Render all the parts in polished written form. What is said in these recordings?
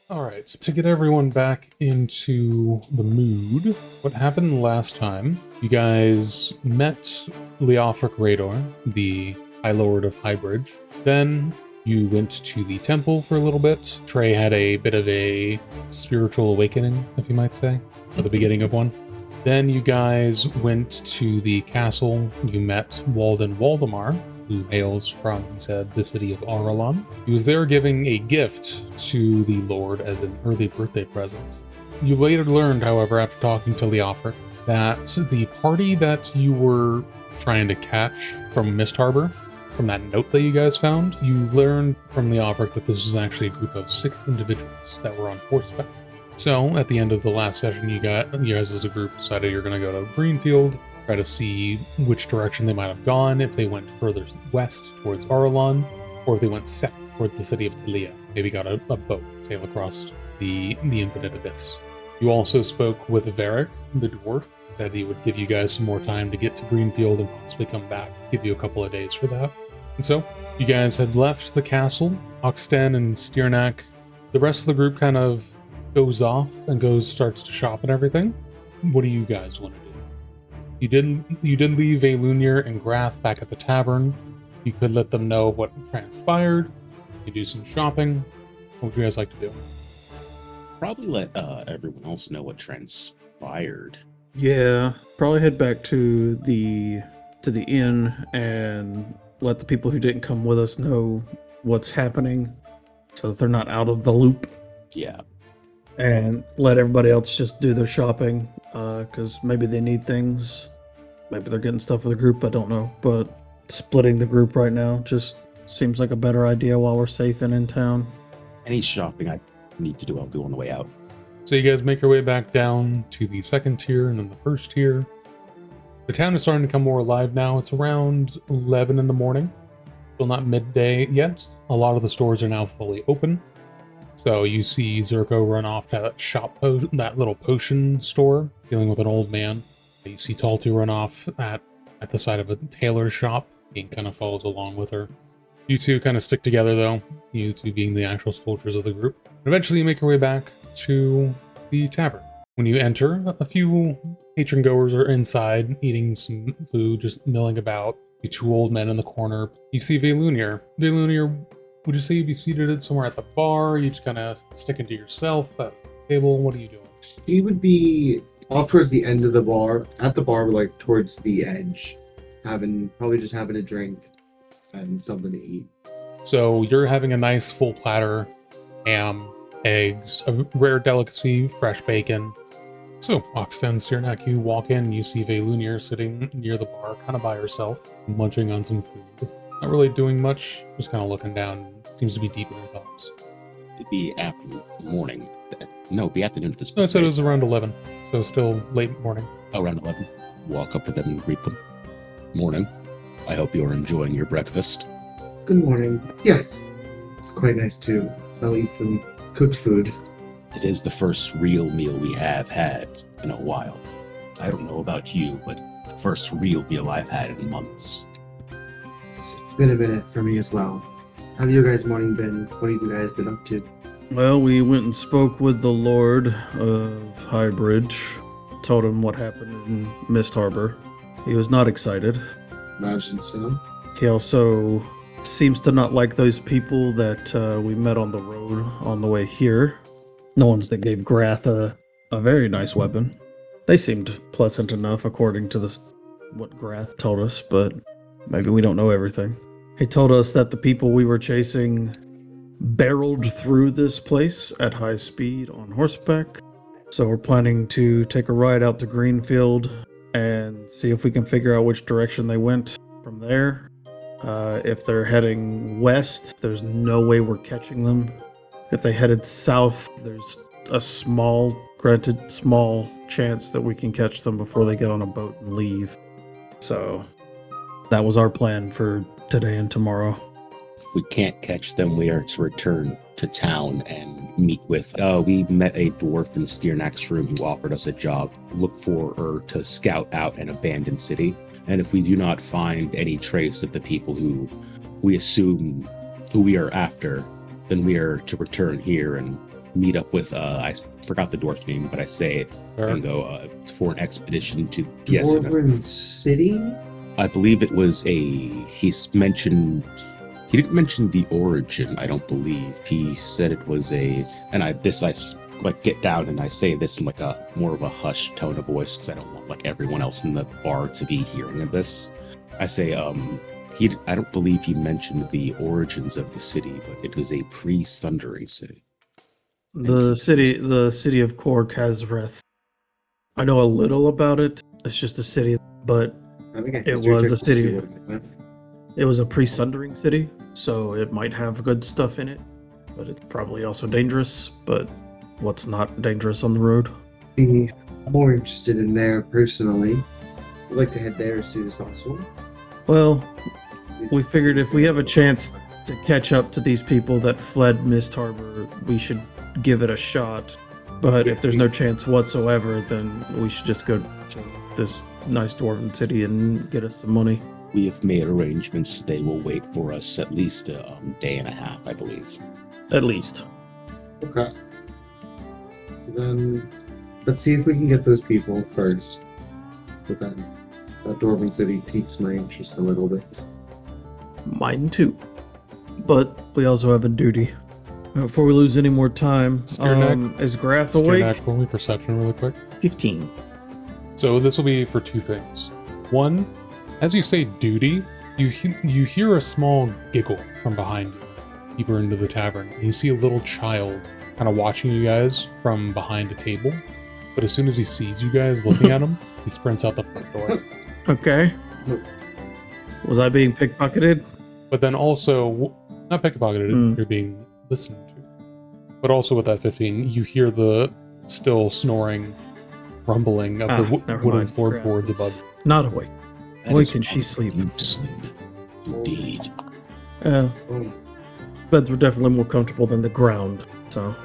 All right, to get everyone back into the mood, what happened last time? You guys met Leofric Rador, the High Lord of Highbridge. Then you went to the temple for a little bit. Trey had a bit of a spiritual awakening, if you might say, or the beginning of one. Then you guys went to the castle. You met Walden Waldemar, who hails from, he said, the city of Aurelon. He was there giving a gift to the Lord as an early birthday present. You later learned, however, after talking to Leofric, that the party that you were trying to catch from Mistharbor, from that note that you guys found, you learned from Leofric that this was actually a group of 6 individuals that were on horseback. So, at the end of the last session, you guys as a group decided you're going to go to Greenfield, try to see which direction they might have gone, if they went further west towards Aurelon, or if they went south towards the city of Kalyria. Maybe got a boat, sail across the infinite abyss. You also spoke with Varric, the dwarf, that he would give you guys some more time to get to Greenfield and possibly come back, give you a couple of days for that. And so, you guys had left the castle, Oxten and Stiernak. The rest of the group kind of goes off and starts to shop and everything. What do you guys want to do? You did leave Valunir and Grath back at the tavern. You could let them know of what transpired. You do some shopping. What would you guys like to do? Probably let everyone else know what transpired. Yeah, probably head back to the inn and let the people who didn't come with us know what's happening, so that they're not out of the loop. Yeah. And let everybody else just do their shopping, because maybe they need things. Maybe they're getting stuff for the group, I don't know. But splitting the group right now just seems like a better idea while we're safe and in town. Any shopping I need to do, I'll do on the way out. So you guys make your way back down to the second tier and then the first tier. The town is starting to come more alive now. It's around 11 in the morning. Still not midday yet. A lot of the stores are now fully open. So you see Zerko run off to that little potion store, dealing with an old man. You see Taltu run off at the side of a tailor shop. He kind of follows along with her. You two kind of stick together, though. You two being the actual soldiers of the group. Eventually, you make your way back to the tavern. When you enter, a few patron goers are inside, eating some food, just milling about. The 2 old men in the corner. You see Valunir. Valunir, would you say you'd be seated somewhere at the bar? You just kind of sticking to yourself at the table? What are you doing? He would be off towards the end of the bar, at the bar, but like towards the edge, probably just having a drink and something to eat. So you're having a nice full platter, ham, eggs, a rare delicacy, fresh bacon. So, extends to your neck. You walk in, you see Valunir sitting near the bar, kind of by herself, munching on some food. Not really doing much, just kind of looking down. Seems to be deep in her thoughts. It'd be morning. No, it'd be afternoon at this point. No, I said it was around 11, so still late morning. Oh, around 11. Walk up to them and greet them. Morning. I hope you're enjoying your breakfast. Good morning. Yes, it's quite nice too. I'll eat some cooked food. It is the first real meal we have had in a while. I don't know about you, but the first real meal I've had in months. It's been a minute for me as well. How have you guys' morning been? What have you guys been up to? Well, we went and spoke with the Lord of Highbridge, told him what happened in Mistharbor. He was not excited. Imagine so. He also seems to not like those people that we met on the road on the way here. No ones that gave Grath a very nice weapon. They seemed pleasant enough according to what Grath told us, but maybe we don't know everything. He told us that the people we were chasing barreled through this place at high speed on horseback. So we're planning to take a ride out to Greenfield and see if we can figure out which direction they went from there. If they're heading west, there's no way we're catching them. If they headed south, there's a small chance that we can catch them before they get on a boat and leave. So that was our plan for today and tomorrow. If we can't catch them, we are to return to town and meet with... we met a dwarf in Stiernak's room who offered us a job. Look for her to scout out an abandoned city. And if we do not find any trace of the people who we assume who we are after, then we are to return here and meet up with, I forgot the dwarf name, but I say it Or- and go for an expedition to, yes, Dwarven City? I believe it was he's mentioned, he didn't mention the origin, I don't believe. He said it was and I like get down and I say this in like a more of a hushed tone of voice because I don't want like everyone else in the bar to be hearing of this. I say, I don't believe he mentioned the origins of the city, but it was a pre-Sundering city. The city of Kor Kazvreth. I know a little about it. It's just a city, but I think I It history was check a to see city. what it meant. it was a pre-sundering city, so it might have good stuff in it, but it's probably also dangerous. But what's not dangerous on the road? Be more interested in there personally. I'd like to head there as soon as possible. Well, we figured if we have a chance to catch up to these people that fled Mistharbor, we should give it a shot. But if there's no chance whatsoever, then we should just go to this nice dwarven city and get us some money. We have made arrangements. They will wait for us at least a day and a half, I believe. At least. Okay. So then, let's see if we can get those people first. But then, that Dwarven City piques my interest a little bit. Mine too. But we also have a duty. Before we lose any more time, Steerneck. is Grath awake? Steerneck, roll me perception really quick. 15. So this will be for two things. One, as you say duty, you hear a small giggle from behind you, deeper into the tavern. And you see a little child kind of watching you guys from behind a table. But as soon as he sees you guys looking at him, he sprints out the front door. Okay. Was I being pickpocketed? But then also, not pickpocketed, you're being listened to. But also with that 15, you hear the still snoring, rumbling of the Never wooden mind. floorboards Grath is above. Not awake. That Boy, is can she why sleep. you sleep. Indeed. Uh, Oh, beds were definitely more comfortable than the ground, so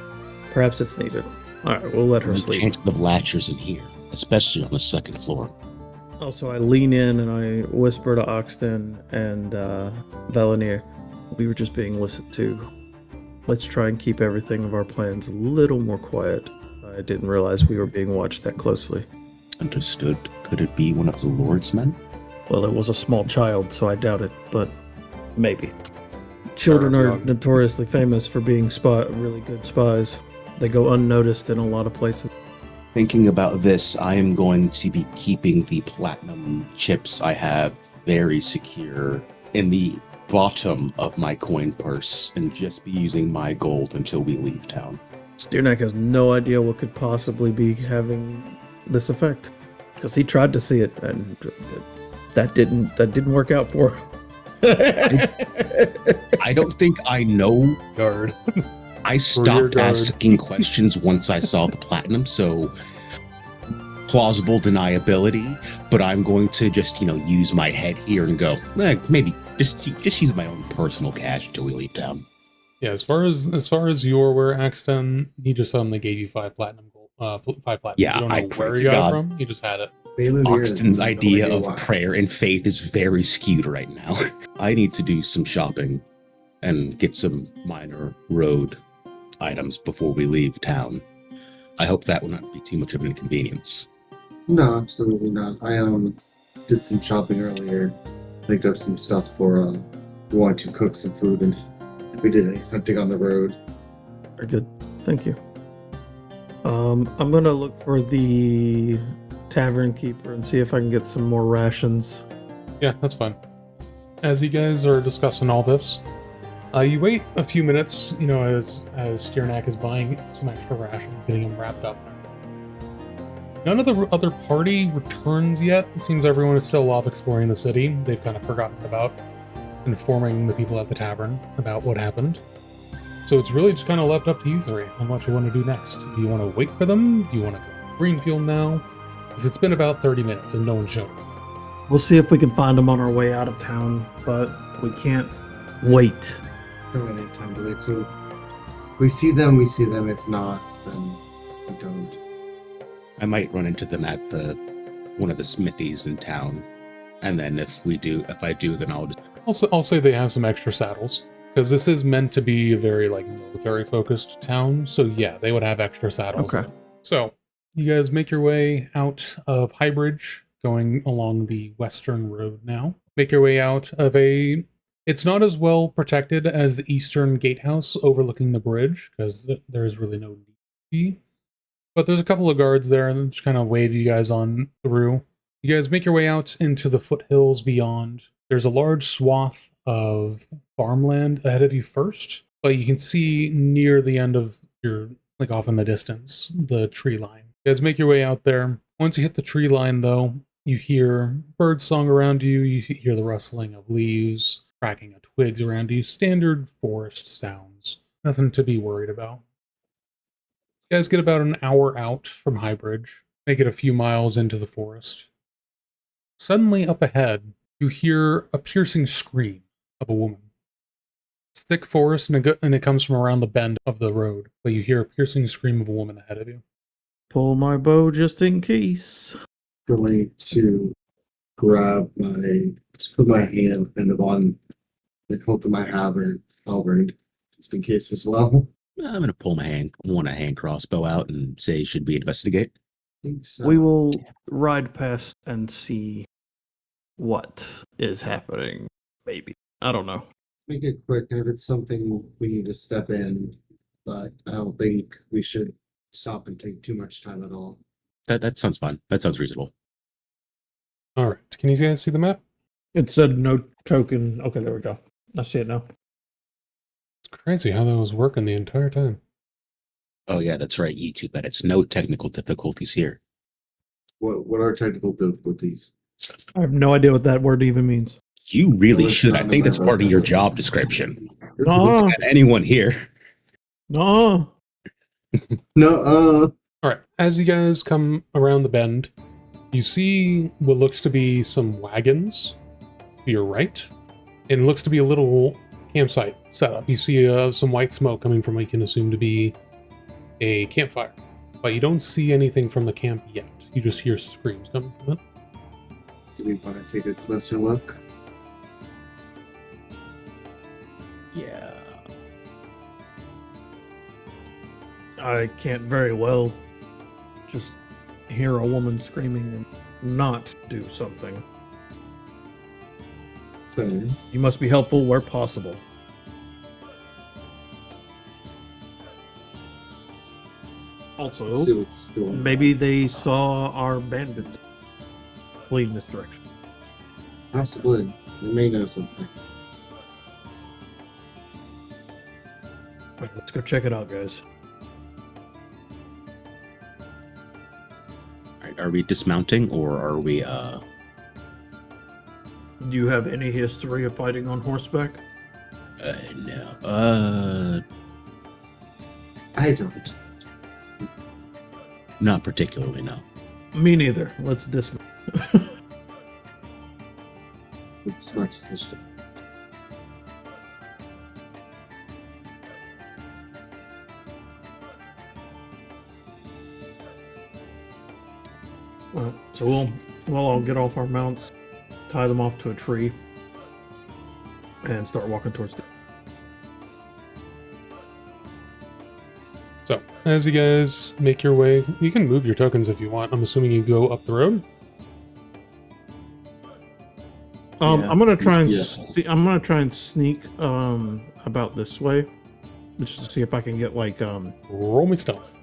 perhaps it's needed. Alright, we'll let her There's sleep. chances of latchers in here, especially on the second floor. Also, I lean in and I whisper to Oxton and Velanir. We were just being listened to. Let's try and keep everything of our plans a little more quiet. I didn't realize we were being watched that closely. Understood. Could it be one of the Lord's men? Well, it was a small child, so I doubt it, but maybe. Children are young. notoriously famous for being really good spies. They go unnoticed in a lot of places. Thinking about this, I am going to be keeping the platinum chips I have very secure in the bottom of my coin purse and just be using my gold until we leave town. Steerneck has no idea what could possibly be having this effect, because he tried to see it and that didn't work out for him. I don't think I know. Guard. I Rear stopped guard. asking questions once I saw the platinum, so plausible deniability, but I'm going to just, use my head here and go, maybe just use my own personal cash until we leave town. Yeah, as far as you're aware, Axton, he just suddenly gave you 5 platinum gold. 5 platinum. Yeah, you don't know I pray where he to got it God. from. He just had it. Balunier has Oxton's no idea idea of why. prayer and faith is very skewed right now. I need to do some shopping and get some minor road items before we leave town. I hope that will not be too much of an inconvenience. No, absolutely not. I did some shopping earlier. Picked up some stuff for we wanted to cook some food, and we did a hunting on the road. Very good. Thank you. I'm gonna look for the tavern keeper and see if I can get some more rations. Yeah, that's fine. As you guys are discussing all this, you wait a few minutes, as Steerneck is buying some extra rations, getting them wrapped up. None of the other party returns yet. It seems everyone is still off exploring the city. They've kind of forgotten about informing the people at the tavern about what happened. So it's really just kind of left up to you three on what you want to do next. Do you want to wait for them? Do you want to go to Greenfield now? Because it's been about 30 minutes and no one showed up. We'll see if we can find them on our way out of town, but we can't wait. I don't really have time to wait. So we see them. If not, then we don't. I might run into them at one of the smithies in town, and then if I do, then I'll just I'll say they have some extra saddles. because this is meant to be a very like military focused town. So yeah, they would have extra saddles. Okay. So you guys make your way out of Highbridge, going along the western road now. Make your way out of a. It's not as well protected as the eastern gatehouse overlooking the bridge because there's really no need to be. But there's a couple of guards there and just kind of wave you guys on through. You guys make your way out into the foothills beyond. There's a large swath of farmland ahead of you first, but you can see near the end of your, like off in the distance, the tree line. You guys make your way out there. Once you hit the tree line, though, you hear birdsong around you. You hear the rustling of leaves, cracking of twigs around you. Standard forest sounds. Nothing to be worried about. You guys get about an hour out from Highbridge. Make it a few miles into the forest. Suddenly up ahead, you hear a piercing scream of a woman. It's thick forest and it comes from around the bend of the road, but you hear a piercing scream of a woman ahead of you. Pull my bow just in case. Going to grab just put my hand kind of on the hilt of my halberd, just in case as well. I'm going to pull my hand crossbow out and say, should we investigate? I think so. We will ride past and see what is happening. Maybe. I don't know. Make it quick, and if it's something we need to step in, but I don't think we should stop and take too much time at all. That sounds fun. That sounds reasonable. All right, can you guys see the map? It said no token. Okay, there we go. I see it now. It's crazy how that was working the entire time. Oh yeah, that's right, YouTube edits. No technical difficulties here. What are technical difficulties? I have no idea what that word even means. You really Well, should. I think that's part of your okay. job description. No, Got anyone here? no. No, All right, as you guys come around the bend, you see what looks to be some wagons to your right, and it looks to be a little campsite set up. You see some white smoke coming from what you can assume to be a campfire, but you don't see anything from the camp yet. You just hear screams coming from it. do we want to take a closer look? Yeah. I can't very well just hear a woman screaming and not do something. So, You must be helpful where possible. Also, let's see what's going on. maybe they saw our bandits flee in this direction. Possibly. They may know something. Wait, let's go check it out, guys. All right, are we dismounting or are we Do you have any history of fighting on horseback? no. I don't. Not particularly, no. Me neither. Let's dismount. Smart decision. So we'll all get off our mounts, tie them off to a tree, and start walking towards the... So, as you guys make your way, you can move your tokens if you want. I'm assuming you go up the road. Yeah. I'm gonna try and Yes. I'm gonna try and sneak about this way, just to see if I can get like Roll me stealth.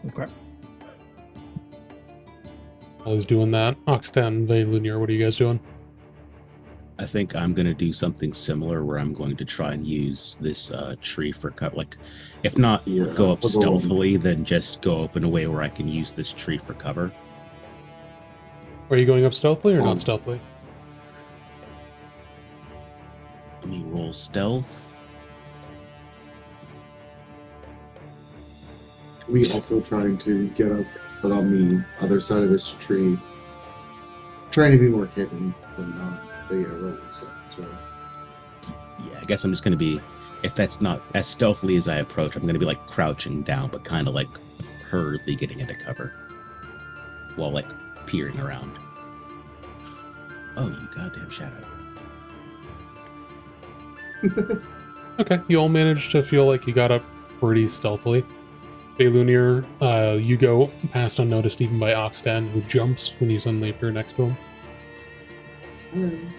Okay. I was doing that. Oxten, Veilunir, what are you guys doing? I think I'm going to do something similar where I'm going to try and use this tree for cover. Like, if not Yeah, go up I'll go on. stealthily, then just go up in a way where I can use this tree for cover. Are you going up stealthily or Um, not stealthily? Let me roll stealth. We also trying to get up, but on the other side of this tree. Trying to be more hidden than not. But yeah, rolling stuff as well. Yeah, I guess I'm just going to be, if that's not as stealthily as I approach, I'm going to be like crouching down, but kind of like hurriedly getting into cover while like peering around. Oh, you goddamn shadow. Okay, you all managed to feel like you got up pretty stealthily. Baylunir, you go past unnoticed even by Oxten, who jumps when you suddenly appear next to him.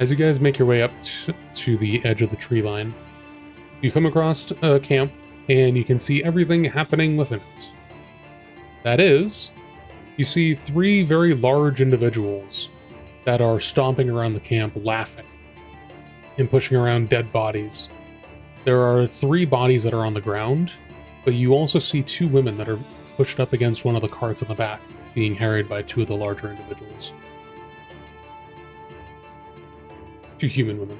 As you guys make your way up to the edge of the tree line, you come across a camp, and you can see everything happening within it. That is, you see 3 very large individuals that are stomping around the camp, laughing and pushing around dead bodies. There are 3 bodies that are on the ground, but you also see 2 women that are pushed up against one of the carts in the back, being harried by 2 of the larger individuals. 2 human women.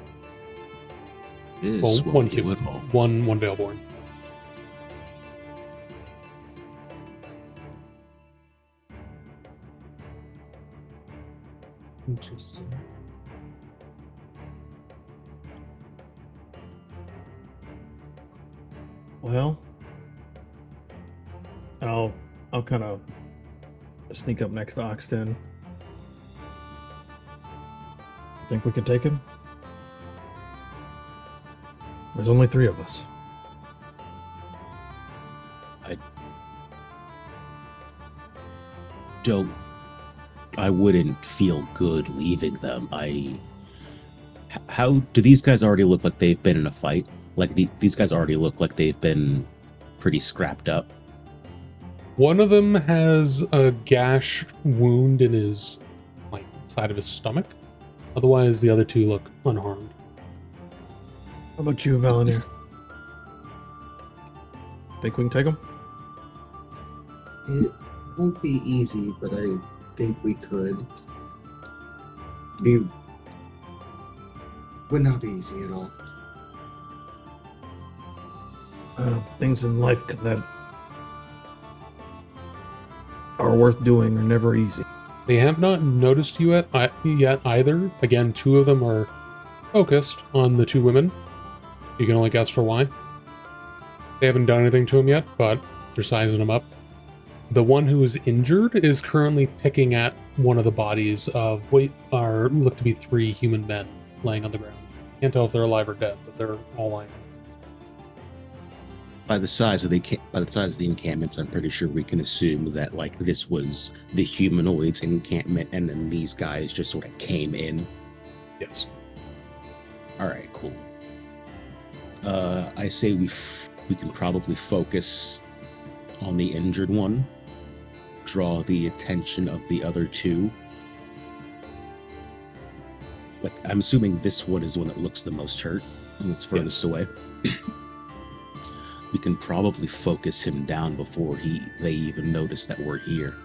Well, 1 human. One Veilborn. Interesting. Well, I'll kind of sneak up next to Oxten. Think we can take him? There's only 3 of us. I wouldn't feel good leaving them. How do these guys already look like they've been in a fight? Like these guys already look like they've been pretty scrapped up. One of them has a gash wound in his side of his stomach. Otherwise, the other 2 look unharmed. How about you, Valinir? Think we can take him? It won't be easy, but I think we could. It would not be easy at all. Things in life that are worth doing are never easy. They have not noticed you yet either. Again, 2 of them are focused on the 2 women. You can only guess for why. They haven't done anything to him yet, but they're sizing him up. The one who is injured is currently picking at one of the bodies of what look to be 3 human men laying on the ground. Can't tell if they're alive or dead, but they're all lying. By the size of the encampments, I'm pretty sure we can assume that this was the humanoids encampment, and then these guys just sort of came in. Yes. All right, cool. I say we can probably focus on the injured one, draw the attention of the other 2. I'm assuming this one is the one that looks the most hurt and it's furthest away. We can probably focus him down before they even notice that we're here.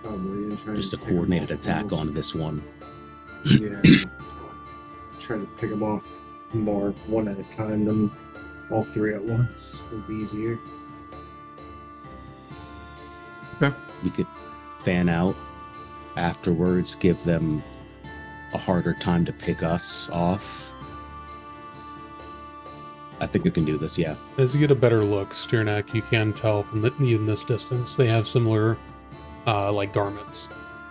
Probably. Just a coordinated attack on this one. Yeah. Try to pick them off more one at a time than all 3 at once. Would be easier. Okay. We could fan out afterwards, give them a harder time to pick us off. I think we can do this, yeah. As you get a better look, Stirnak, you can tell from even this distance, they have similar garments.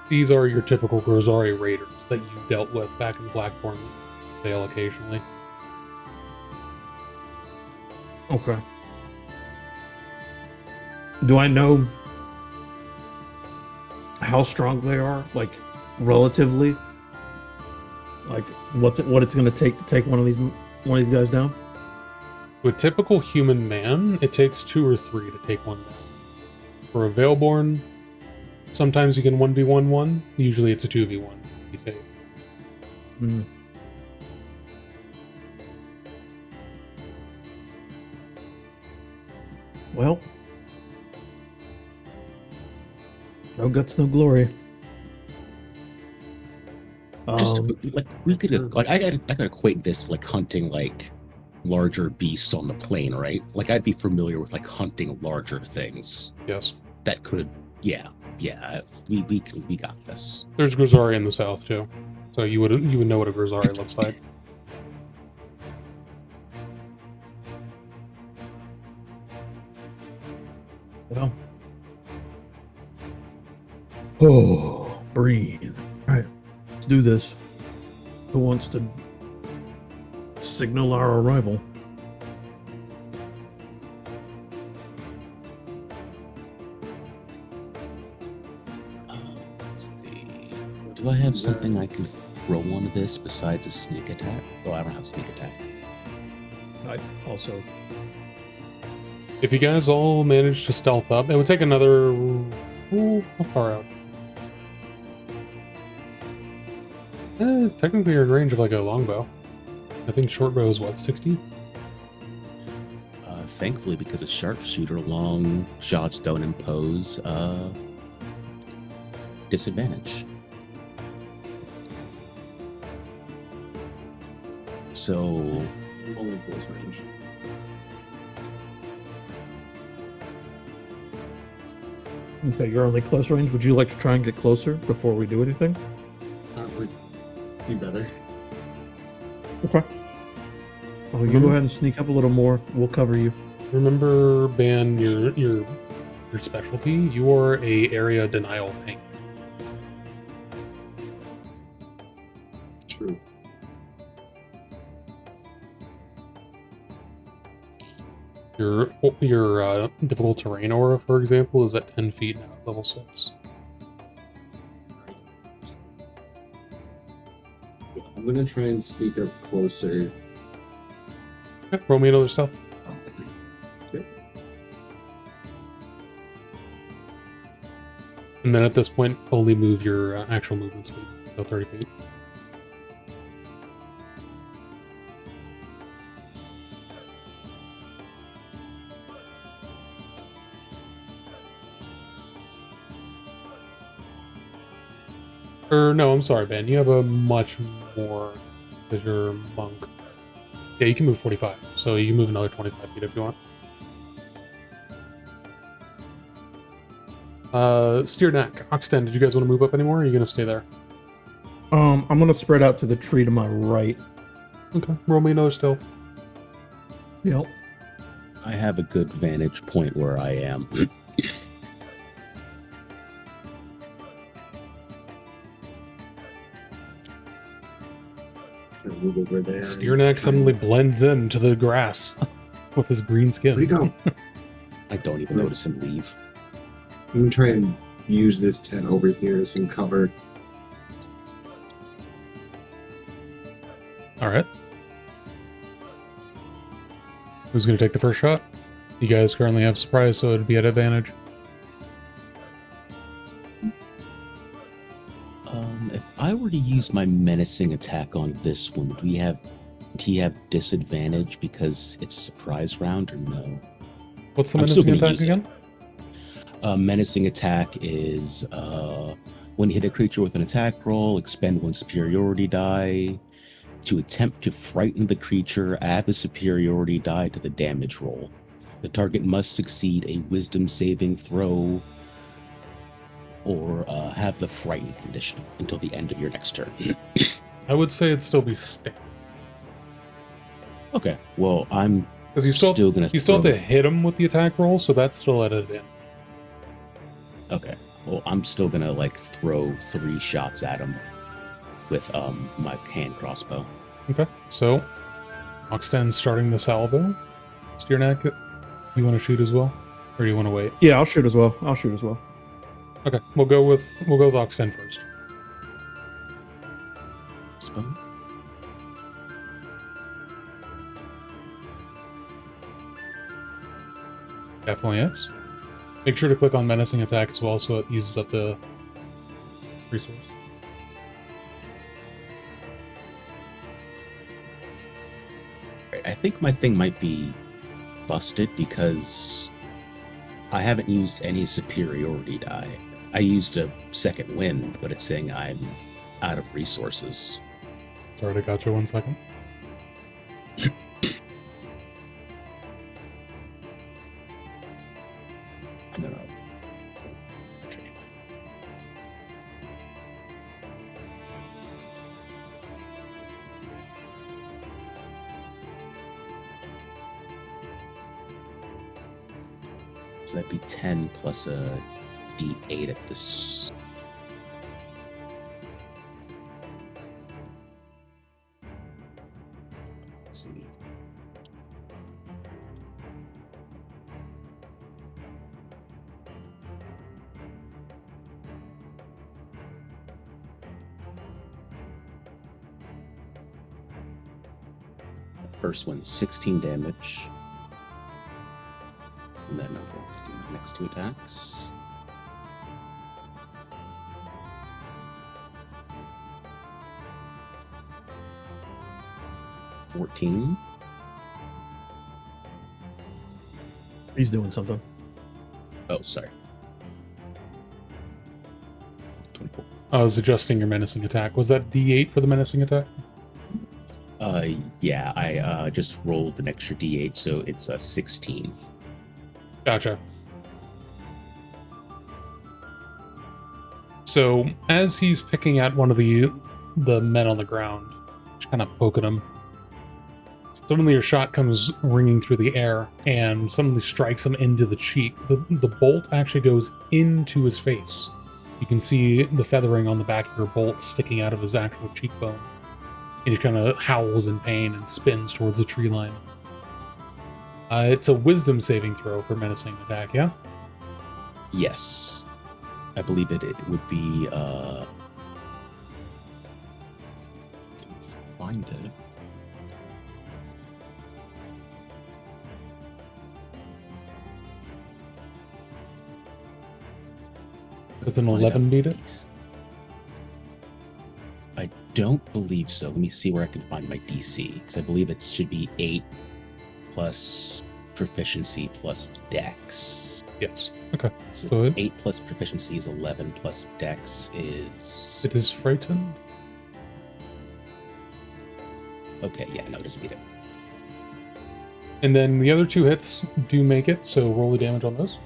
These are your typical Grozari raiders that you dealt with back in Blackbourne Vale occasionally. Okay. Do I know how strong they are? Relatively? What it's going to take one of these guys down? To a typical human man, it takes 2 or 3 to take one down. For a Veilborn, sometimes you can 1v1. Usually it's a 2v1. Be safe. Hmm. Well, no guts, no glory. We could I could equate this hunting larger beasts on the plain, right? I'd be familiar with hunting larger things. Yes. That could, yeah. We got this. There's Grozari in the south too, so you would know what a Grozari looks like. Well. Oh, breathe. All right, let's do this. Who wants to signal our arrival? Let's see. Do I have something I can throw onto this besides a sneak attack? Oh, I don't have sneak attack. I also. If you guys all manage to stealth up, it would take another... Ooh, how far out? Technically you're in range of like a longbow. I think short bow is what, 60? Thankfully, because a sharpshooter, long shots don't impose disadvantage. So, Only close range. Okay, you're only close range. Would you like to try and get closer before we do anything? That would be better. Okay. Oh, you go ahead and sneak up a little more. We'll cover you. Remember, Ban, your specialty? You are a area denial tank. True. Your difficult terrain aura, for example, is at 10 feet now at level 6. I'm gonna try and sneak up closer. Okay, roll me another stealth. Okay. And then at this point, only move your actual movement speed, so 30 feet. Or no, I'm sorry, Ben. You have a much more because you're a monk. Yeah, you can move 45, so you can move another 25 feet if you want. Steer neck, Oxten, did you guys want to move up anymore, or are you going to stay there? I'm gonna spread out to the tree to my right. Okay, roll me another stealth. Yep. I have a good vantage point where I am. Move over there. Steer neck suddenly blends into the grass with his green skin. Where'd he go? I don't even notice him leave. I'm gonna try and use this tent over here as some cover. Alright. Who's going to take the first shot? You guys currently have surprise, so it'd be at advantage. If I were to use my menacing attack on this one, would he have disadvantage because it's a surprise round or no? What's the I'm still menacing gonna attack use it. again? Menacing attack is when you hit a creature with an attack roll, expend one superiority die. To attempt to frighten the creature, add the superiority die to the damage roll. The target must succeed a wisdom saving throw or have the frighten condition until the end of your next turn. I would say it'd still be stand. Okay, well, I'm Because you still gonna have to throw- hit him with the attack roll, so that's still at advantage. Okay, well, I'm still gonna like throw 3 shots at him with my hand crossbow. Okay, so Oxten's starting the salvo. Steer neck, you want to shoot as well, or do you want to wait? Yeah, I'll shoot as well. Okay, we'll go with Oxten first. Spell. Definitely hits. Make sure to click on menacing attack as well, so it uses up the resource. I think my thing might be busted because I haven't used any superiority die. I used a second wind, but it's saying I'm out of resources. Sorry, I got you 1 second. I'm gonna. So that'd be 10 plus a d8 at this. First one, 16 damage. And then I'm going to do my next two attacks. $14. He's doing something. Oh, sorry. 24. I was adjusting your menacing attack. Was that D8 for the menacing attack? Yeah, I just rolled an extra D8, so it's a 16. Gotcha. So as he's picking at one of the men on the ground, just kind of poking him, suddenly your shot comes ringing through the air and suddenly strikes him into the cheek. The bolt actually goes into his face. You can see the feathering on the back of your bolt sticking out of his actual cheekbone. And he kind of howls in pain and spins towards the tree line. It's a wisdom saving throw for menacing attack, yeah? Yes. I believe it would be, find it. Does an 11 beat it? I don't believe so. Let me see where I can find my DC, because I believe it should be 8 plus proficiency plus dex. Yes. Okay. So So 8 plus proficiency is 11 plus dex is... it is frightened. Okay, yeah, no, it doesn't beat it. And then the other two hits do make it, so roll the damage on those.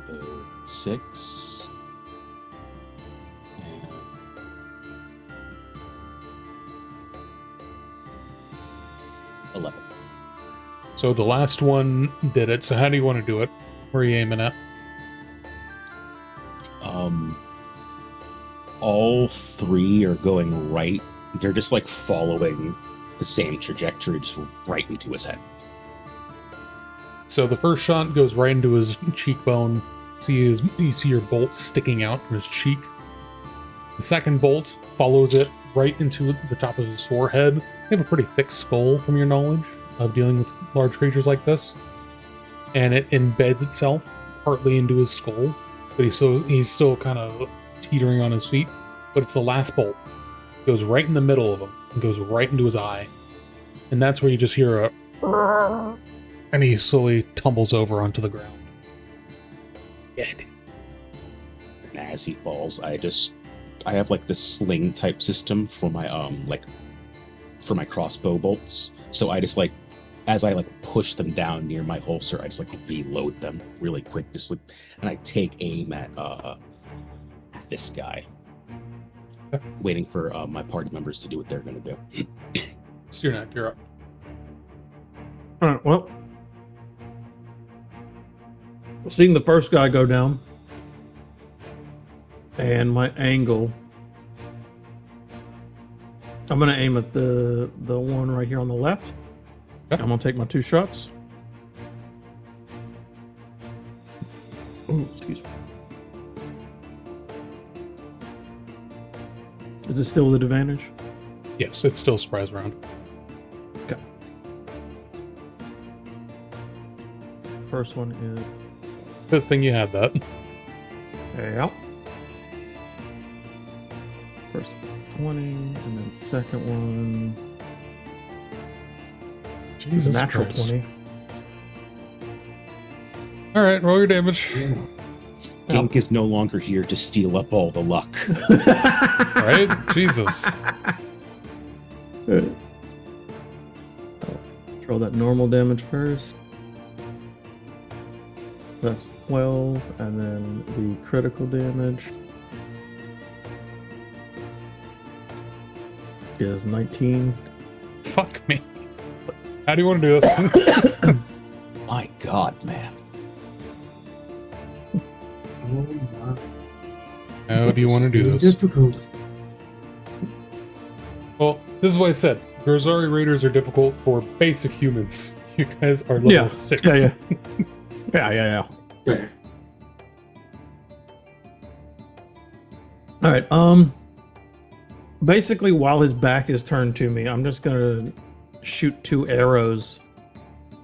So 6. And 11. So the last one did it, so how do you want to do it? Where are you aiming at? All three are going right. They're just like following the same trajectory, just right into his head. So the first shot goes right into his cheekbone. You see your bolt sticking out from his cheek. The second bolt follows it right into the top of his forehead. You have a pretty thick skull from your knowledge of dealing with large creatures like this. And it embeds itself partly into his skull, but he's still kind of teetering on his feet. But it's the last bolt. It goes right in the middle of him and goes right into his eye. And that's where you just hear a... and he slowly tumbles over onto the ground. Dead. And as he falls, I have like this sling type system for my for my crossbow bolts. So I just like, as I like push them down near my holster, I just like reload them really quick, and I take aim at this guy, waiting for my party members to do what they're gonna do. Steernack, you're up. All right, well, seeing the first guy go down and my angle, I'm going to aim at the one right here on the left. Okay. I'm going to take my 2 shots. Ooh, excuse me. Is this still with advantage? Yes, it's still surprise round. Okay. First one is... Good thing you had that. Yeah. First 20, and then second one is Jesus a natural Christ. 20. All right, roll your damage. Gink is no longer here to steal up all the luck. Right? Jesus. Roll that normal damage first. That's 12, and then the critical damage is 19. Fuck me. How do you want to do this? My God, man. Oh my. How do you want to do this? Difficult. Well, this is what I said. Grazari Raiders are difficult for basic humans. You guys are level 6. Yeah. Okay. All right. Basically, while his back is turned to me, I'm just gonna shoot 2 arrows,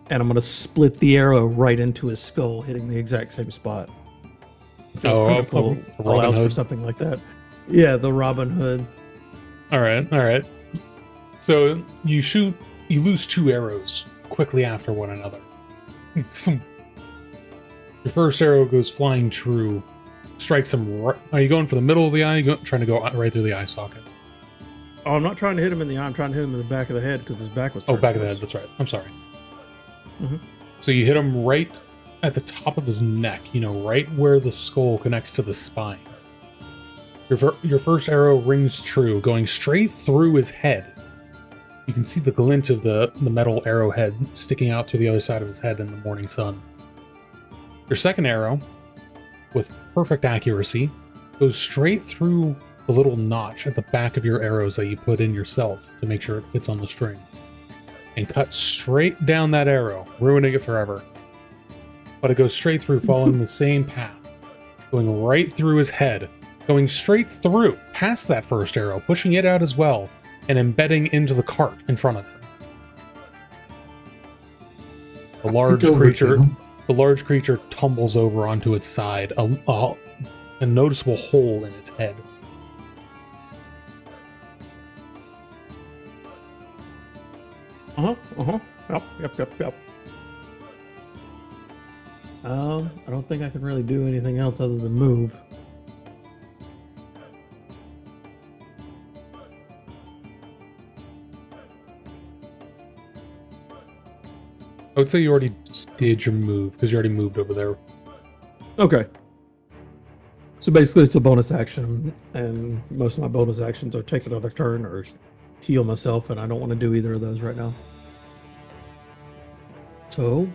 and I'm gonna split the arrow right into his skull, hitting the exact same spot. I feel critical a Robin allows for Hood. something like that. Yeah, the Robin Hood. All right. So you lose 2 arrows quickly after one another. Your first arrow goes flying true, strikes him. Are you going for the middle of the eye? Trying to go right through the eye sockets? Oh, I'm not trying to hit him in the eye. I'm trying to hit him in the back of the head because his back was. Oh, turned back of the to us. head. That's right. I'm sorry. Mhm. So you hit him right at the top of his neck. Right where the skull connects to the spine. Your first arrow rings true, going straight through his head. You can see the glint of the metal arrowhead sticking out to the other side of his head in the morning sun. Your second arrow, with perfect accuracy, goes straight through the little notch at the back of your arrows that you put in yourself to make sure it fits on the string, and cuts straight down that arrow, ruining it forever. But it goes straight through, following the same path, going right through his head, going straight through, past that first arrow, pushing it out as well, and embedding into the cart in front of him. The large creature tumbles over onto its side, a noticeable hole in its head. Yep. I don't think I can really do anything else other than move. I would say you already did your move, because you already moved over there. Okay. So basically it's a bonus action, and most of my bonus actions are take another turn or heal myself, and I don't want to do either of those right now. So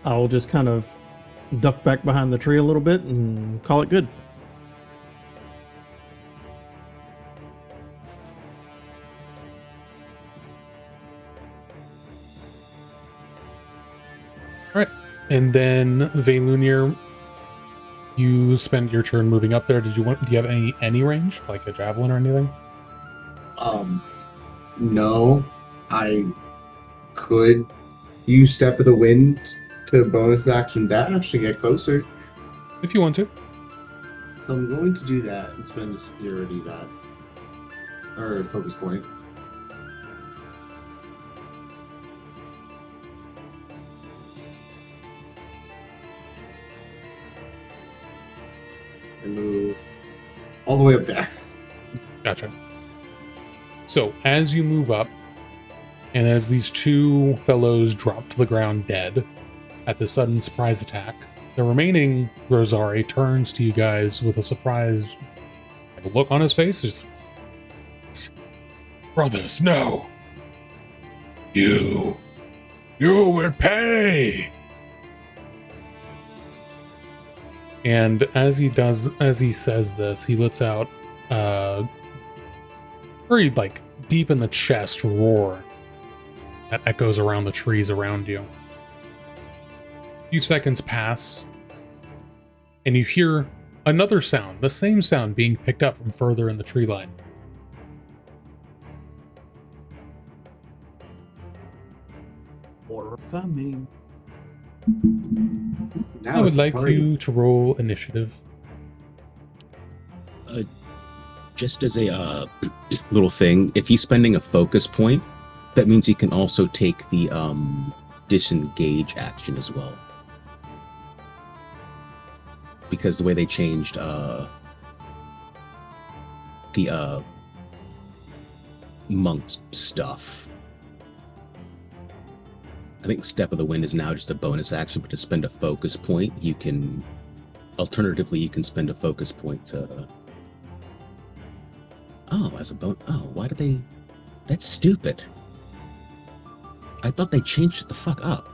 I'll just kind of duck back behind the tree a little bit and call it good. And then Vaylunir, you spend your turn moving up there. Do you have any range, like a javelin or anything? No. I could use Step of the Wind to bonus action dash to get closer. If you want to. So I'm going to do that and spend a security or a focus point. And move all the way up there. Gotcha. So as you move up, and as these 2 fellows drop to the ground dead at the sudden surprise attack, the remaining Rosari turns to you guys with a surprised look on his face. Just, brothers, no. You will pay. And as he says this, he lets out very deep in the chest roar that echoes around the trees around you. A few seconds pass, and you hear another sound, the same sound being picked up from further in the tree line. More coming. Now I would it's like party. you to roll initiative. Just as a little thing, if he's spending a focus point, that means he can also take the disengage action as well. Because the way they changed the monk's stuff. I think Step of the Wind is now just a bonus action, but to spend a focus point, you can... Alternatively, you can spend a focus point to... Oh, as a bonus... Oh, why did they... That's stupid. I thought they changed it the fuck up.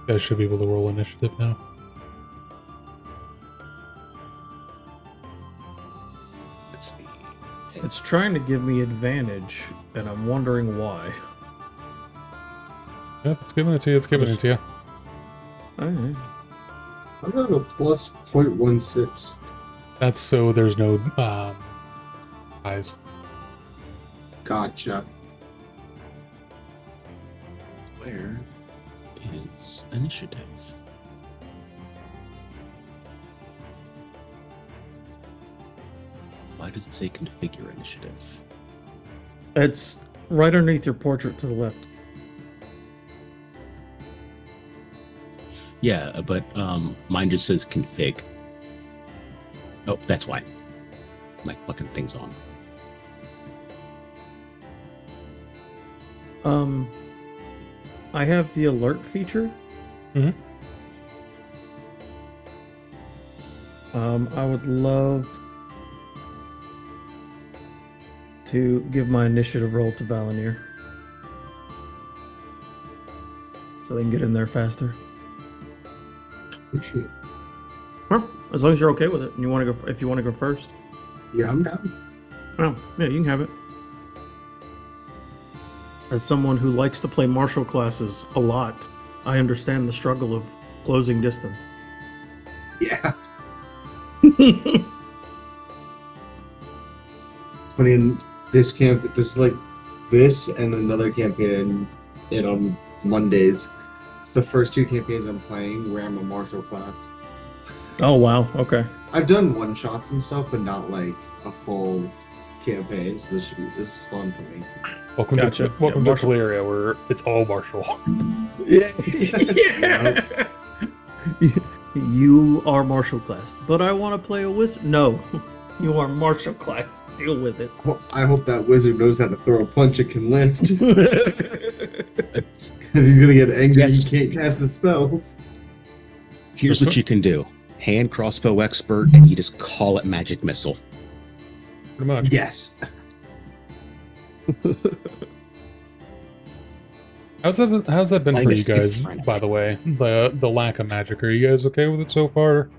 You guys should be able to roll initiative now. That's the. It's trying to give me advantage, and I'm wondering why. Yeah, if it's giving it to you, it's giving it to you. Alright. I'm gonna go plus 0.16. That's so there's no eyes. Gotcha. Where is initiative? Why does it say configure initiative? It's right underneath your portrait to the left. Yeah, but mine just says config. Oh, that's why. My fucking thing's on. I have the alert feature. Mhm. I would love to give my initiative roll to Valenier, so they can get in there faster. Appreciate it. Huh? As long as you're okay with it, and you want to go. If you want to go first, Yeah, I'm down. oh yeah, you can have it. As someone who likes to play martial classes a lot, I understand the struggle of closing distance. Yeah. Funny, in this camp, this is like this and another campaign in on Mondays. It's the first two campaigns I'm playing where I'm a martial class. Oh wow, okay. I've done one shots and stuff, but not like a full campaign. So this is fun for me. Welcome Gotcha. to welcome Yeah, to Kalyria, where it's all martial. Yeah. You are martial class, but I want to play a wizard. No, you are martial class. Deal with it. I hope that wizard knows how to throw a punch and can lift. It's- Because he's gonna get angry Yes. and he can't cast his spells. Here's What's what up? you can do. Hand crossbow expert, and you just call it magic missile. Pretty much. Yes. How's that been I for think you it's guys, fine. by the way? The lack of magic. Are you guys okay with it so far?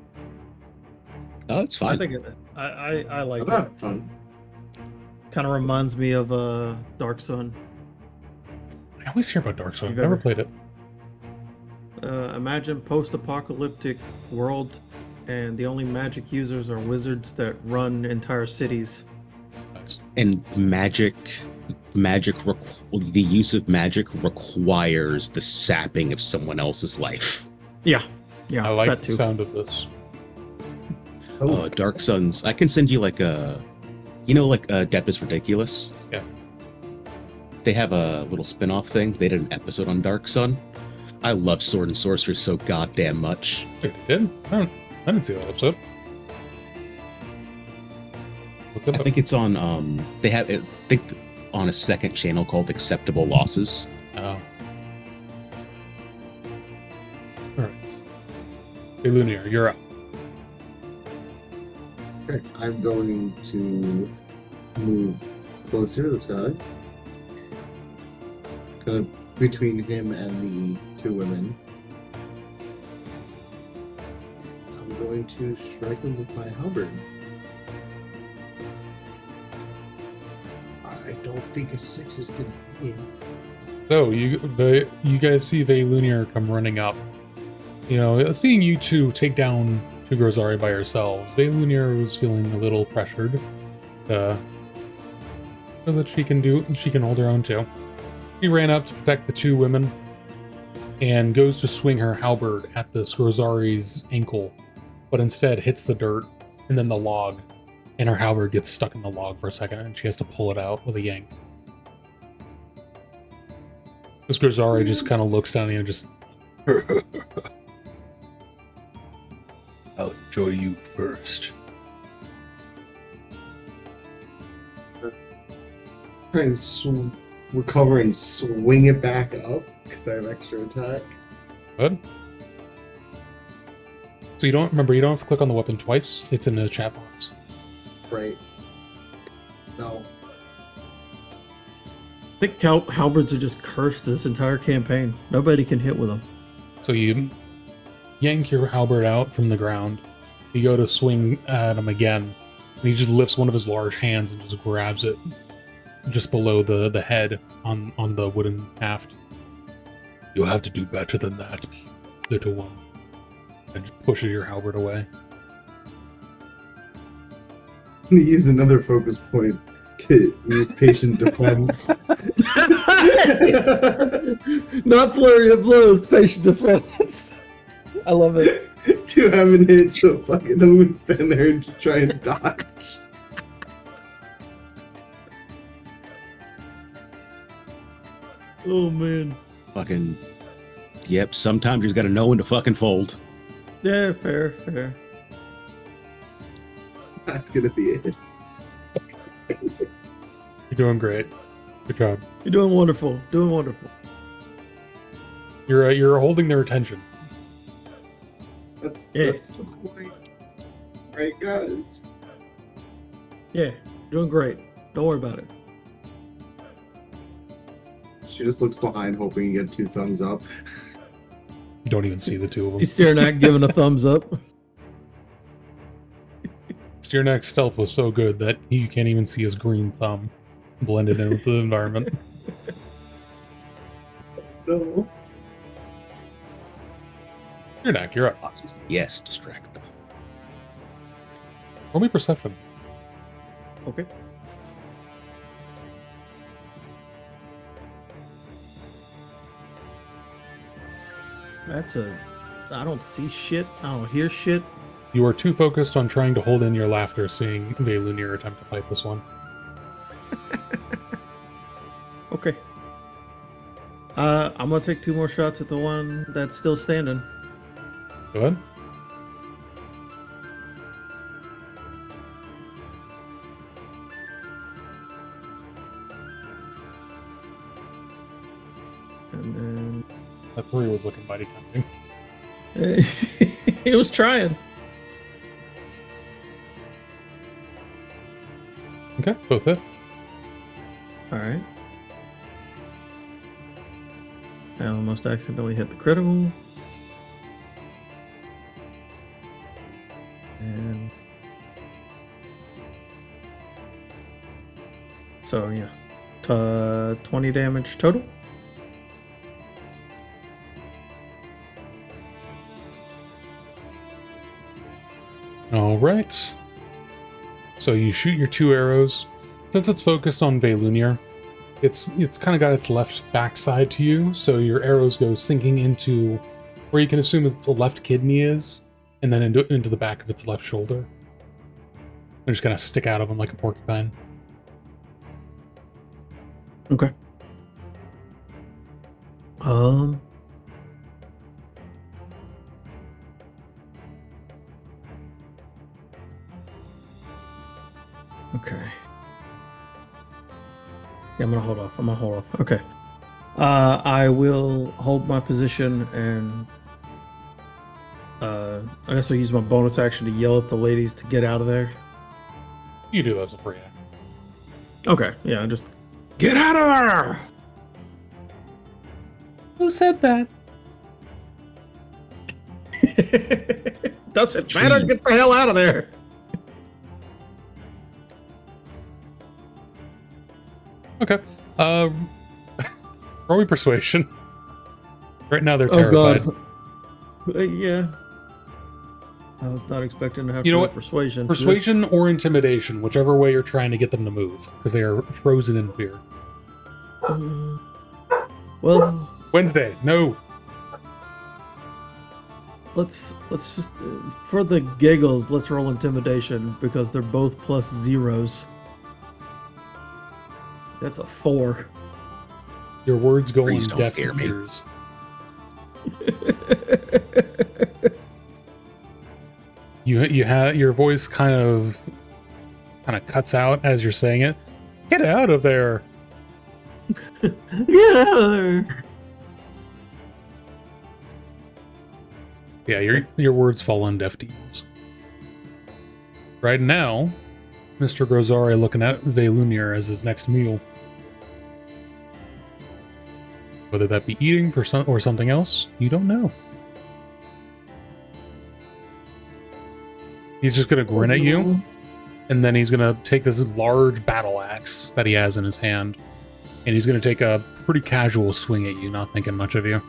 Oh, it's I fine. think I like I'm it. having fun. Kind of reminds me of Dark Sun. I always hear about Dark Souls. I've You've never ever- played it. Imagine post-apocalyptic world, and the only magic users are wizards that run entire cities. Nice. And the use of magic requires the sapping of someone else's life. Yeah, I like that the too. sound of this. Oh, Dark Suns. I can send you like Adeptus Ridiculous. Yeah. They have a little spin-off thing. They did an episode on Dark Sun. I love sword and sorcery so goddamn much. Wait, they did? I didn't see that episode. Look it I up. think it's on they have it I think on a second channel called Acceptable Losses. Oh. Alright. Hey, Lunar, you're up. okay. I'm going to move closer to this guy. Kind of between him and the two women. I'm going to strike him with my halberd. I don't think a 6 is gonna hit. So, you guys see Veilunir come running up. You know, seeing you two take down two Grozari by yourselves, Veilunir was feeling a little pressured. So that she can hold her own too. She ran up to protect the two women and goes to swing her halberd at this Grozari's ankle, but instead hits the dirt and then the log, and her halberd gets stuck in the log for a second and she has to pull it out with a yank. This Grozari just kind of looks down at you and just I'll enjoy you first. Try and recover and swing it back up because I have extra attack. Good. So you don't have to click on the weapon twice. It's in the chat box. Right. No. I think halberds are just cursed this entire campaign. Nobody can hit with them. So you yank your halberd out from the ground. You go to swing at him again, And he just lifts one of his large hands and just grabs it just below the head on the wooden haft. You'll have to do better than that, little one. And just pushes your halberd away. I'm gonna use another focus point to use patient defense. Not flurry of blows, patient defense. I love it. 2 haven't hit, so fucking I'm gonna stand there and just try and dodge. Oh man. Fucking. Yep, sometimes you just gotta know when to fucking fold. Yeah, fair. That's gonna be it. You're doing great. Good job. You're doing wonderful. You're holding their attention. That's Yeah. that's the point. Right, guys? Yeah, doing great. Don't worry about it. She just looks behind, hoping you get 2 thumbs up. You don't even see the two of them. He's staring at, giving a thumbs up. Steernak's stealth was so good that you can't even see his green thumb blended in with the environment. No. Steernak, you're up. Yes, distract them. Roll me perception. Okay. I don't see shit. I don't hear shit. You are too focused on trying to hold in your laughter seeing Velunir attempt to fight this one. Okay. I'm gonna take 2 more shots at the one that's still standing. Go ahead. And then That 3 was looking mighty tempting. he was trying. Okay, both hit. All right. I almost accidentally hit the critical. And so yeah, 20 damage total. All right. So you shoot your 2 arrows. Since it's focused on Velunir, it's kind of got its left backside to you, so your arrows go sinking into where you can assume its left kidney is, and then into the back of its left shoulder. They're just gonna stick out of him like a porcupine. Okay. Okay. Yeah, I'm gonna hold off. Okay. I will hold my position and I guess I'll use my bonus action to yell at the ladies to get out of there. You do that as a free act. Okay, yeah, just get out of there! Who said that? Doesn't matter, get the hell out of there! Okay. Roll me persuasion. Right now they're terrified. Oh god. Yeah. I was not expecting to have You know to roll what? persuasion. Persuasion or intimidation, whichever way you're trying to get them to move, because they are frozen in fear. Well, Wednesday, no. let's just for the giggles, let's roll intimidation because they're both plus zeros. That's a 4. Your words go Please on don't deaf fear me. ears. You have your voice kind of cuts out as you're saying it. Get out of there. Get out of there! Yeah, your words fall on deaf ears. Right now, Mr. Grozari looking at Velunir as his next meal. Whether that be eating for or something else, you don't know. He's just gonna grin at you and then he's going to take this large battle axe that he has in his hand, and he's going to take a pretty casual swing at you, not thinking much of you.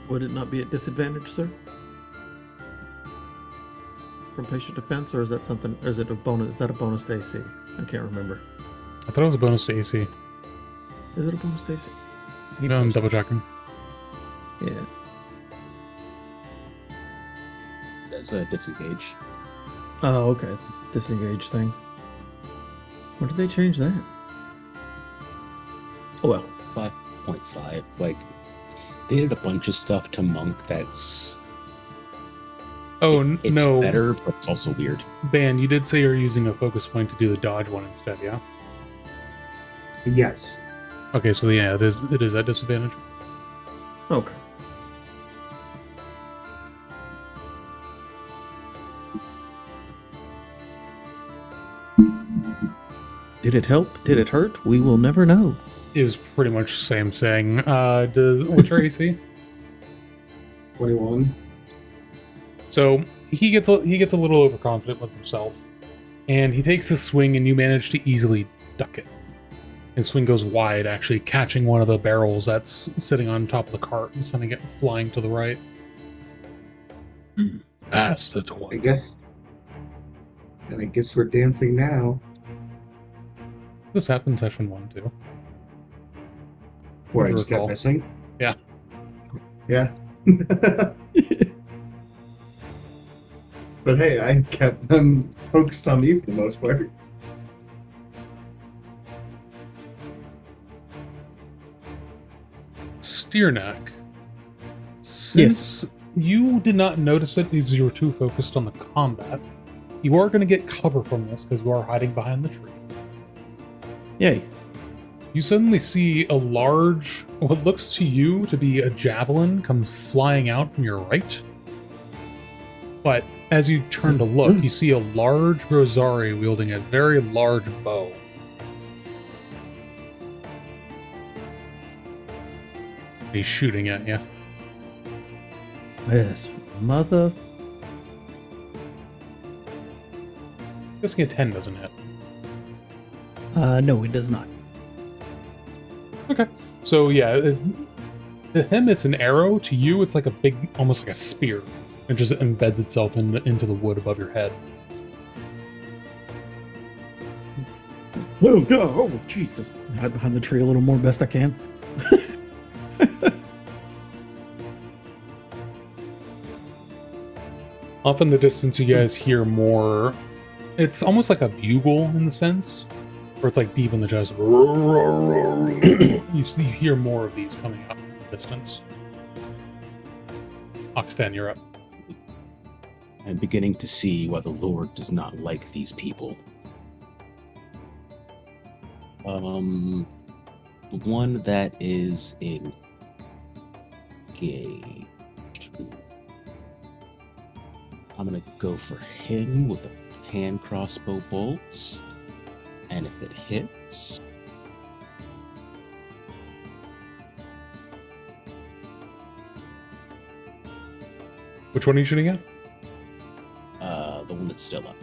Would it not be at disadvantage, sir? From patient defense, or is that something? Or is it a bonus? Is that a bonus to AC? I can't remember. I thought it was a bonus to AC. Is it a bonus to AC? No, I'm double checking. Yeah. That's a disengage. Oh, okay. Disengage thing. When did they change that? Oh well. 5.5. Like, they did a bunch of stuff to Monk that's... Oh, it's no. better, but it's also weird. Ban, you did say you're using a focus point to do the dodge one instead, yeah? Yes. Okay, so yeah, it is at disadvantage. Okay. Did it help? Did it hurt? We will never know. It was pretty much the same thing. What's your AC? 21. So he gets a little overconfident with himself, and he takes a swing, and you manage to easily duck it. His swing goes wide, actually catching one of the barrels that's sitting on top of the cart and sending it flying to the right. Fast as I one. guess we're dancing now. This happened session 1 too. Where I If you just kept recall. missing. Yeah. Yeah. But hey, I kept them focused on me for the most part. Steerneck. Since you did not notice it because you were too focused on the combat, you are going to get cover from this because you are hiding behind the tree. Yay. You suddenly see a large, what looks to you to be a javelin come flying out from your right. But as you turn to look, you see a large Grozari wielding a very large bow. He's shooting at you. Yes. Mother. Guessing a 10 doesn't hit. No, it does not. Okay. So yeah, to him it's an arrow. To you, it's like a big, almost like a spear. It just embeds itself into the wood above your head. Whoa, go! Oh, Jesus! Hide behind the tree a little more, best I can. Off in the distance, you guys hear more. It's almost like a bugle in the sense, where it's like deep in the chest. You hear more of these coming out from the distance. Oxten, you're up. I'm beginning to see why the Lord does not like these people. The one that is engaged. I'm gonna go for him with a hand crossbow bolt, and if it hits, Which one are you shooting at? the one that's still up.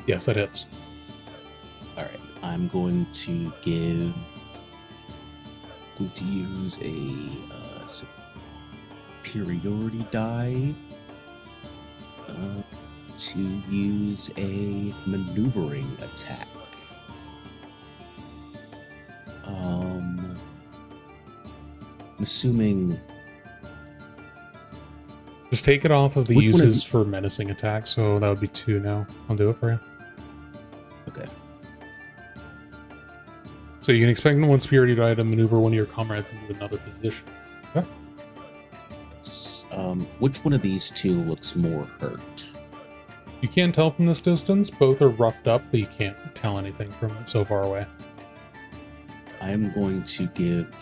Yes, that hits. All right, I'm going to use a superiority die to use a maneuvering attack. I'm assuming. Just take it off of the Which one uses is- for menacing attacks, so that would be 2 now. I'll do it for you. Okay. So you can expect one superiority die to maneuver one of your comrades into another position. Okay. Which one of these two looks more hurt? You can't tell from this distance. Both are roughed up, but you can't tell anything from it so far away. I am going to give.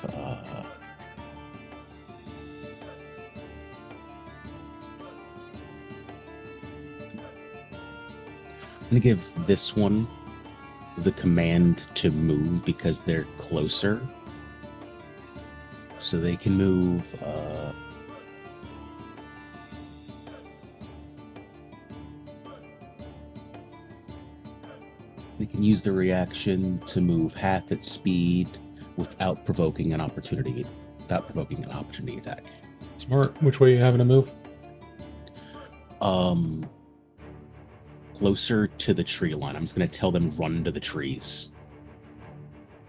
I'm going to give this one the command to move because they're closer. So they can move They can use the reaction to move half its speed without provoking an opportunity attack. Smart. Which way are you having to move? Closer to the tree line. I'm just gonna tell them run into the trees.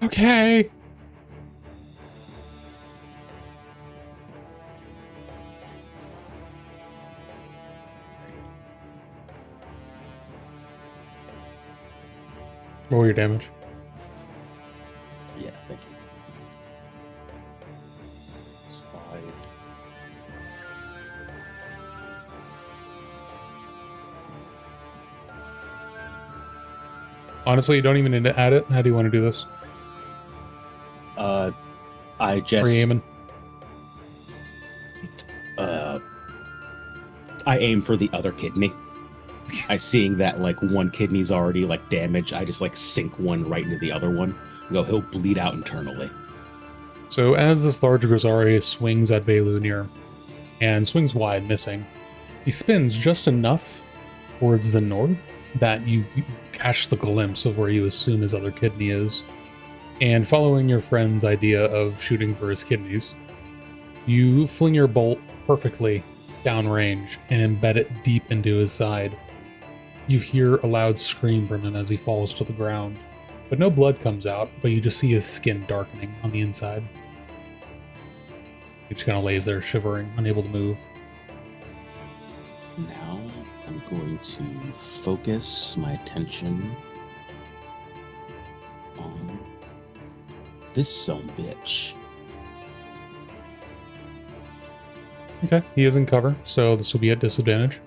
Okay. Roll your damage. Yeah, thank you. It's 5. Honestly, you don't even need to add it. How do you want to do this? I just Re-aiming. I aim for the other kidney. I seeing that like one kidney's already like damaged. I just like sink one right into the other one. He'll bleed out internally. So as this large Grizzari swings at Velunir and swings wide, missing, he spins just enough towards the north that you catch the glimpse of where you assume his other kidney is. And following your friend's idea of shooting for his kidneys, you fling your bolt perfectly downrange and embed it deep into his side. You hear a loud scream from him as he falls to the ground, but no blood comes out, but you just see his skin darkening on the inside. He just kind of lays there shivering, unable to move. Now I'm going to focus my attention on this sumbitch. Okay, he is in cover, so this will be at disadvantage.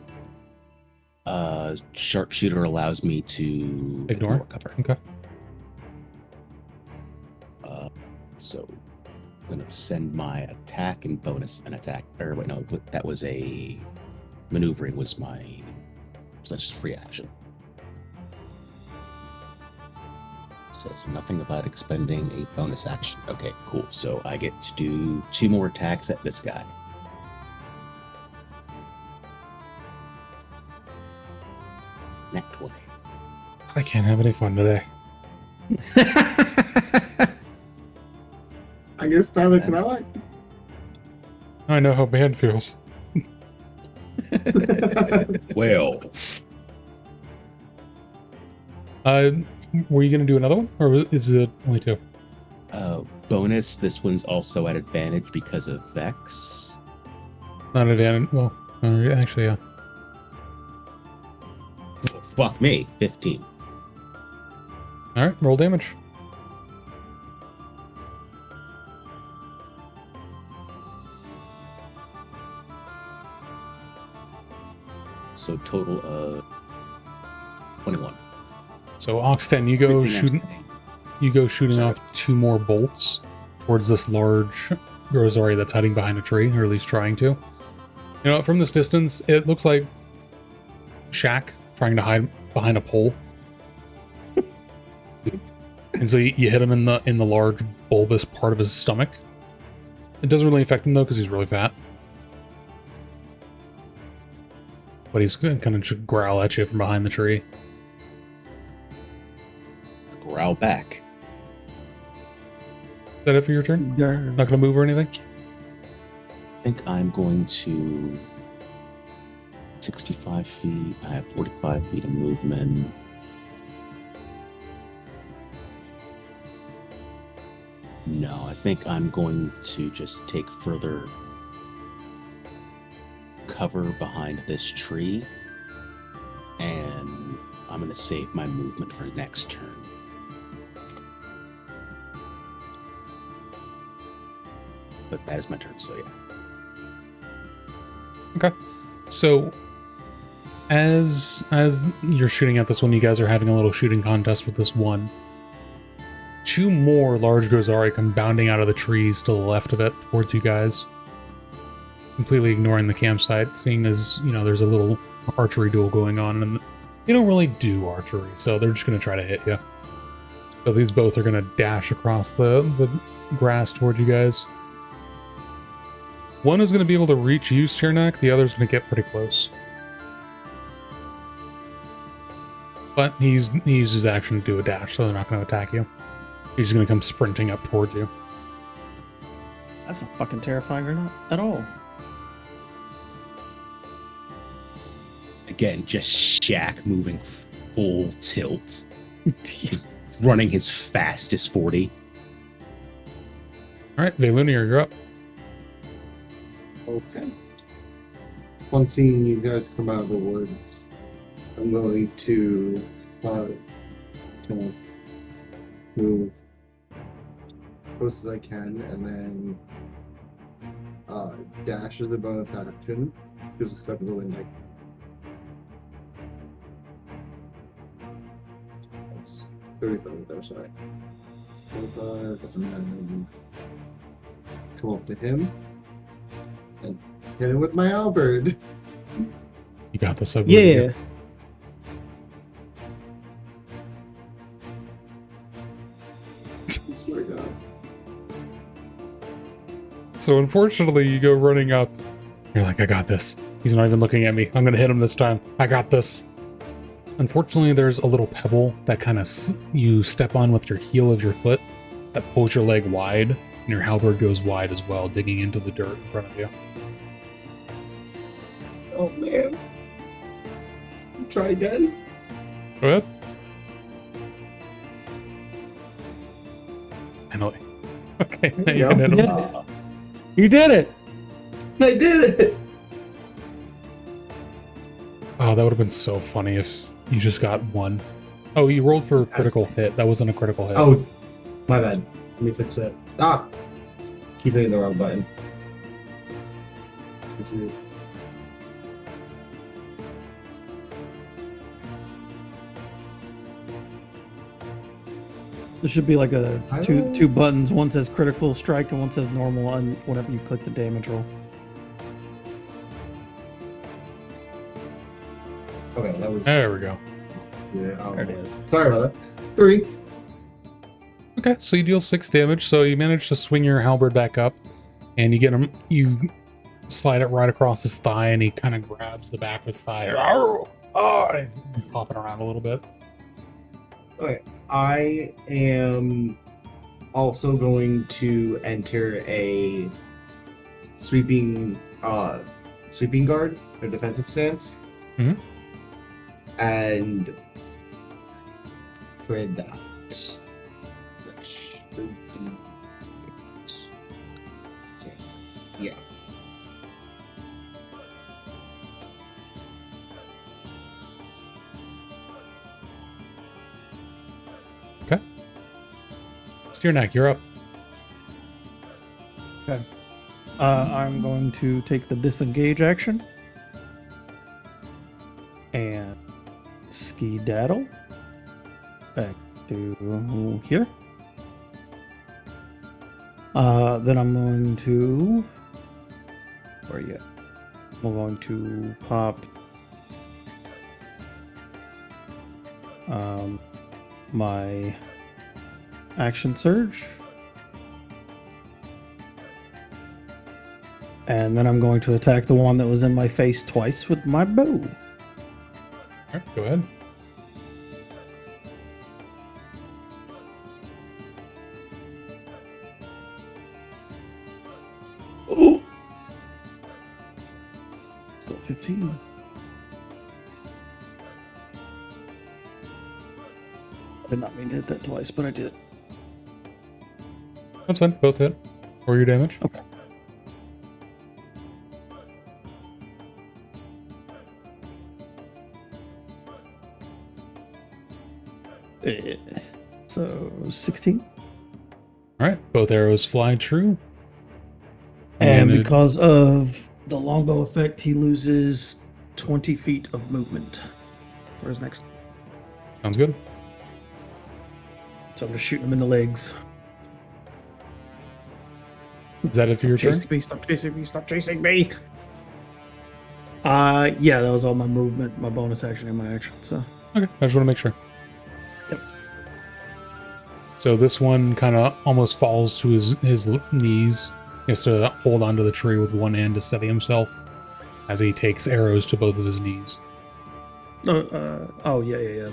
Sharpshooter allows me to Ignore cover. Okay. So I'm gonna send my attack and bonus an attack. Or wait, no, that was a maneuvering was my so that's just free action. Says nothing about expending a bonus action. Okay, cool. So I get to do 2 more attacks at this guy. Nat 20. I can't have any fun today. I guess Tyler can I like. I know how bad feels. Well, Were you gonna do another one, or is it only 2? bonus. This one's also at advantage because of Vex. Not advantage. Well, actually, yeah. Oh, fuck me. 15. All right, roll damage. So total of 21. So Oxten, you go Everything I'm shooting. saying. You go shooting Sorry. off 2 more bolts towards this large Rosari that's hiding behind a tree, or at least trying to. You know, from this distance, it looks like Shaq trying to hide behind a pole. And so you hit him in the large bulbous part of his stomach. It doesn't really affect him though, because he's really fat. But he's gonna kind of growl at you from behind the tree. Growl back. Is that it for your turn? Not gonna move or anything? I think I'm going to 65 feet. I have 45 feet of movement. No, I think I'm going to just take further cover behind this tree. And I'm going to save my movement for next turn. But that is my turn, so yeah. Okay. So as you're shooting at this one, you guys are having a little shooting contest with this one. 2 more large Gozari come bounding out of the trees to the left of it towards you guys. Completely ignoring the campsite, seeing as, you know, there's a little archery duel going on, and they don't really do archery, so they're just going to try to hit you. So these both are going to dash across the grass towards you guys. One is going to be able to reach you, Stirnak, the other is going to get pretty close. But he used his action to do a dash, so they're not going to attack you. He's just going to come sprinting up towards you. That's not fucking terrifying or not at all. Again, just Shaq moving full tilt. Running his fastest 40. All right, Velunia, you're up. Okay. Upon seeing these guys come out of the woods, I'm going to move close as I can, and then dash as a bonus action because we stuck in the wind. That's 35 there, sorry. 25, and then come up to him and hit him with my halberd. You got this, I believe. Yeah. I swear to God. So unfortunately, you go running up. You're like, I got this. He's not even looking at me. I'm going to hit him this time. I got this. Unfortunately, there's a little pebble that kind of you step on with your heel of your foot that pulls your leg wide, and your halberd goes wide as well, digging into the dirt in front of you. Oh man. Try again. Go ahead. Finally. Okay, now you can hit him. Yeah. You did it! I did it! Oh, that would have been so funny if you just got one. Oh, you rolled for a critical hit. That wasn't a critical hit. Oh, my bad. Let me fix that. Ah! Keep hitting the wrong button. This is... There should be like a two buttons. One says critical strike and one says normal on whenever you click the damage roll. Okay, that was... There we go. Yeah, There it is. sorry about that. 3. Okay, so you deal 6 damage, so you manage to swing your halberd back up, and you get him, you slide it right across his thigh, and he kind of grabs the back of his thigh. And he's popping around a little bit. Okay, I am also going to enter a sweeping guard, or defensive stance. Mhm. And for that, yeah. Okay. Steerneck, you're up. I'm going to take the disengage action and skedaddle back to here. Then I'm going to... Where are you at? I'm going to pop my action surge. And then I'm going to attack the one that was in my face twice with my bow. All right, go ahead. Oh! Still 15. I did not mean to hit that twice, but I did. That's fine. Both hit. Or your damage. Okay. So 16. All right, both arrows fly true. And it- because of the longbow effect, he loses 20 feet of movement for his next. Sounds good. So I'm just shooting him in the legs. Is that it for your turn? Chasing me, stop chasing me, stop chasing me! Yeah, that was all my movement, my bonus action, and my action, so. Okay, I just want to make sure. Yep. So this one kind of almost falls to his knees. He has to hold onto the tree with one hand to steady himself as he takes arrows to both of his knees. Oh yeah.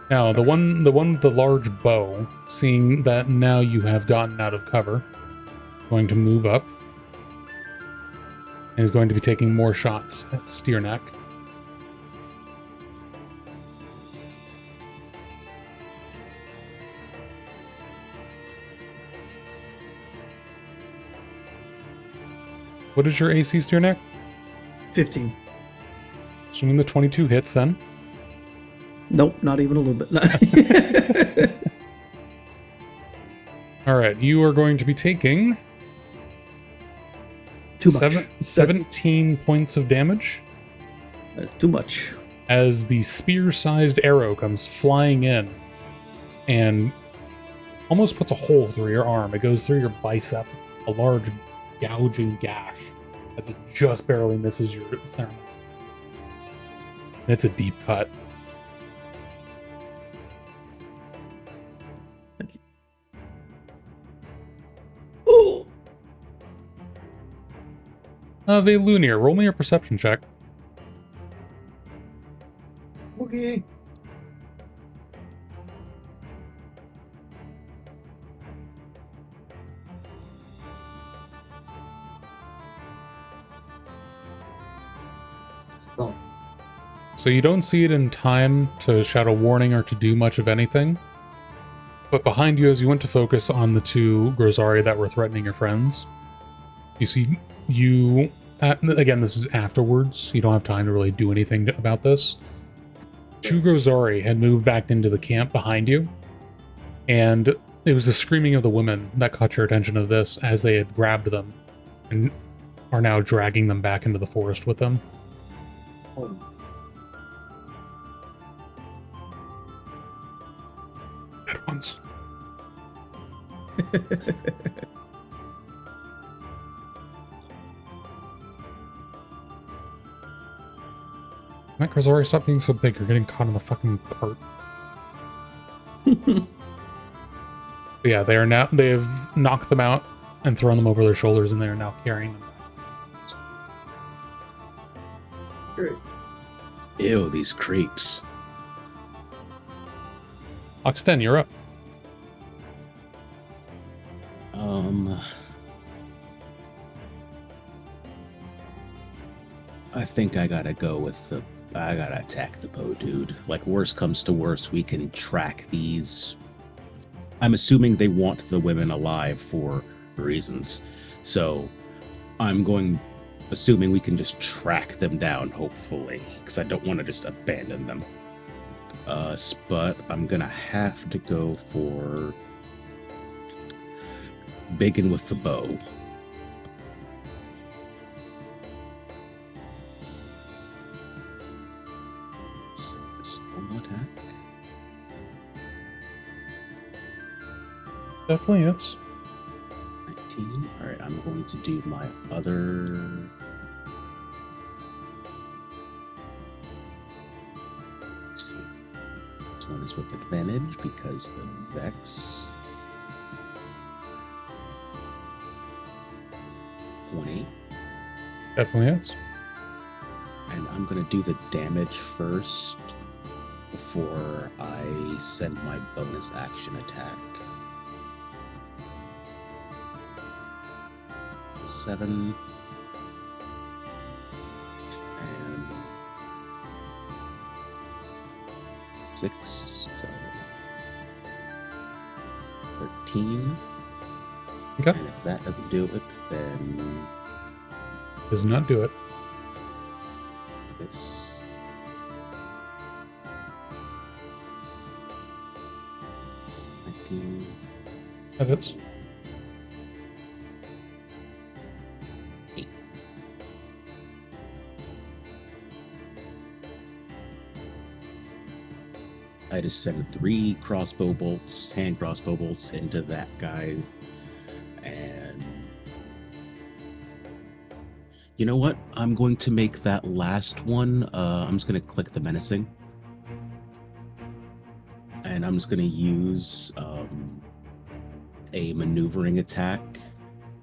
Now, the one with the large bow, seeing that now you have gotten out of cover, going to move up, and is going to be taking more shots at Steerneck. What is your AC, Steerneck? 15. Assuming the 22 hits, then. Nope, not even a little bit. All right, you are going to be taking Too much. 17 points of damage That's too much. as the spear-sized arrow comes flying in and almost puts a hole through your arm. It goes through your bicep, a large gouging gash, as it just barely misses your center. It's a deep cut. Thank you. Oh! Velunir, roll me a perception check. Okay. Oh, So you don't see it in time to shout a warning or to do much of anything. But behind you, as you went to focus on the two Grozari that were threatening your friends, you see again, this is afterwards. You don't have time to really do anything about this. Two Grozari had moved back into the camp behind you, and it was the screaming of the women that caught your attention of this as they had grabbed them and are now dragging them back into the forest with them. oh. Dead ones. Matt Grozari, stop being so big. You're getting caught in the fucking cart. But yeah, they have knocked them out and thrown them over their shoulders, and they are now carrying them back. Great. Ew, these creeps. Oxten, you're up. I think I gotta attack the bow dude. Like, worst comes to worst, we can track these. I'm assuming they want the women alive for reasons. So assuming we can just track them down, hopefully, because I don't want to just abandon them. But I'm gonna have to go for biggin with the bow. Attack. Definitely hits. 19. Alright, I'm going to do my other. Let's see. This one is with advantage because of Vex. 20. Definitely hits. And I'm going to do the damage first before I send my bonus action attack. 7 and 6, so 13. Okay. And if that doesn't do it, then Does not do it. this. That hits. 8. I just sent 3 crossbow bolts, hand crossbow bolts, into that guy. And you know what? I'm going to make that last one. I'm just going to click the menacing. And I'm just going to use a maneuvering attack,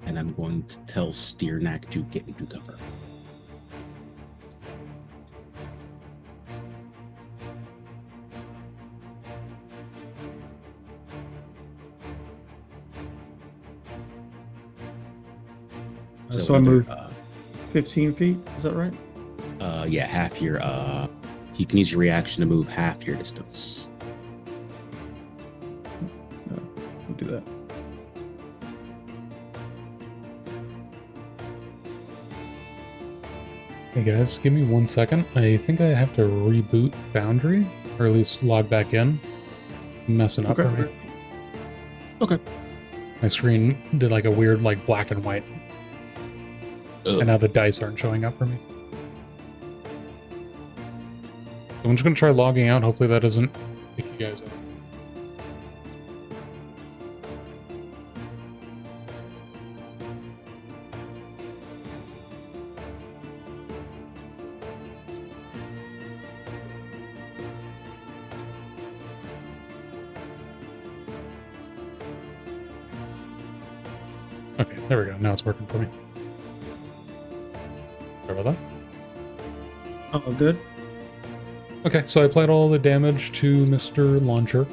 and I'm going to tell Steerneck to get into cover. So I another, move 15 feet. Is that right? Yeah, half your. You can use your reaction to move half your distance. No, we'll do that. Hey guys, give me 1 second. I think I have to reboot Boundary, or at least log back in. Messing up Okay. for me. Okay. My screen did like a weird like black and white, Ugh. and now the dice aren't showing up for me. So I'm just gonna try logging out. Hopefully that doesn't kick you guys out. Okay, there we go. Now it's working for me. Sorry about that. Oh, good. Okay, so I applied all the damage to Mr. Launcher.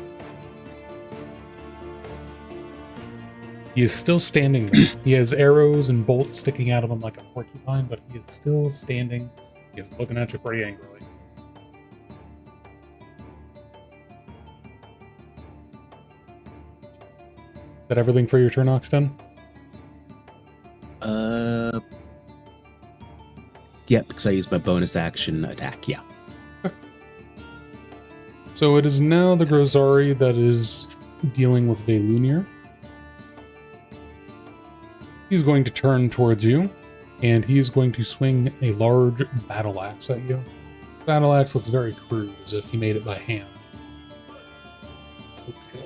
He is still standing there. He has arrows and bolts sticking out of him like a porcupine, but he is still standing. He is looking at you pretty angrily. Is that everything for your turn, Oxton? Yep, because I used my bonus action attack. Yeah. So it is now the Grozari that is dealing with Velunir. He's going to turn towards you, and he's going to swing a large battle axe at you. Battle axe looks very crude, as if he made it by hand. Okay.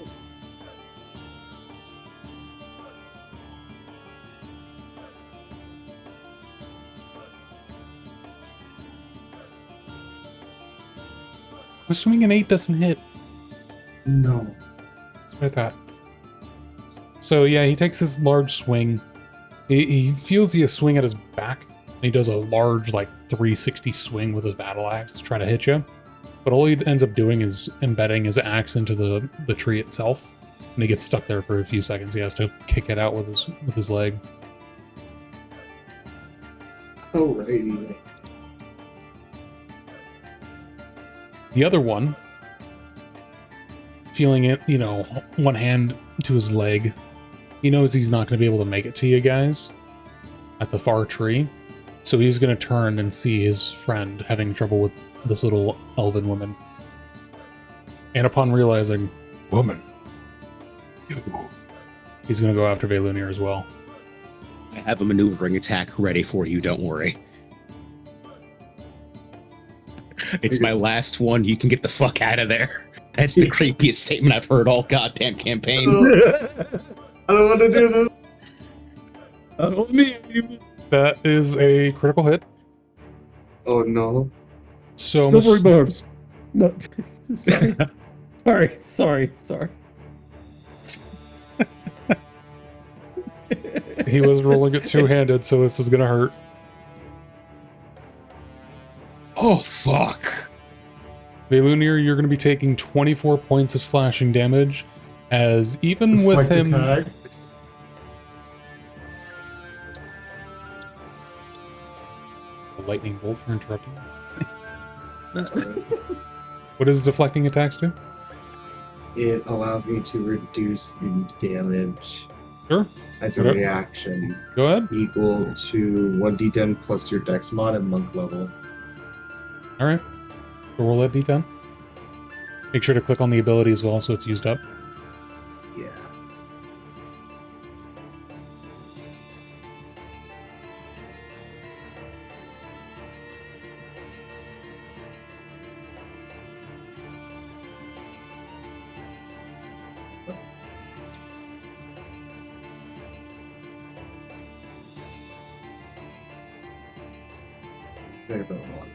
I'm assuming an 8 doesn't hit. No. That's what I thought. So yeah, he takes his large swing. He feels the swing at his back. And he does a large, like, 360 swing with his battle axe to try to hit you. But all he ends up doing is embedding his axe into the tree itself. And he gets stuck there for a few seconds. He has to kick it out with his leg. Alrighty. The other one, feeling it, one hand to his leg, he knows he's not going to be able to make it to you guys at the far tree. So he's going to turn and see his friend having trouble with this little elven woman. And upon realizing, woman, he's going to go after Velunir as well. I have a maneuvering attack ready for you. Don't worry. It's my last one. You can get the fuck out of there. That's the creepiest statement I've heard all goddamn campaign. I don't want to do this. I don't need you. That is a critical hit. Oh no. So Silvery barbs. No. Sorry. he was rolling it two-handed, so this is going to hurt. Oh, fuck. Velunir, you're going to be taking 24 points of slashing damage, as even with him... Attacks. A lightning bolt for interrupting. That's great. What does deflecting attacks do? It allows me to reduce the damage Sure. as a Okay. reaction Go ahead. equal to 1d10 plus your dex mod and monk level. All right. So roll that d10. Make sure to click on the ability as well so it's used up. Yeah. Very about one.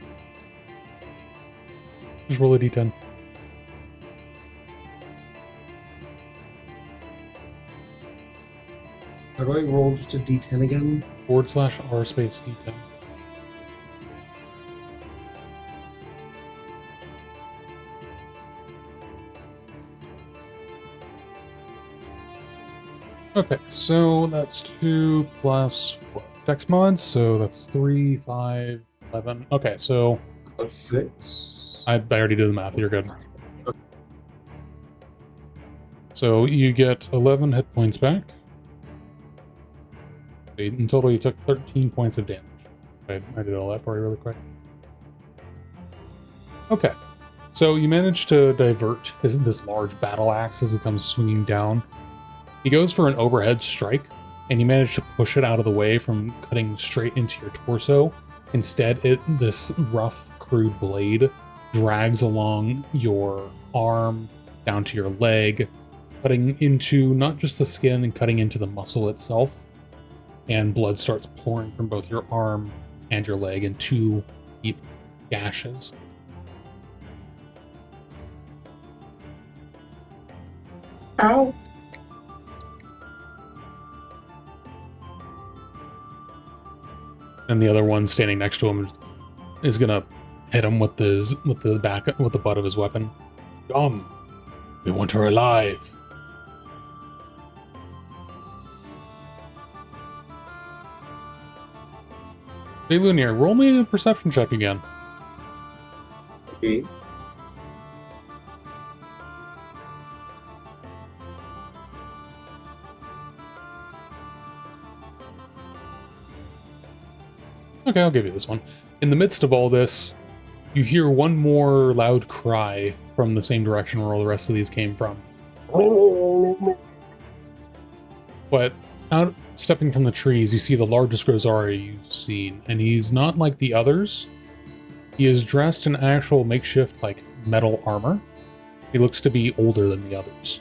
Just roll a d10. How do I roll just a d10 again? /r space d10. Okay, so that's 2 plus what? dex mods, so that's 3, 5, 11. Okay, so A 6. I already did the math. You're good. So you get 11 hit points back. In total, you took 13 points of damage. I did all that for you really quick. Okay, so you manage to divert this large battle axe as it comes swinging down. He goes for an overhead strike, and you manage to push it out of the way from cutting straight into your torso. Instead, this rough, crude blade drags along your arm, down to your leg, cutting into not just the skin and cutting into the muscle itself. And blood starts pouring from both your arm and your leg in 2 deep gashes. Ow! And the other one standing next to him is gonna hit him with the butt of his weapon. Come, we want her alive. Hey Lunir, roll me a perception check again. Okay. Okay, I'll give you this one. In the midst of all this, you hear one more loud cry from the same direction where all the rest of these came from. But stepping from the trees, you see the largest Grozari you've seen, and he's not like the others. He is dressed in actual makeshift, metal armor. He looks to be older than the others.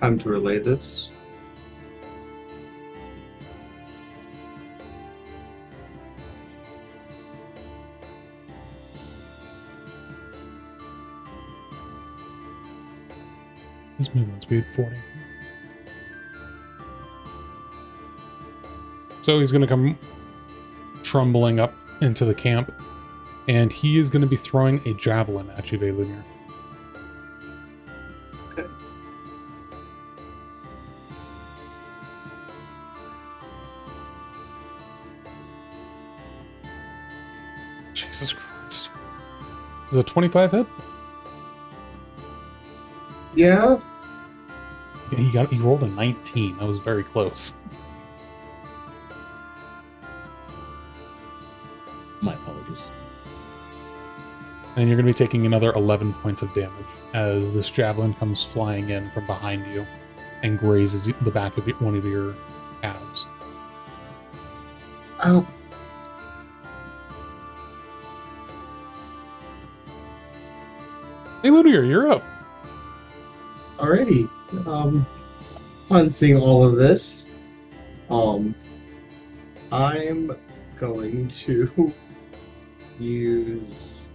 Time to relay this. His movement speed 40. So he's going to come trundling up into the camp, and he is going to be throwing a javelin at you, Vaylumir. Okay. Jesus Christ. Is a 25 hit? Yeah. He rolled a 19. That was very close. My apologies. And you're going to be taking another 11 points of damage as this javelin comes flying in from behind you and grazes the back of one of your calves. Ow. Hey, Ludier, you're up. Alrighty. On seeing all of this, I'm going to use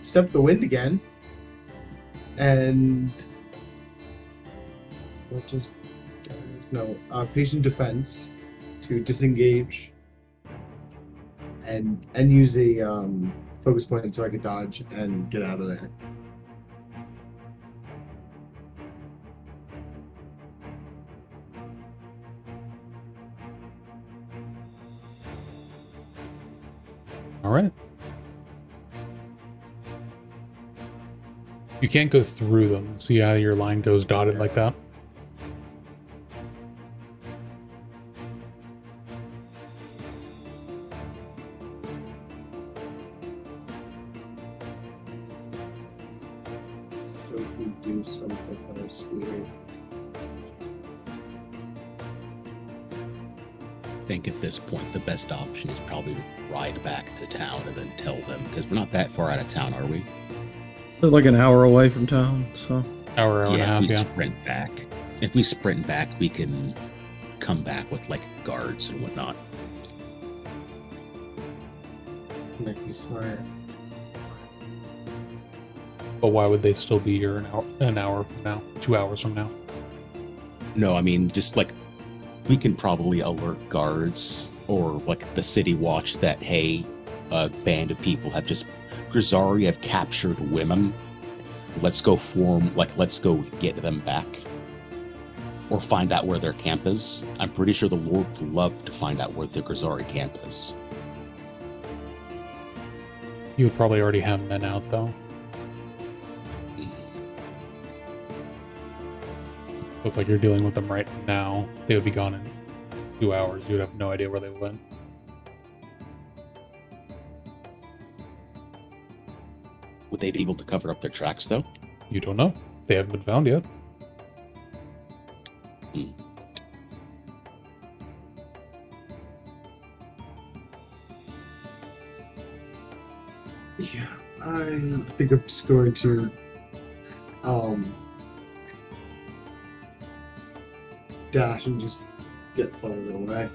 Step the Wind again, and we'll just Patient Defense to disengage and use a focus point so I could dodge and get out of there. All right. You can't go through them. See how your line goes dotted like that? So if we do something else here. I think at this point the best option is probably to ride back to town and then tell them, because we're not that far out of town, are we? They're like an hour away from town, so Hour and a half, if we yeah. sprint back. If we sprint back, we can come back with guards and whatnot. Might be smart. But why would they still be here an hour from now? 2 hours from now? No, I mean, just we can probably alert guards or the city watch that, hey, a band of people Grozari have captured women. let's go let's go get them back. Or find out where their camp is. I'm pretty sure the Lord would love to find out where the Grisari camp is. You would probably already have men out, though. Looks like you're dealing with them right now. They would be gone in 2 hours. You would have no idea where they went. Would they be able to cover up their tracks, though? You don't know. They haven't been found yet. Yeah, I think I'm just going to dash and just get farther away.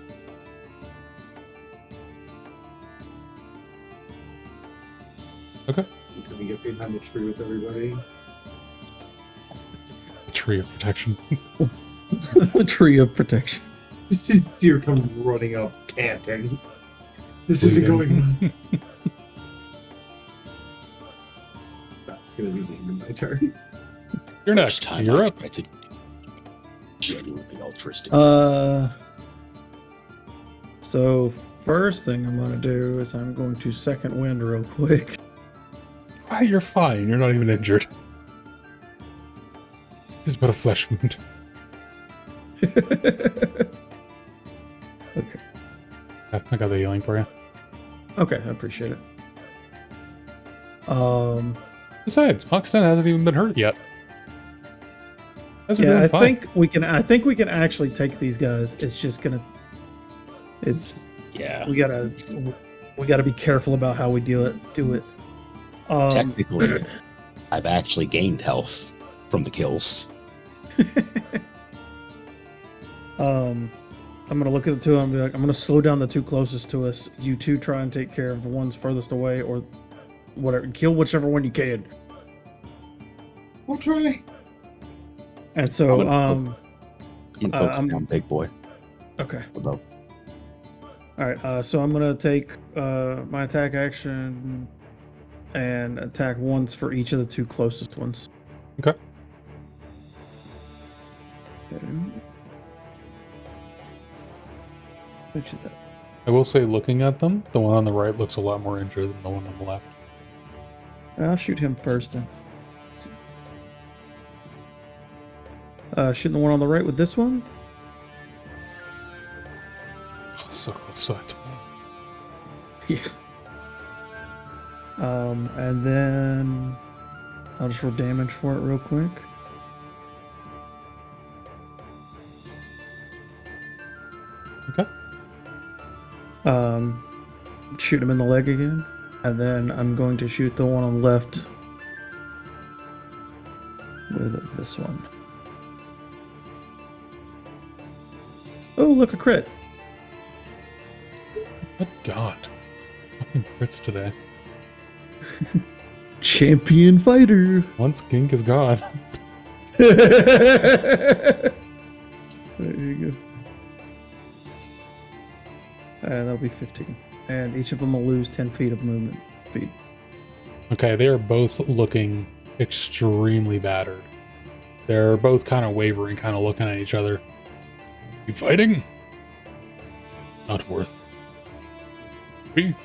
Okay. Can we get behind the tree with everybody? The tree of protection. The tree of protection. Deer come running up, panting. This isn't going well. That's gonna be the end of my turn. You're next. First time You're I up. tried to genuinely altruistic. So first thing I'm gonna do is I'm going to second wind real quick. Why, you're fine. You're not even injured. It's but a flesh wound. Okay. I got the healing for you. Okay, I appreciate it. Besides, Oxton hasn't even been hurt yet. Guys are Yeah, doing I fine. think we can actually take these guys. It's just gonna. Yeah. We gotta be careful about how we do it. Technically, I've actually gained health from the kills. I'm gonna look at the two and be like, I'm gonna slow down the two closest to us. You two try and take care of the ones furthest away, or whatever. Kill whichever one you can. I'll try. And so, I'm gonna focus on big boy. okay. Although, All right. So I'm gonna take my attack action and attack once for each of the two closest ones. Okay. Okay. Picture that. I will say, looking at them, the one on the right looks a lot more injured than the one on the left. I'll shoot him first then. Let's see. Shooting the one on the right with this one. Oh, so close to it. Yeah. And then I'll just roll damage for it real quick. Okay. Shoot him in the leg again, and then I'm going to shoot the one on the left with this one. Oh, look, a crit. Good God. Fucking crits today. Champion fighter. Once Gink is gone. There you go. And that'll be 15. And each of them will lose 10 feet of movement speed. Okay, they are both looking extremely battered. They're both kind of wavering, kind of looking at each other. You fighting? Not worth. Me?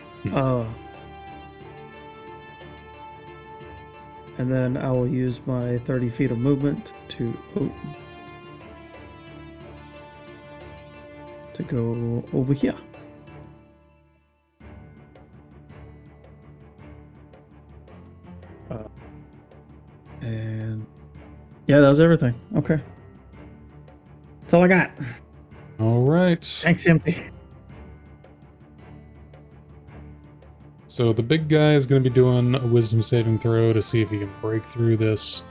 And then I will use my 30 feet of movement to go over here. And yeah, that was everything. Okay. That's all I got. All right. Thanks, Empty. So the big guy is going to be doing a wisdom saving throw to see if he can break through this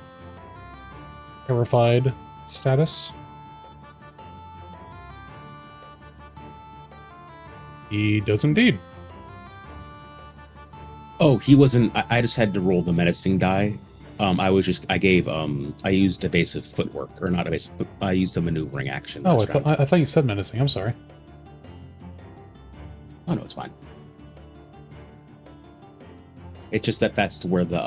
terrified status. He does indeed. oh, he wasn't. I just had to roll the menacing die. I used evasive footwork, or not evasive, but I used a maneuvering action. Oh, last round. I thought you said menacing. I'm sorry. Oh no, it's fine. It's just that's where the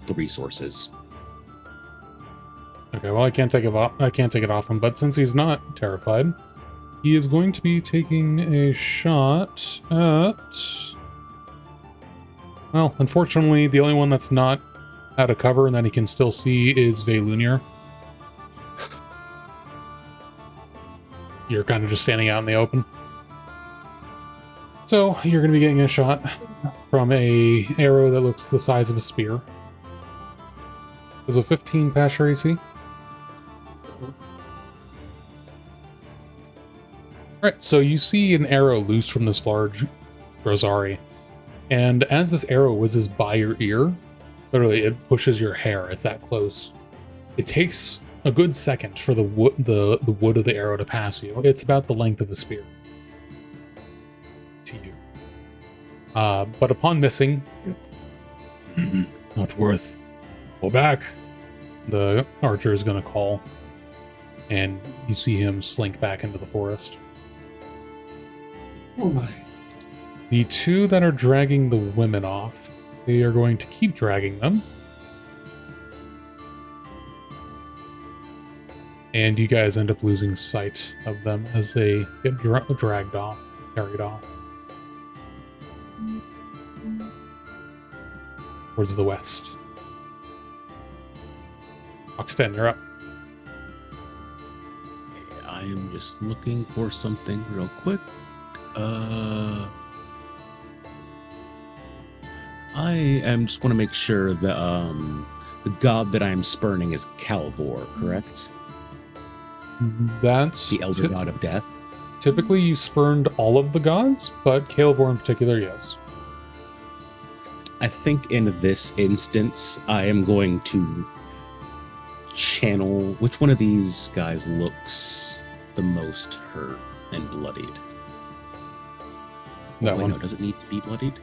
the resources. Okay, well, I can't take it off. I can't take it off him, but since he's not terrified, he is going to be taking a shot at. Well, unfortunately, the only one that's not out of cover and that he can still see is Velunir. You're kind of just standing out in the open. So you're going to be getting a shot from a arrow that looks the size of a spear. There's a 15 pass your AC. Alright, so you see an arrow loose from this large Rosari, and as this arrow whizzes by your ear, literally it pushes your hair, it's that close. It takes a good second for the wood of the arrow to pass you. It's about the length of a spear to you. But upon missing, not worth. Go back. The archer is going to call, and you see him slink back into the forest. Oh my. The two that are dragging the women off, they are going to keep dragging them. And you guys end up losing sight of them as they get dragged off, carried off. Towards the west. Oxten, you're up. I am just looking for something real quick. I am just want to make sure that the god that I am spurning is Calvor, correct? That's The elder god of death. Typically you spurned all of the gods, but Calvor in particular, yes. I think in this instance, I am going to channel which one of these guys looks the most hurt and bloodied. That one. No, does it need to be bloodied?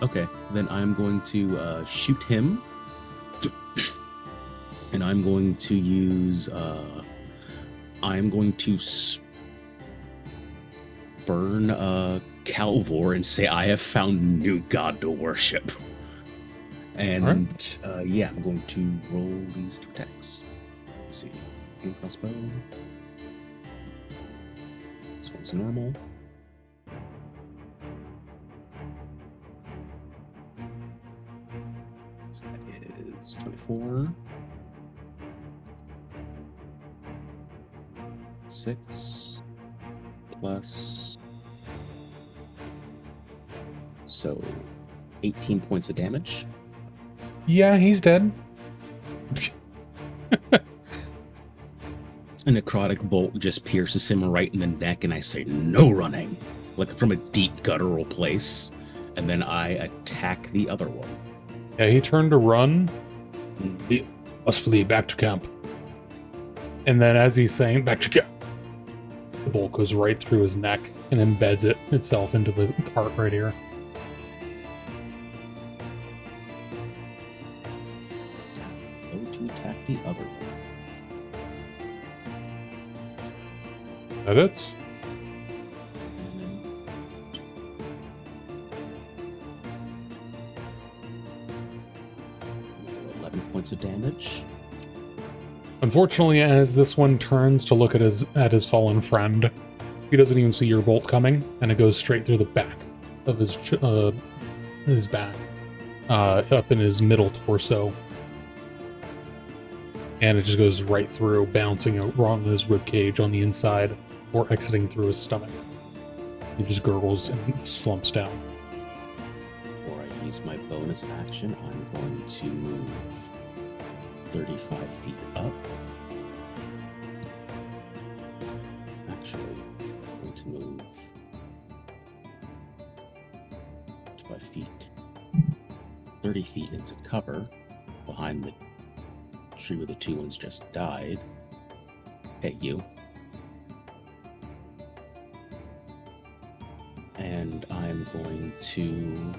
Okay, then I'm going to shoot him. And I'm going to use, I'm going to burn Calvor and say, I have found a new god to worship. And, yeah, I'm going to roll these two attacks. Let's see. Crossbow. This one's normal. So that is 24. 6 plus, so 18 points of damage. Yeah, he's dead. A necrotic bolt just pierces him right in the neck, and I say, no running, like from a deep guttural place. And then I attack the other one. Yeah, he turned to run. We must flee back to camp. And then as he's saying, back to camp, the bolt goes right through his neck and embeds itself into the cart right here. Go to attack the other one. That it? And then 11 points of damage. Unfortunately, as this one turns to look at his fallen friend, he doesn't even see your bolt coming, and it goes straight through the back of his back, up in his middle torso, and it just goes right through, bouncing along his rib cage on the inside, or exiting through his stomach. He just gurgles and slumps down. Before I use my bonus action, I'm going to move 35 feet up. Actually, I'm going to move 25 feet, 30 feet into cover behind the tree where the two ones just died. Hit you. And I'm going to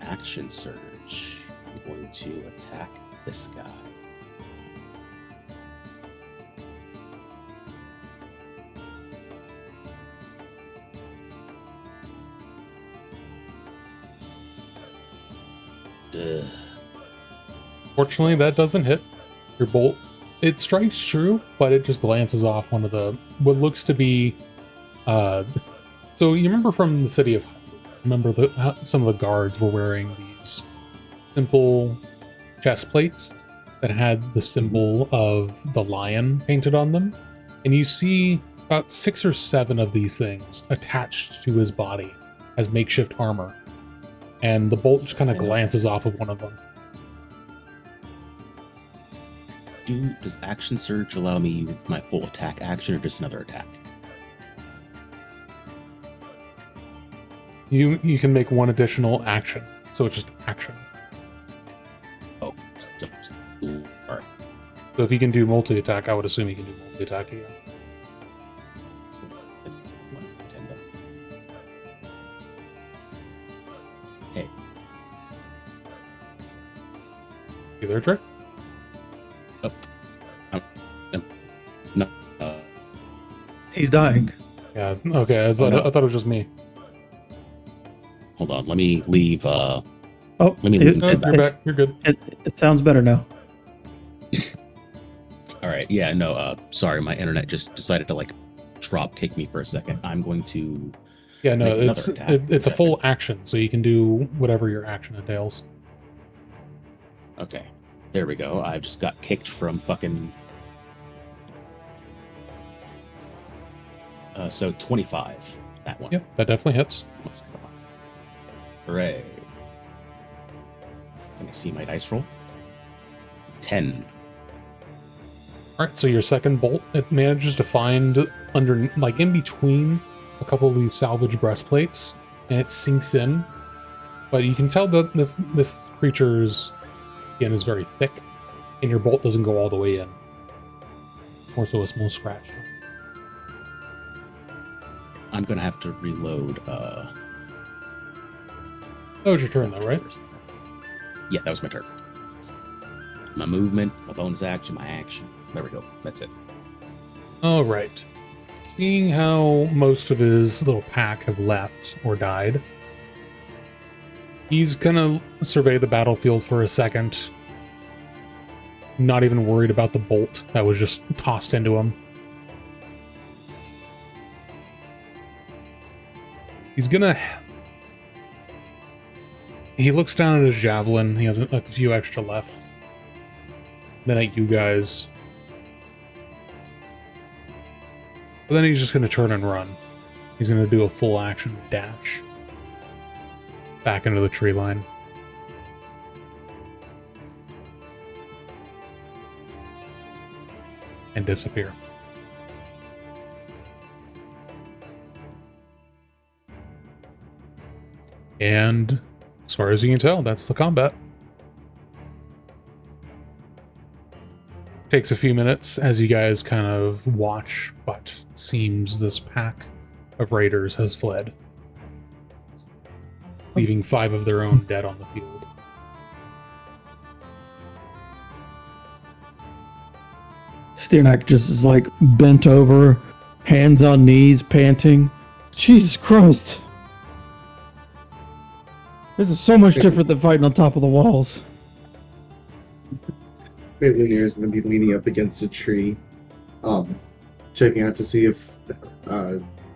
action surge. I'm going to attack this guy. Ugh. Fortunately, that doesn't hit. Your bolt, it strikes true, but it just glances off one of the, what looks to be, so you remember from the city of, remember how some of the guards were wearing these simple chest plates that had the symbol of the lion painted on them? And you see about 6 or 7 of these things attached to his body as makeshift armor. And the bolt just kind of glances off of one of them. Does action surge allow me with my full attack action or just another attack? You can make one additional action, so it's just action. Oh, all right. So if you can do multi-attack, I would assume you can do multi-attack again. Hey. You there, Trey? Oh. No. He's dying. Yeah, okay, I thought it was just me. Hold on, let me leave. Oh, let me it- leave. No, it you're back. You're good. it sounds better now. All right. Yeah. No. Sorry, my internet just decided to like drop kick me for a second. I'm going to. Yeah, no, Make another it's attack. it's a full action, so you can do whatever your action entails. Okay. There we go. I just got kicked from fucking. So 25. That one. Yep, that definitely hits. Must come on. Hooray. Let me see my dice roll. 10. All right, so your second bolt, it manages to find under, like in between a couple of these salvage breastplates, and it sinks in. But you can tell that this creature's skin is very thick, and your bolt doesn't go all the way in. More so a small scratch. I'm gonna have to reload. That was your turn, though, right? Yeah, that was my turn. My movement, my bonus action, my action. There we go. That's it. All right. Seeing how most of his little pack have left or died, he's gonna survey the battlefield for a second. Not even worried about the bolt that was just tossed into him. He's gonna... He looks down at his javelin. He has a few extra left. Then at you guys. But then he's just going to turn and run. He's going to do a full action dash. Back into the tree line. And disappear. And as far as you can tell, that's the combat. Takes a few minutes as you guys kind of watch, but it seems this pack of raiders has fled, leaving 5 of their own dead on the field. Stiernak just is like bent over, hands on knees, panting. Jesus Christ. This is so much different than fighting on top of the walls. Lunir is going to be leaning up against a tree, checking out to see if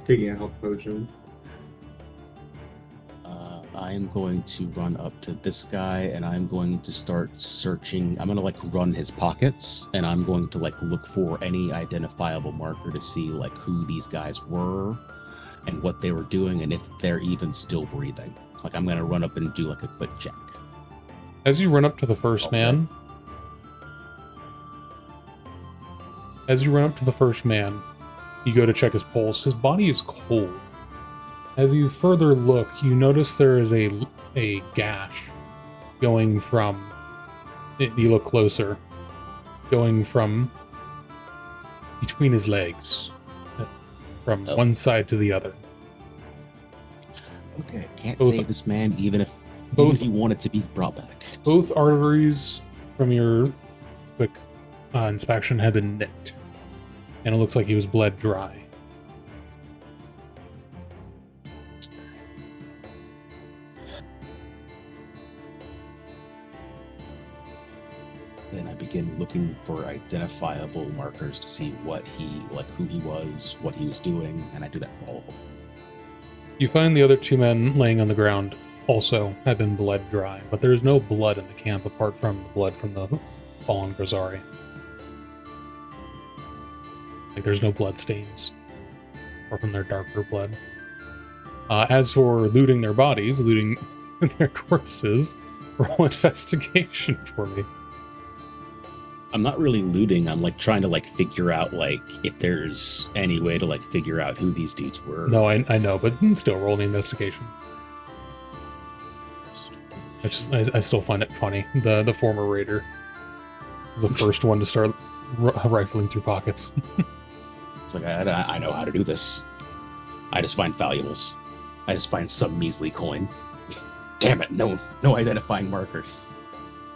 taking a health potion. I am going to run up to this guy and I'm going to start searching. I'm going to like run his pockets and I'm going to like look for any identifiable marker to see like who these guys were and what they were doing and if they're even still breathing. Like I'm going to run up and do like a quick check. As you run up to the first man, you go to check his pulse. His body is cold. As you further look, you notice there is a gash going from, you look closer, going from between his legs, from one side to the other. Okay, can't Both- save this man even if both- he wanted to be brought back. Both arteries from your quick inspection have been nicked, and it looks like he was bled dry. Then I begin looking for identifiable markers to see who he was, what he was doing, and I do that for all of them. You find the other two men laying on the ground also have been bled dry, but there is no blood in the camp apart from the blood from the fallen Grisari. Like, there's no blood stains, or from their darker blood. As for looting their bodies, looting their corpses, roll investigation for me. I'm not really looting. I'm like trying to like figure out like if there's any way to like figure out who these dudes were. No, I know, but still roll the investigation. I still find it funny. The former raider is the first one to start rifling through pockets. It's like I know how to do this. I just find valuables. I just find some measly coin. Damn it! No identifying markers.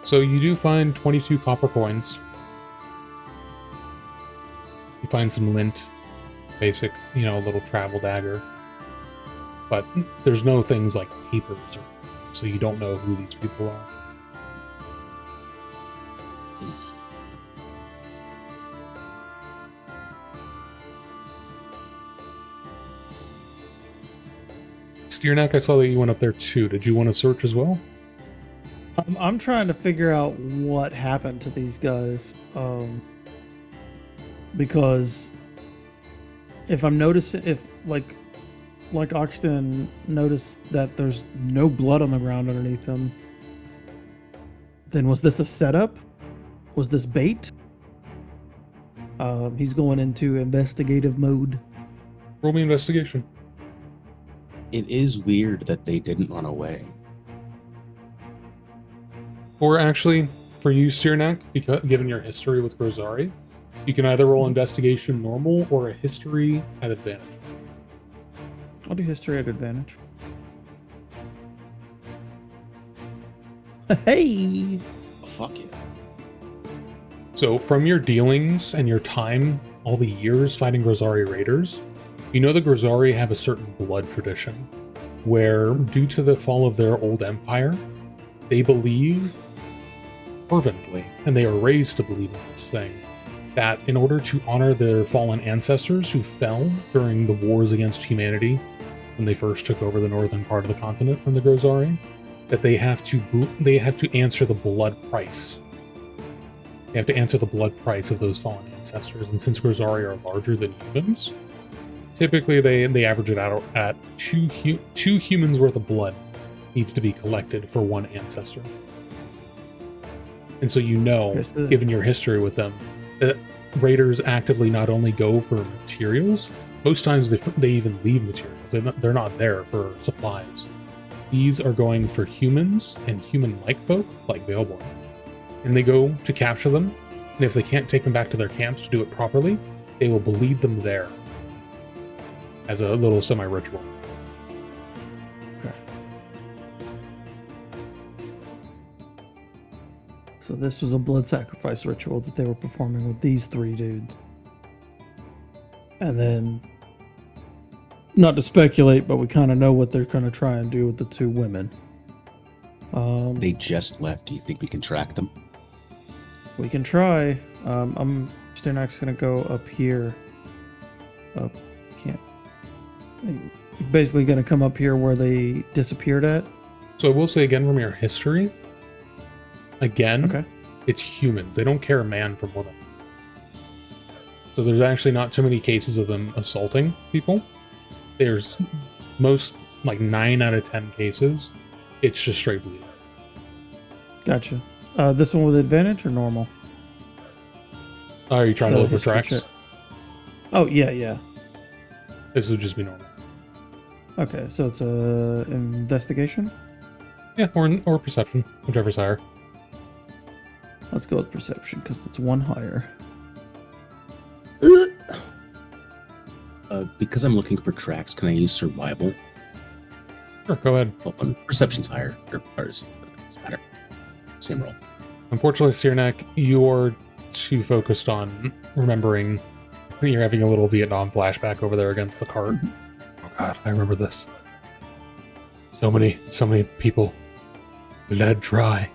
So you do find 22 copper coins. You find some lint, basic, a little travel dagger. But there's no things like papers, so you don't know who these people are. Steerneck, I saw that you went up there too. Did you want to search as well? I'm trying to figure out what happened to these guys. Because if I'm noticing, like Oxton noticed that there's no blood on the ground underneath them, then was this a setup? Was this bait? He's going into investigative mode. Roll me investigation. It is weird that they didn't run away. Or actually, for you, Steerneck, because given your history with Grisari, you can either roll investigation normal or a history at advantage. I'll do history at advantage. Hey! Fuck yeah. So, from your dealings and your time, all the years fighting Grisari raiders, you know the Grisari have a certain blood tradition, where, due to the fall of their old empire, they believe fervently, and they are raised to believe in this thing, that in order to honor their fallen ancestors who fell during the wars against humanity when they first took over the northern part of the continent from the Grisari, that they have to answer the blood price. They have to answer the blood price of those fallen ancestors, and since Grisari are larger than humans, typically they average it out at two humans worth of blood needs to be collected for one ancestor. And so given your history with them, that raiders actively not only go for materials, most times they even leave materials. They're not there for supplies. These are going for humans and human-like folk, like Veilborn. And they go to capture them, and if they can't take them back to their camps to do it properly, they will bleed them there as a little semi-ritual. Okay. So this was a blood sacrifice ritual that they were performing with these three dudes. And then, not to speculate, but we kind of know what they're going to try and do with the two women. They just left. Do you think we can track them? We can try. Sternak's going to go up here. Can't. Basically going to come up here where they disappeared at. So I will say again from your history, Okay. It's humans. They don't care a man from woman. So there's actually not too many cases of them assaulting people. There's most, like 9 out of 10 cases, it's just straight bleeding. Gotcha. This one with advantage or normal? Are you trying to look for history tracks? check. Oh, yeah. This would just be normal. Okay, so it's a investigation? Yeah, or perception, whichever's higher. Let's go with perception, because it's one higher. Because I'm looking for tracks, can I use survival? Sure, go ahead. Well, perception's higher. Or doesn't matter. Same roll. Unfortunately, Steerneck, you're too focused on remembering you're having a little Vietnam flashback over there against the cart. Oh god, I remember this. So many people bled dry.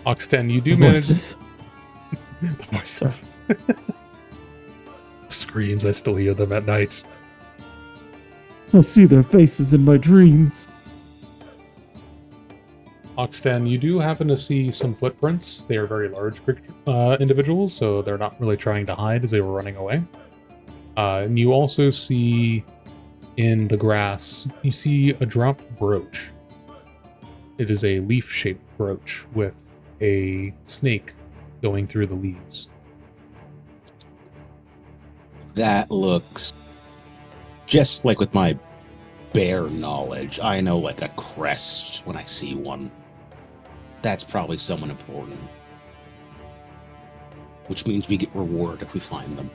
Oxten, you do The manage voices. the voices. Screams, I still hear them at night. I see their faces in my dreams. Oxten, you do happen to see some footprints. They are very large individuals, so they're not really trying to hide as they were running away. And you also see in the grass, you see a dropped brooch. It is a leaf-shaped brooch with a snake going through the leaves. That looks just like with my bear knowledge. I know like a crest when I see one. That's probably someone important. Which means we get rewarded if we find them.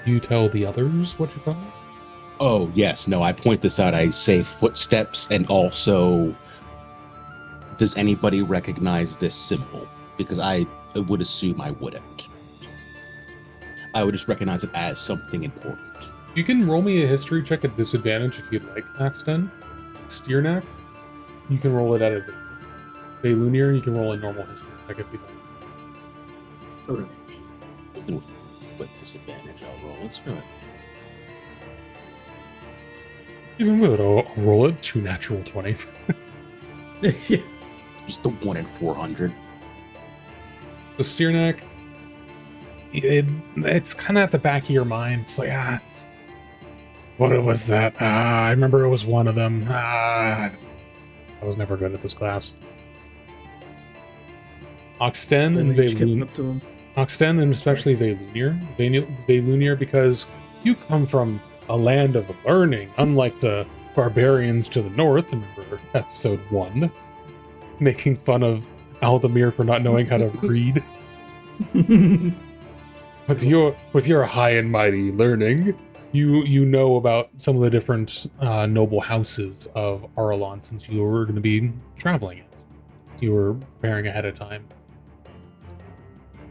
You tell the others what you found? Oh, yes. No, I point this out. I say footsteps, and also, does anybody recognize this symbol? Because I would assume I wouldn't. I would just recognize it as something important. You can roll me a history check at disadvantage if you'd like, Axton. Steernack, you can roll it at a Baylunier, you can roll a normal history check if you'd like. Okay. With disadvantage, I'll roll. Let's do it. Even with it, I'll roll it 2 natural 20s. Yeah. Just the 1 in 400. The Steernack, it's kind of at the back of your mind. It's like, what was that? I remember it was one of them. I was never good at this class. Oxten and Each kept Vaylun. up to him. Oxten and especially Vaylunier. Vaylunier, because you come from a land of learning, unlike the barbarians to the north. Remember episode 1, making fun of Aldemir for not knowing how to read. With your high and mighty learning, you know about some of the different noble houses of Arelon since you were going to be traveling it. You were preparing ahead of time.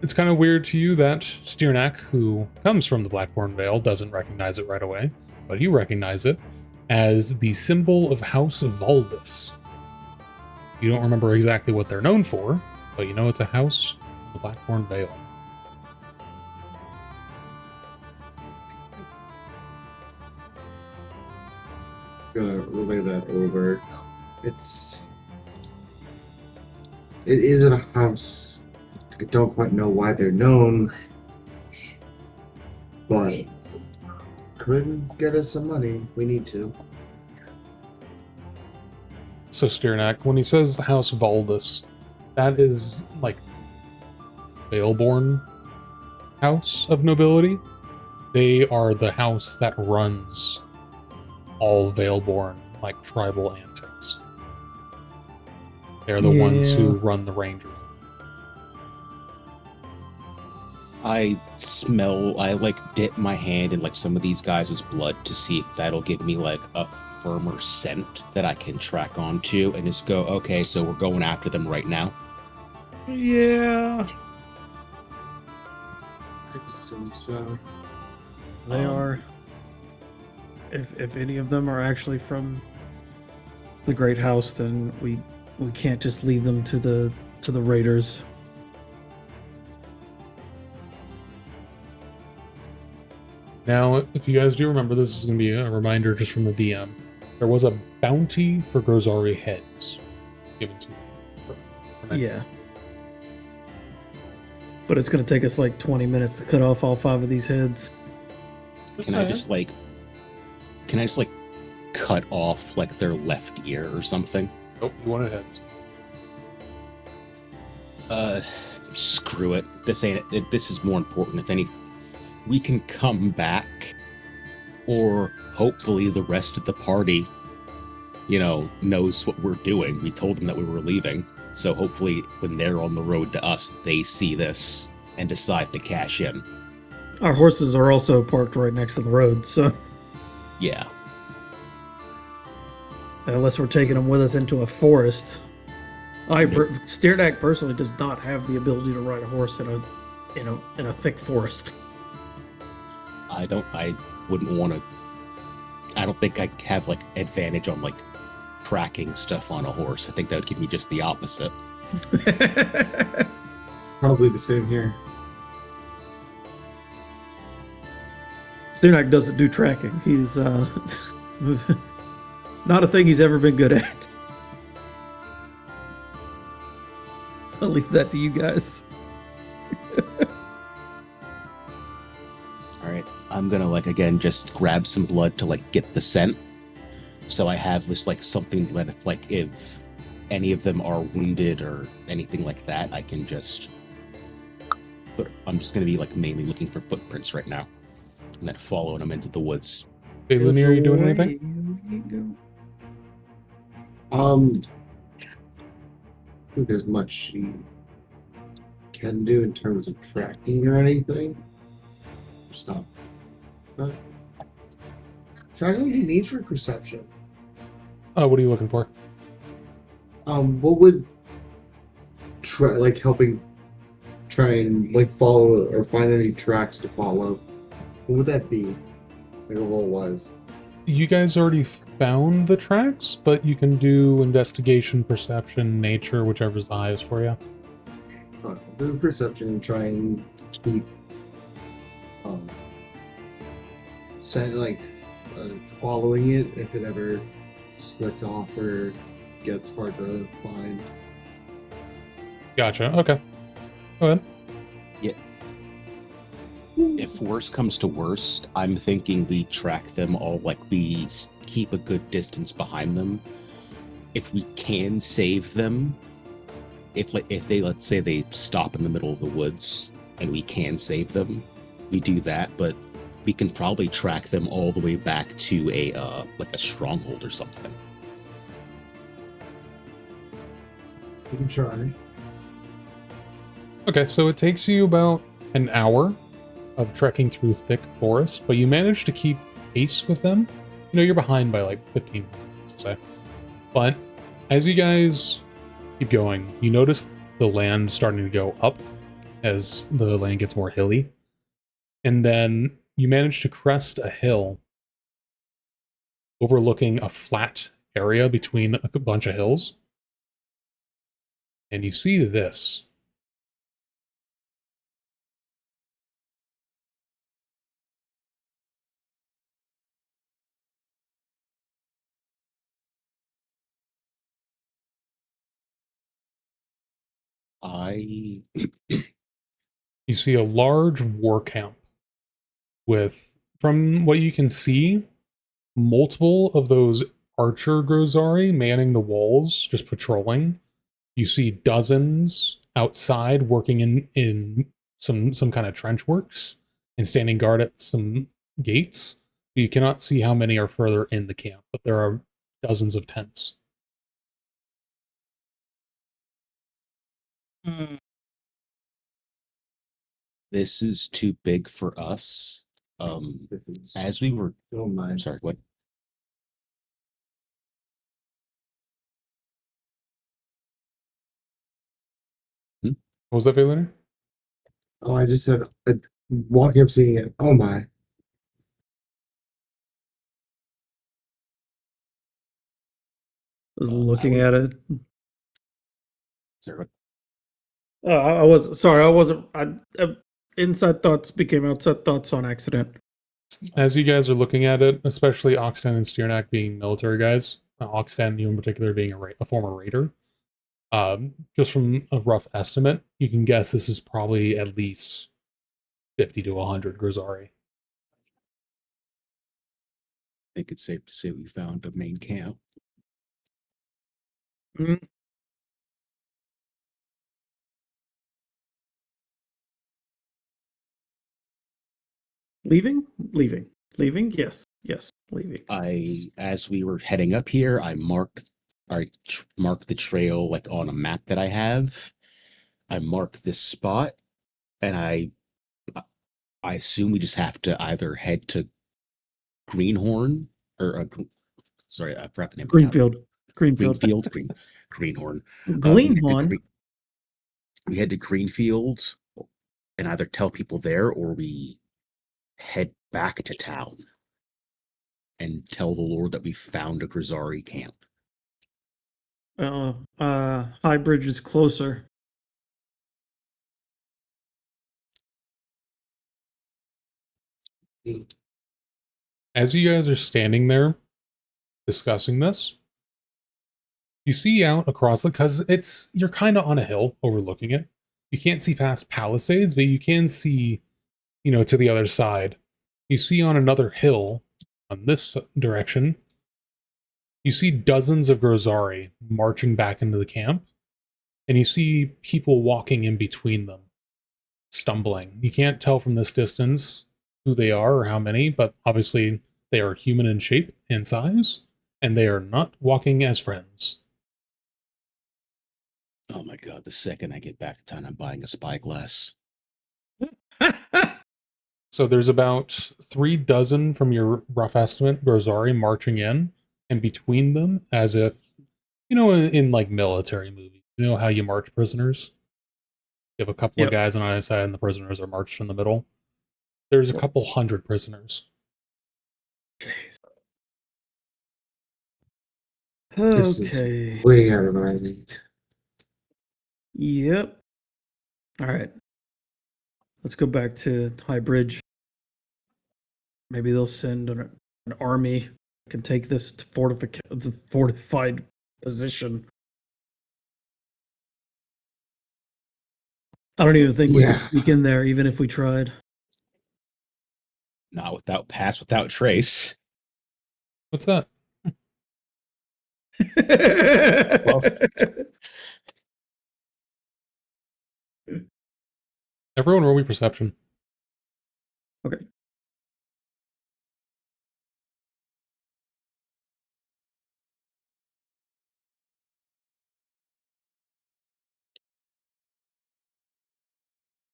It's kind of weird to you that Steernack, who comes from the Blackbourne Vale, doesn't recognize it right away, but you recognize it as the symbol of House Valdis. You don't remember exactly what they're known for, but you know it's a house of the Blackbourne Vale. Gonna relay that over. It is a house. I don't quite know why they're known, but could get us some money if we need to. So Steernack, when he says the House Valdis, that is like Valeborn house of nobility. They are the house that runs all Valeborn, like tribal antics. They're the ones who run the Rangers. I dip my hand in like some of these guys' blood to see if that'll give me like a firmer scent that I can track onto and just go, okay, so we're going after them right now. Yeah. I assume so. They are. If any of them are actually from the Great House, then we can't just leave them to the raiders. Now, if you guys do remember, this is going to be a reminder just from the DM. There was a bounty for Grozari heads given to you. Yeah. But it's going to take us like 20 minutes to cut off all 5 of these heads. Can I just like cut off like their left ear or something? Nope, you wanted heads. Screw it. This ain't it. This is more important. If anything, we can come back, or hopefully the rest of the party, knows what we're doing. We told them that we were leaving, so hopefully when they're on the road to us, they see this and decide to cash in. Our horses are also parked right next to the road, so Yeah. unless we're taking them with us into a forest. Steernack personally does not have the ability to ride a horse in a thick forest. I wouldn't want to I don't think I have like advantage on like tracking stuff on a horse. I think that would give me just the opposite. Probably the same here. Stunak doesn't do tracking. He's not a thing he's ever been good at. I'll leave that to you guys. All right, I'm gonna like again just grab some blood to like get the scent, so I have this like something that if any of them are wounded or anything like that, I can just. But I'm just gonna be like mainly looking for footprints right now, and then following them into the woods. Hey, Looney, are you doing anything? I think there's much she can do in terms of tracking or anything. Stop. Try to do nature perception. What are you looking for? What would try like helping try and like follow or find any tracks to follow? What would that be? Like a roll was. You guys already found the tracks, but you can do investigation, perception, nature, whichever's the highest for you. Do perception and try and keep following it if it ever splits off or gets hard to find. Gotcha. Okay. Go ahead. If worst comes to worst, I'm thinking we track them all, like we keep a good distance behind them. If we can save them, if they, let's say they stop in the middle of the woods and we can save them, we do that, but we can probably track them all the way back to a like a stronghold or something. You can try. Okay, so it takes you about an hour of trekking through thick forest, but you manage to keep pace with them. You know, you're behind by like 15 minutes, let's say. But as you guys keep going, you notice the land starting to go up as the land gets more hilly. And then you manage to crest a hill overlooking a flat area between a bunch of hills. And you see this. You see a large war camp with, from what you can see, multiple of those archer Grozari manning the walls, just patrolling. You see dozens outside working in some kind of trench works and standing guard at some gates. You cannot see how many are further in the camp, but there are dozens of tents. This is too big for us. As we were, Oh my. I'm sorry, what? What was that, Vaylor? Oh, I just said walking up seeing it. Oh my. Was looking at it. Sorry, what? I was sorry. I wasn't. Inside thoughts became outside thoughts on accident. As you guys are looking at it, especially Oxten and Stiernak being military guys, Oxten, you in particular, being a former raider, just from a rough estimate, you can guess this is probably at least 50 to 100 Grozari. I think it's safe to say we found a main camp. Mm. Leaving? Yes, leaving. As we were heading up here, I marked the trail like on a map that I have. I marked this spot, and I assume we just have to either head to Greenhorn or sorry, I forgot the name. Greenfield. Greenhorn. Greenhorn. We head to Greenfield and either tell people there or we head back to town. and tell the Lord that we found a Grisari camp. High Bridge is closer. As you guys are standing there discussing this, you see out across the, because you're kind of on a hill overlooking it. You can't see past palisades, but you can see, to the other side. You see on another hill on this direction, you see dozens of Grozari marching back into the camp, and you see people walking in between them, stumbling. You can't tell from this distance who they are or how many, but obviously they are human in shape and size, and they are not walking as friends. Oh my god, the second I get back to town, I'm buying a spyglass. So there's about 36 from your rough estimate, Grozari marching in, and between them, as if, in like military movies, how you march prisoners? You have a couple of guys on either side, and the prisoners are marched in the middle. There's a couple hundred prisoners. Jeez. This Okay. is way out of my league. Yep. All right. Let's go back to High Bridge. Maybe they'll send an army that can take this to the fortified position. I don't even think we could sneak in there, even if we tried. Not without pass, without trace. What's that? Well, everyone roll me perception. Okay.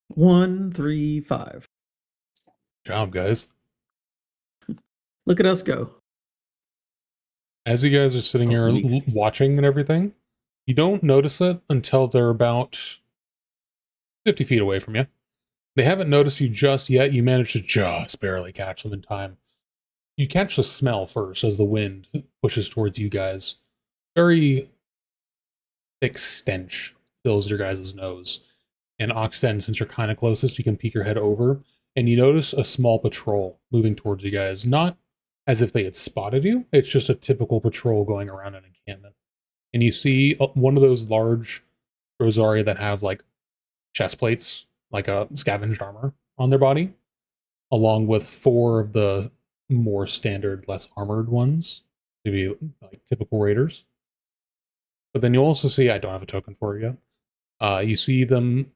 One, 3, 5. Good job, guys. Look at us go. As you guys are sitting here watching and everything, you don't notice it until they're about 50 feet away from you. They haven't noticed you just yet. You manage to just barely catch them in time. You catch the smell first as the wind pushes towards you guys. Very thick stench fills your guys' nose. And Oxten, since you're kind of closest, you can peek your head over, and you notice a small patrol moving towards you guys. Not as if they had spotted you. It's just a typical patrol going around an encampment. And you see one of those large Grozari that have like chest plates, like a scavenged armor on their body, along with 4 of the more standard, less armored ones, to be like typical raiders. But then you also see, I don't have a token for it yet. You see them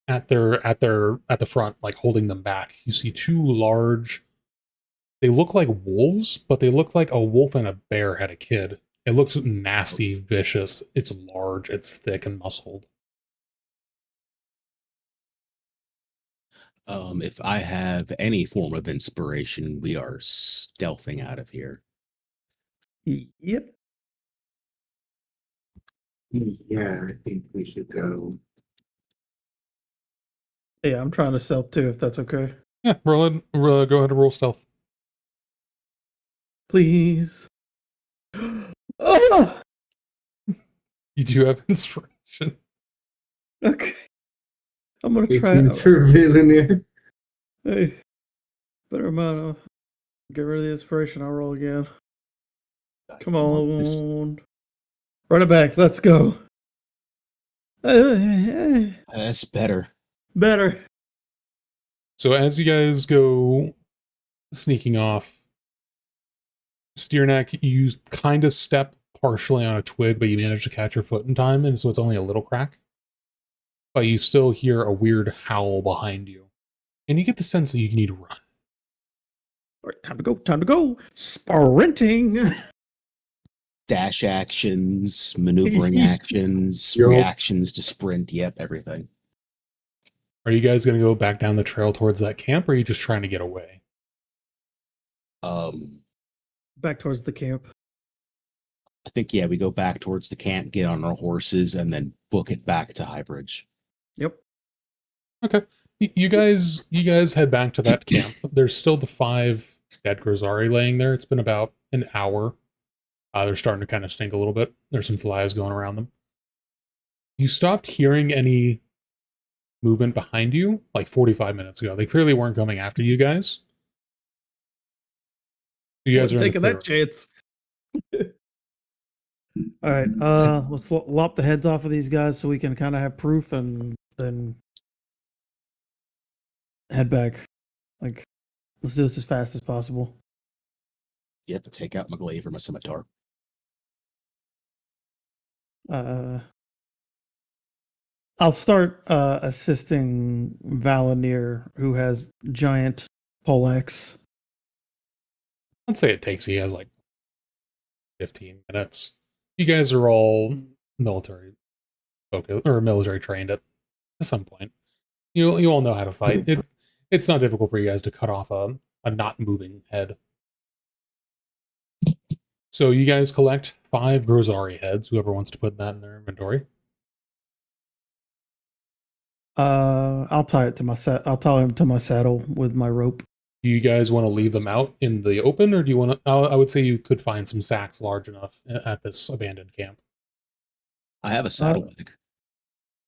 at the front, like holding them back. You see 2 large. They look like wolves, but they look like a wolf and a bear had a kid. It looks nasty, vicious. It's large, it's thick and muscled. If I have any form of inspiration, we are stealthing out of here. Yep. Yeah, I think we should go. Yeah, I'm trying to stealth too, if that's okay. Yeah, go ahead and roll stealth. Please. Oh! You do have inspiration. Okay. I'm gonna 18 try. for Villanir. Hey, better amount. Get rid of the inspiration. I'll roll again. Come on. Run it back. Let's go. That's better. Better. So as you guys go sneaking off, Steerneck, you kind of step partially on a twig, but you manage to catch your foot in time, and so it's only a little crack. But you still hear a weird howl behind you. And you get the sense that you need to run. All right, time to go. Time to go. Sprinting. Dash actions, maneuvering actions, Yup. reactions to sprint. Yep, everything. Are you guys going to go back down the trail towards that camp, or are you just trying to get away? Back towards the camp. I think, yeah, we go back towards the camp, get on our horses, and then book it back to Highbridge. Yep. Okay. You guys head back to that camp. There's still the 5 dead Grisari laying there. It's been about an hour. They're starting to kind of stink a little bit. There's some flies going around them. You stopped hearing any movement behind you like 45 minutes ago. They clearly weren't coming after you guys. You guys are in the taking clear. that chance. All right, let's lop the heads off of these guys so we can kind of have proof, and then head back. Like, let's do this as fast as possible. You have to take out my glaive or my scimitar. I'll start assisting Valinir, who has giant poleaxe. Let's say it takes you guys like 15 minutes. You guys are all military focused or military trained at some point. You all know how to fight. It's not difficult for you guys to cut off a not moving head. So you guys collect 5 Grozari heads, whoever wants to put that in their inventory. I'll tie it to my I'll tie him to my saddle with my rope. Do you guys want to leave them out in the open, or do you want to? I would say you could find some sacks large enough at this abandoned camp. I have a saddlebag.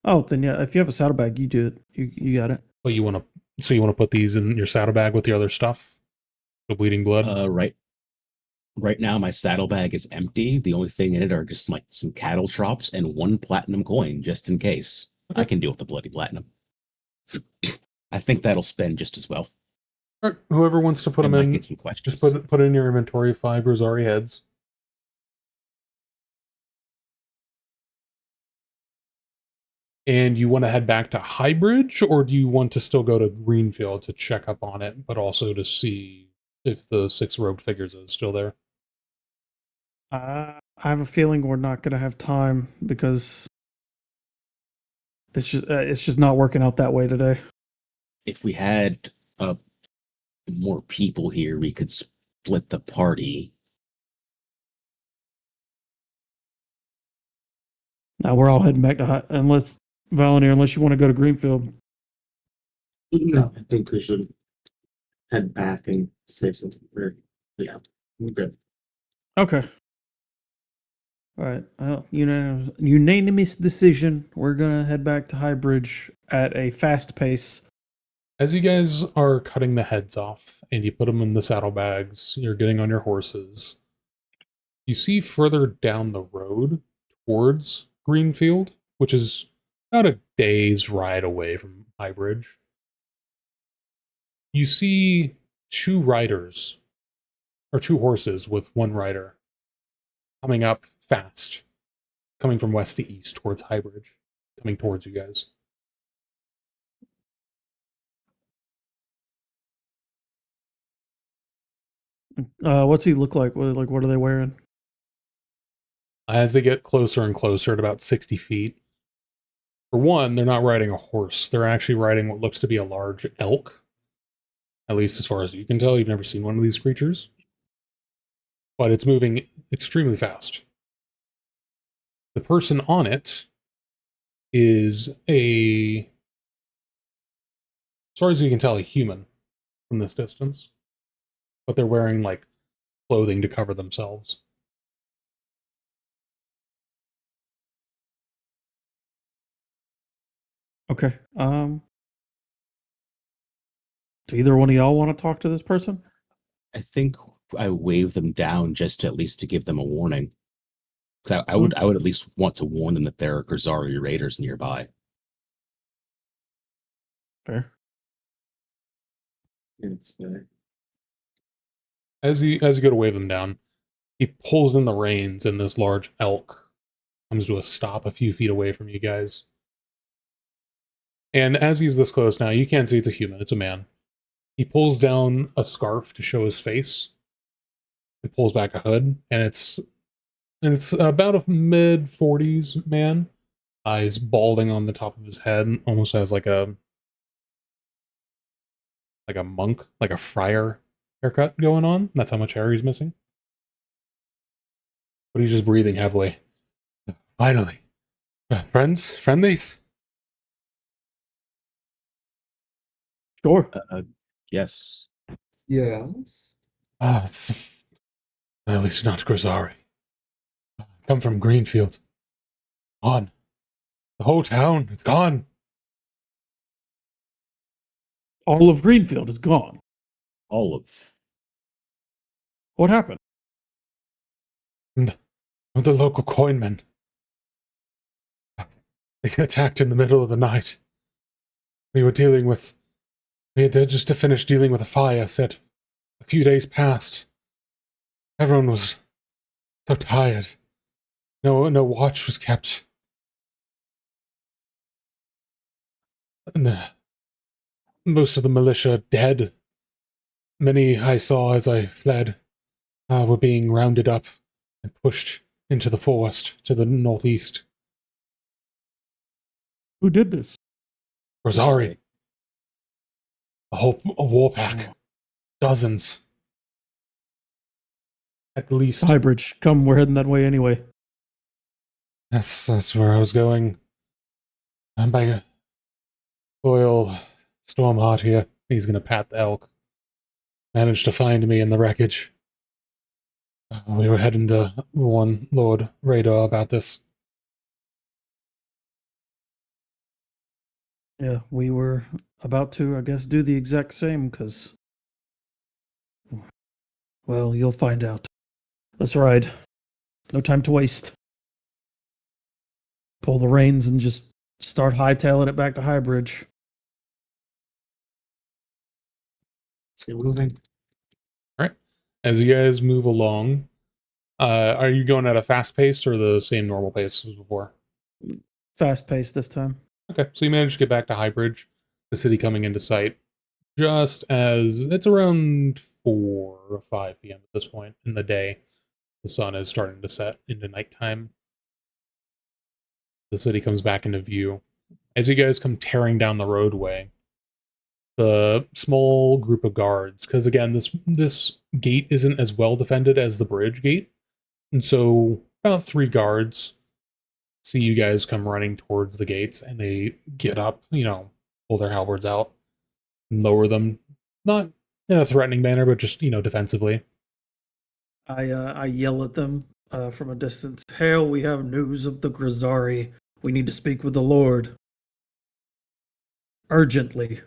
Oh, then yeah, if you have a saddlebag, you do it. You got it. But you want to, so you want to put these in your saddlebag with the other stuff? The bleeding blood? Right now, my saddlebag is empty. The only thing in it are just like some cattle chops and 1 platinum coin, just in case. Okay. I can deal with the bloody platinum. I think that'll spend just as well. All right, whoever wants to put them in, Get some questions. just put it in your inventory 5 Grozari heads. And you want to head back to Highbridge, or do you want to still go to Greenfield to check up on it, but also to see if the 6 robed figures is still there? I have a feeling we're not going to have time because it's just not working out that way today. If we had more people here, we could split the party. Now we're all heading back to unless Valinir, unless you want to go to Greenfield. No, I think we should head back and say something. Yeah, we're good. Okay. All right. Well, unanimous decision. We're gonna head back to Highbridge at a fast pace. As you guys are cutting the heads off and you put them in the saddlebags, you're getting on your horses. You see further down the road towards Greenfield, which is about a day's ride away from Highbridge. You see 2 riders, or 2 horses with 1 rider, coming up fast, coming from west to east towards Highbridge, coming towards you guys. What's he look like? What are they wearing? As they get closer and closer at about 60 feet, for one, they're not riding a horse. They're actually riding what looks to be a large elk. At least as far as you can tell, you've never seen one of these creatures. But it's moving extremely fast. The person on it is as far as you can tell, a human from this distance. But they're wearing, like, clothing to cover themselves. Okay. Do either one of y'all want to talk to this person? I think I wave them down just to at least to give them a warning. Because I would at least want to warn them that there are Grisari raiders nearby. Fair. It's fair. As you go to wave them down, he pulls in the reins, and this large elk comes to a stop a few feet away from you guys. And as he's this close now, you can't see it's a human, it's a man. He pulls down a scarf to show his face. He pulls back a hood, and it's about a mid-40s man. He's balding on the top of his head, almost has like a monk, like a friar haircut going on. That's how much hair he's missing. But he's just breathing heavily. Finally. Friendlies? Sure. Yes. Yes. It's at least not Grisari. Come from Greenfield. Gone. The whole town, it's gone. All of Greenfield is gone. All of. What happened? And the local coinmen. They attacked in the middle of the night. We had just to finish dealing with a fire set a few days past. Everyone was so tired. No watch was kept. And most of the militia dead. Many I saw as I fled were being rounded up and pushed into the forest to the northeast. Who did this? Rosari. A war pack. Dozens. At least. Highbridge, come, we're heading that way anyway. That's where I was going. I'm by Oil Stormheart here. He's gonna pat the elk. Managed to find me in the wreckage. We were heading to warn Lord Radar about this. Yeah, we were about to, I guess, do the exact same, because... Well, you'll find out. Let's ride. No time to waste. Pull the reins and just start hightailing it back to Highbridge. Let's get moving. All right. As you guys move along, are you going at a fast pace or the same normal pace as before? Fast pace this time. Okay, so you managed to get back to Highbridge, the city coming into sight, just as it's around 4 or 5 p.m. at this point in the day. The sun is starting to set into nighttime. The city comes back into view. As you guys come tearing down the roadway, the small group of guards, because again, this gate isn't as well defended as the bridge gate, and so about 3 guards see you guys come running towards the gates, and they get up, pull their halberds out, and lower them, not in a threatening manner, but just, defensively. I yell at them from a distance. Hail, we have news of the Grisari. We need to speak with the Lord. Urgently.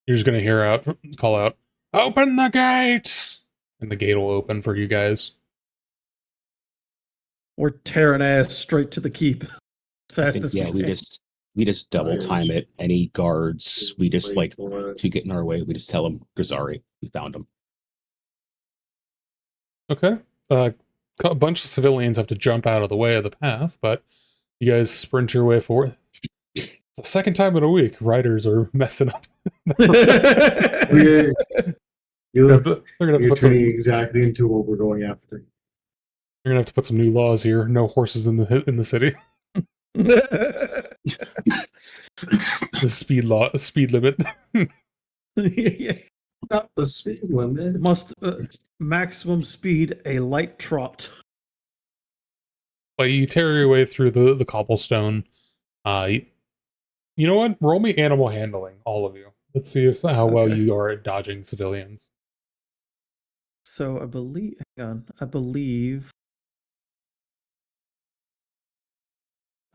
You're just going to call out, "Open the gates!" And the gate will open for you guys. We're tearing ass straight to the keep. As fast as Yeah, we can. we just double time it. Any guards, we just to get in our way, we just tell them, Grisari, we found them. Okay. A bunch of civilians have to jump out of the way of the path, but you guys sprint your way forward. It's the second time in a week, riders are messing up. They're They're gonna have to put turning exactly into what we're going after. You're gonna have to put some new laws here. No horses in the city. The speed limit. Not the speed limit. Must maximum speed a light trot. But you tear your way through the cobblestone. You know what? Roll me animal handling, all of you. Let's see how well you are at dodging civilians. So I believe. Hang on. I believe.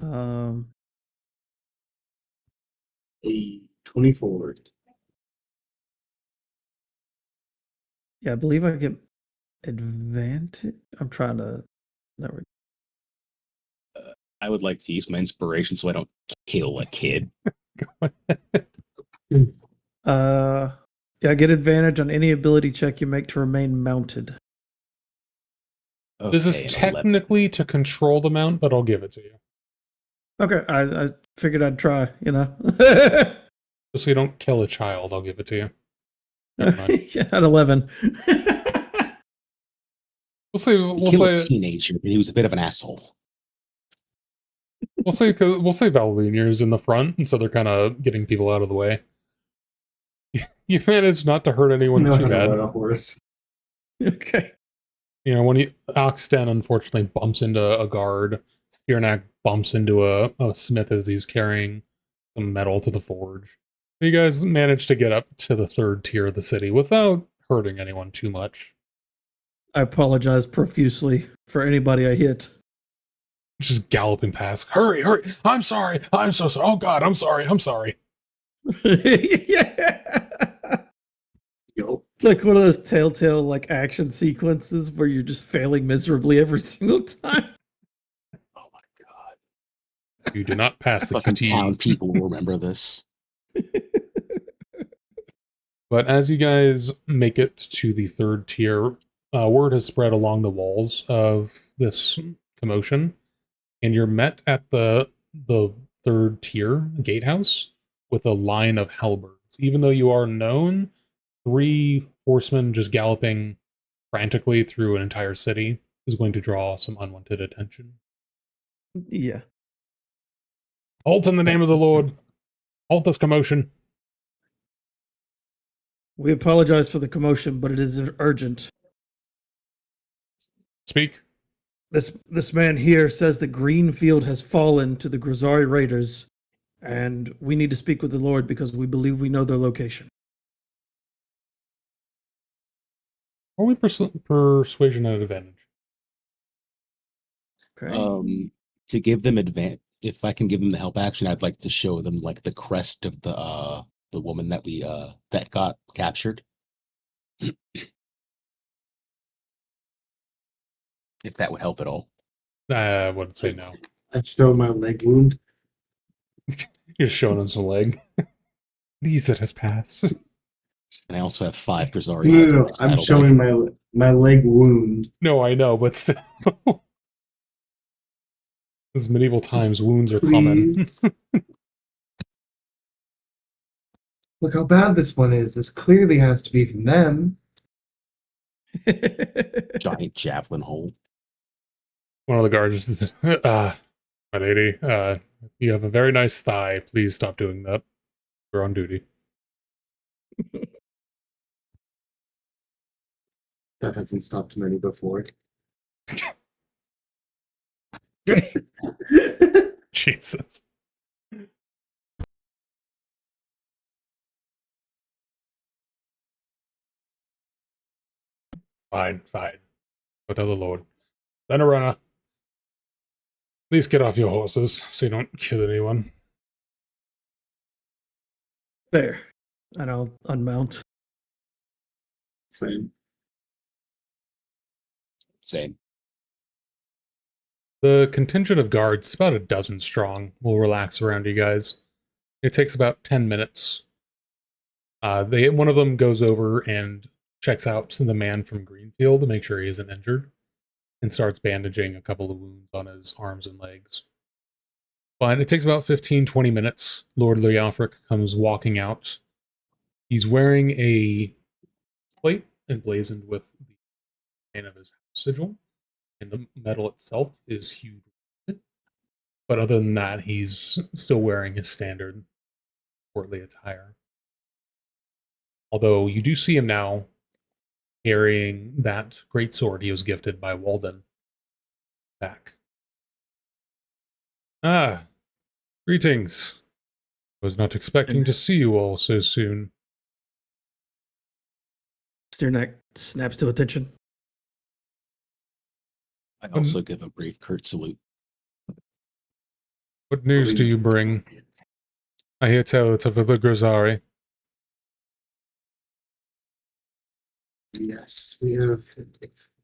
A 24. Yeah, I believe I get advantage. I'm trying to. Never. I would like to use my inspiration so I don't kill a kid. Yeah, I get advantage on any ability check you make to remain mounted. Okay, This is an 11. technically to control the mount, but I'll give it to you. Okay, I figured I'd try, Just so you don't kill a child, I'll give it to you. Never mind. Yeah, at 11. We'll say a teenager, but he was a bit of an asshole. We'll say Valunia's in the front, and so they're kind of getting people out of the way. You managed not to hurt anyone too bad. A horse. Okay. When Oxten unfortunately bumps into a guard, Spearneck bumps into a smith as he's carrying some metal to the forge. You guys managed to get up to the 3rd tier of the city without hurting anyone too much. I apologize profusely for anybody I hit. Just galloping past. Hurry, hurry! I'm sorry. I'm so sorry. Oh God, I'm sorry. I'm sorry. Yeah. Yo, It's like one of those telltale like action sequences where you're just failing miserably every single time. Oh my god. You did not pass the Fucking town QT. people will remember this. But as you guys make it to the third tier, word has spread along the walls of this commotion, and you're met at the third tier gatehouse with a line of halberds. Even though you are known, 3 horsemen just galloping frantically through an entire city is going to draw some unwanted attention. Yeah. Halt in the name of the Lord! Halt this commotion! We apologize for the commotion, but it is urgent. Speak. This man here says that Greenfield has fallen to the Grisari raiders, and we need to speak with the Lord because we believe we know their location. Are we persuasion at advantage? Okay. To give them if I can give them the help action, I'd like to show them like the crest of the woman that we that got captured. If that would help at all. I wouldn't say no. I show my leg wound. You're showing him some leg. These that has passed. And I also have 5 Grisari. No, I'm showing my leg wound. No, I know, but still. This medieval times, wounds are Please. common. Look how bad this one is. This clearly has to be from them. Giant javelin hole. One of the guards just, my lady, you have a very nice thigh. Please stop doing that. We're on duty. That hasn't stopped many before. Jesus. Fine, fine. But tell the Lord. Then a runner. Please get off your horses so you don't kill anyone. There. And I'll unmount. Same. Same. The contingent of guards, about a dozen strong, will relax around you guys. It takes about 10 minutes. One of them goes over and checks out the man from Greenfield to make sure he isn't injured, and starts bandaging a couple of wounds on his arms and legs. But it takes about 15-20 minutes. Lord Leofric comes walking out. He's wearing a plate emblazoned with the name of his sigil, and the metal itself is huge. But other than that, he's still wearing his standard courtly attire. Although you do see him now carrying that great sword he was gifted by Walden back. Ah, greetings. Was not expecting to see you all so soon. Steerneck snaps to attention. I also give a brief curt salute. What news do you bring? I hear tell it's of the Grisari. Yes, we have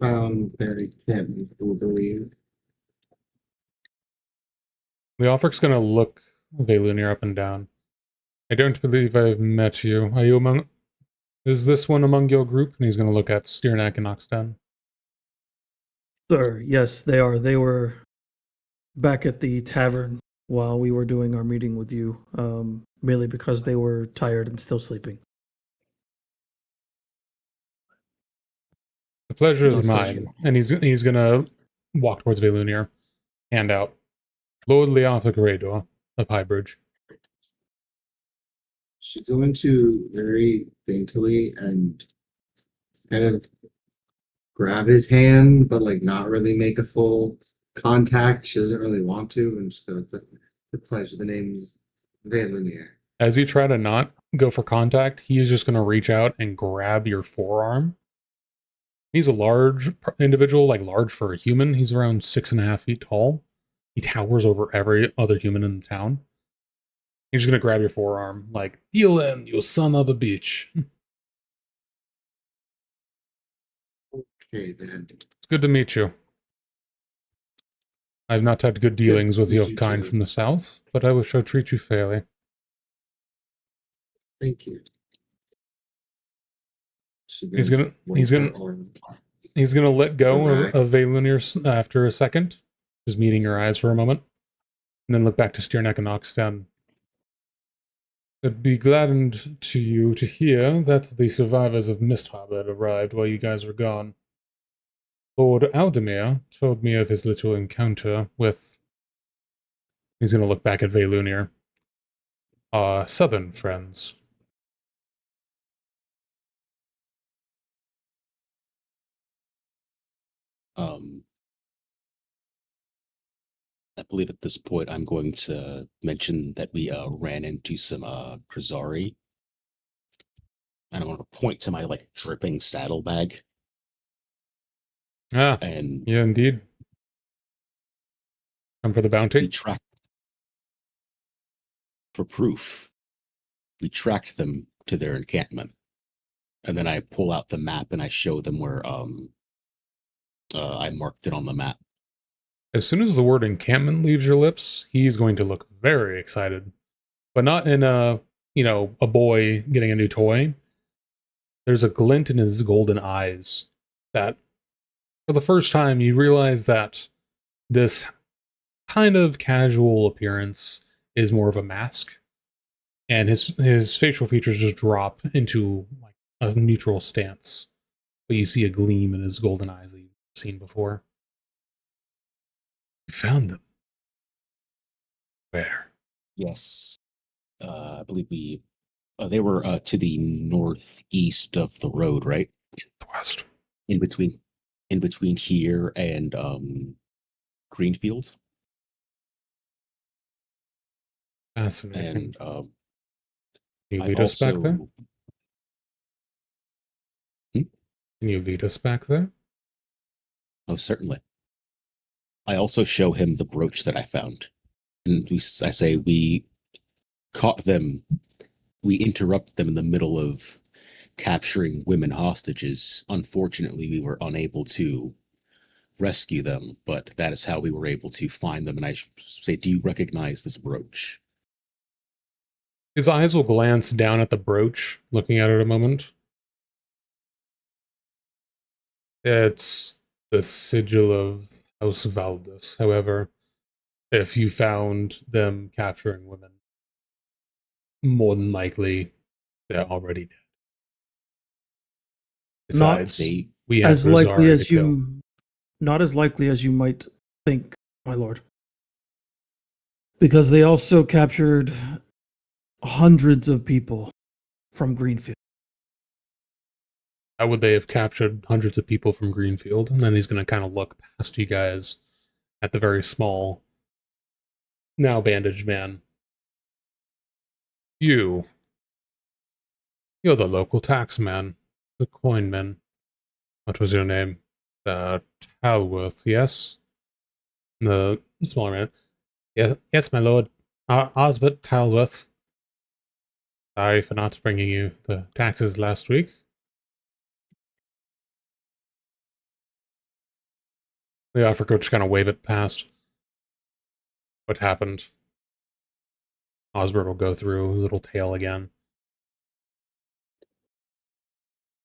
found their kin, we believe. Leofric's gonna look Velunir up and down. I don't believe I've met you. Are you among... Is this one among your group? And he's gonna look at Steerneck and Oxden. Sir, yes, they are. They were back at the tavern while we were doing our meeting with you, merely because they were tired and still sleeping. The pleasure is No, mine. And he's gonna walk towards Velunir, hand out. Lord Leofric Raedor of Highbridge. She's going to very daintily and kind of grab his hand, but like not really make a full contact. She doesn't really want to, and just go, it's a pleasure. The name's Velunir. As you try to not go for contact, he is just going to reach out and grab your forearm. He's a large individual, like large for a human. He's around 6.5 feet tall. He towers over every other human in the town. He's just going to grab your forearm, like, deal in, you son of a bitch. Okay, then. It's good to meet you. I've not had good dealings with your kind from the south, but I shall treat you fairly. Thank you. He's gonna let go of Valunir after a second, just meeting your eyes for a moment, and then look back to Steerneck and Oxten. I'd be gladdened to you to hear that the survivors of Mistharbor had arrived while you guys were gone. Lord Aldemir told me of his little encounter with... He's going to look back at Valunir. Our southern friends. I believe at this point I'm going to mention that we ran into some Krazari. And I want to point to my like dripping saddlebag. Ah, and yeah, indeed. Come for the bounty? We tracked for proof. We tracked them to their encampment. And then I pull out the map and I show them where I marked it on the map. As soon as the word encampment leaves your lips, he's going to look very excited. But not in a boy getting a new toy. There's a glint in his golden eyes that, for the first time, you realize that this kind of casual appearance is more of a mask. And his facial features just drop into like a neutral stance. But you see a gleam in his golden eyes that you've seen before. You found them. Where? Yes. I believe they were to the northeast of the road, right? West. In between here and Greenfield. Fascinating. And can you lead us back there? Can you lead us back there? Oh, certainly. I also show him the brooch that I found. And I say, we caught them. We interrupt them in the middle of capturing women hostages. Unfortunately, we were unable to rescue them, but that is how we were able to find them. And I say, do you recognize this brooch? His eyes will glance down at the brooch, looking at it a moment. It's the sigil of House Valdis. However, if you found them capturing women, more than likely they're already dead. Besides, we have as likely as to kill. you, not as likely as you might think, my lord, because they also captured hundreds of people from Greenfield. How would they have captured hundreds of people from Greenfield? And then he's going to kind of look past you guys at the very small, now bandaged man. You're the local tax man, the coin man. What was your name? Talworth, yes? The smaller man. Yes, my lord. Osbert Talworth. Sorry for not bringing you the taxes last week. The Africa just kind of wave it past. What happened? Osbert will go through his little tale again.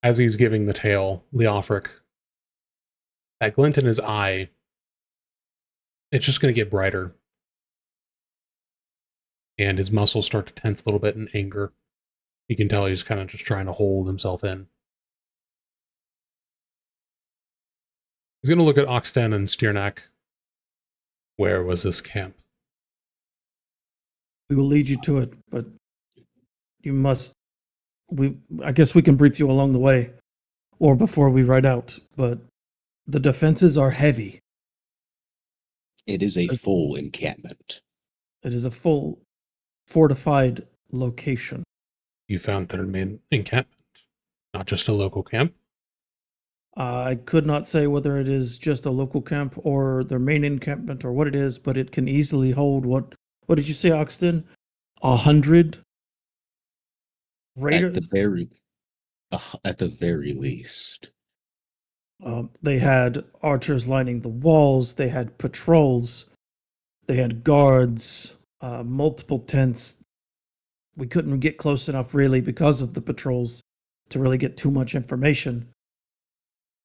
As he's giving the tale, Leofric, that glint in his eye, it's just going to get brighter. And his muscles start to tense a little bit in anger. You can tell he's kind of just trying to hold himself in. He's going to look at Oxten and Steerneck. Where was this camp? We will lead you to it, but you must... I guess we can brief you along the way, or before we ride out, but the defenses are heavy. It is a full encampment. It is a full fortified location. You found their main encampment, not just a local camp. I could not say whether it is just a local camp or their main encampment or what it is, but it can easily hold what did you say, Oxton? 100 raiders? At the very least. They had archers lining the walls, they had patrols, they had guards, multiple tents. We couldn't get close enough really because of the patrols to really get too much information.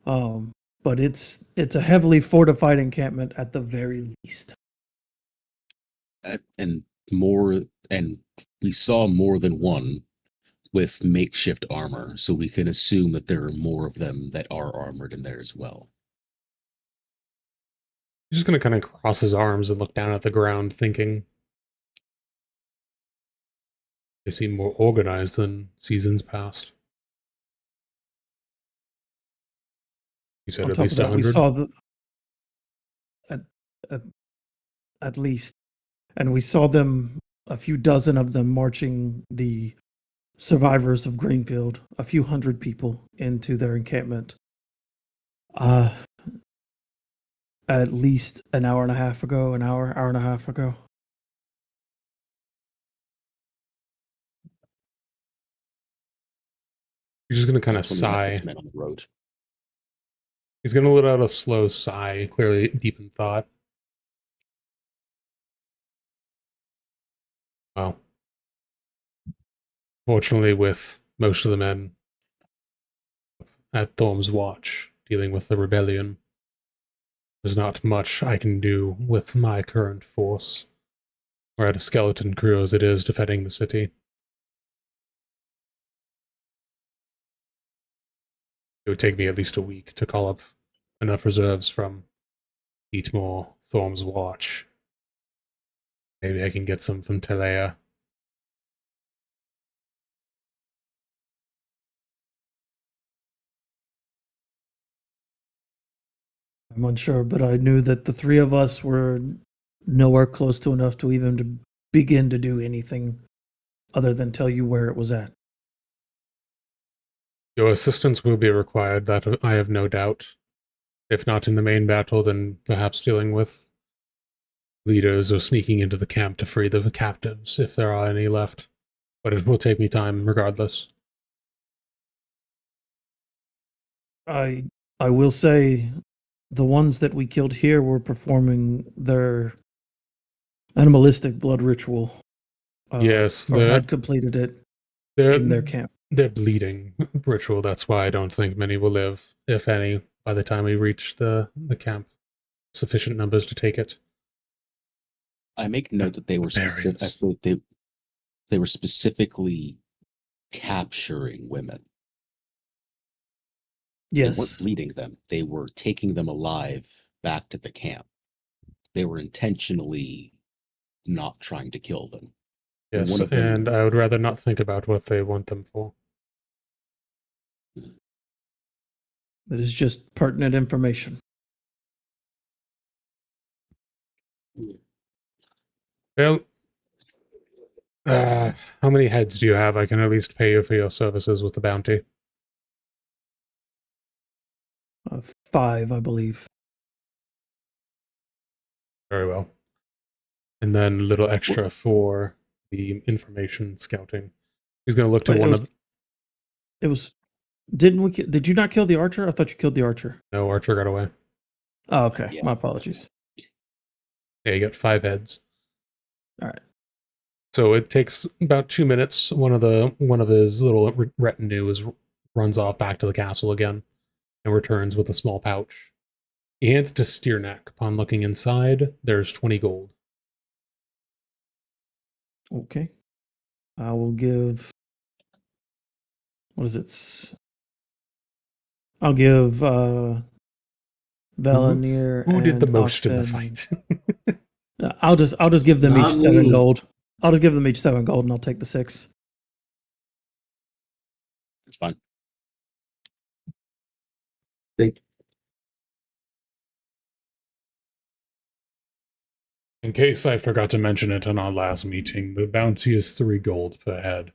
But it's a heavily fortified encampment at the very least. And we saw more than one with makeshift armor, so we can assume that there are more of them that are armored in there as well. He's just going to kind of cross his arms and look down at the ground, thinking they seem more organized than seasons past. You said On at top least of that, we 100? saw at least, and we saw them, a few dozen of them marching the survivors of Greenfield, a few hundred people into their encampment. At least an hour and a half ago, hour and a half ago. He's just going to kind of That's when we met sigh. this man on the road. He's going to let out a slow sigh, clearly deep in thought. Well, fortunately, with most of the men at Thorm's Watch dealing with the rebellion, there's not much I can do with my current force. We're at a skeleton crew as it is defending the city. It would take me at least a week to call up enough reserves from Eatmore, Thorm's Watch. Maybe I can get some from Telea. I'm unsure, but I knew that the three of us were nowhere close to enough to even to begin to do anything other than tell you where it was at. Your assistance will be required, that I have no doubt. If not in the main battle, then perhaps dealing with leaders or sneaking into the camp to free the captives, if there are any left. But it will take me time regardless. I will say the ones that we killed here were performing their animalistic blood ritual. Yes, or had completed it in their camp. Their bleeding ritual, that's why I don't think many will live, if any, by the time we reach the camp. Sufficient numbers to take it. I make note that they were they were specifically capturing women. Yes. They weren't bleeding them. They were taking them alive back to the camp. They were intentionally not trying to kill them. Yes, and I would rather not think about what they want them for. That is just pertinent information. Well, how many heads do you have? I can at least pay you for your services with the bounty. 5, I believe. Very well. And then a little extra for the information scouting. He's going to look to It was. Did you not kill the archer? I thought you killed the archer. No, Archer got away. Oh, okay. Yeah. My apologies. Yeah, you got 5 heads. All right. So it takes about 2 minutes. One of his little retinue runs off back to the castle again and returns with a small pouch. He hands it to Steerneck. Upon looking inside, there's 20 gold. Okay. I will give. What is it? I'll give Velanir. Who did the and most in the Oxen- fight? I'll just give them Not each 7 me. gold. I'll just give them each 7 gold, and I'll take the 6. It's fine. They, In case I forgot to mention it in our last meeting, the bounty is 3 gold per head.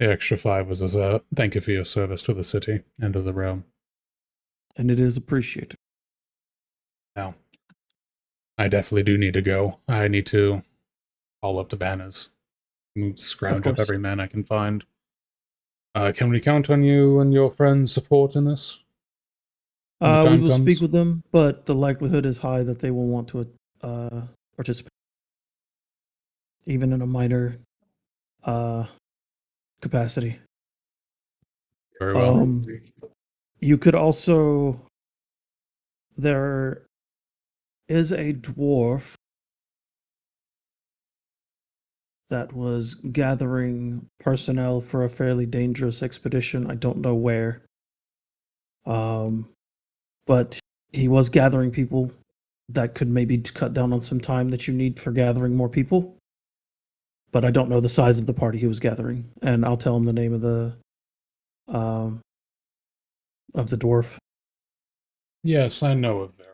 The extra 5 was as a thank you for your service to the city and to the realm. And it is appreciated. Now, I definitely do need to go. I need to call up the banners. Scrounge up course. every man I can find. Can we count on you and your friends' support in this? When the We time will comes? speak with them, but the likelihood is high that they will want to participate, even in a minor capacity. Very well. You could also. There is a dwarf that was gathering personnel for a fairly dangerous expedition. I don't know where. But he was gathering people that could maybe cut down on some time that you need for gathering more people. But I don't know the size of the party he was gathering, and I'll tell him the name of the dwarf. Yes, I know of Varric.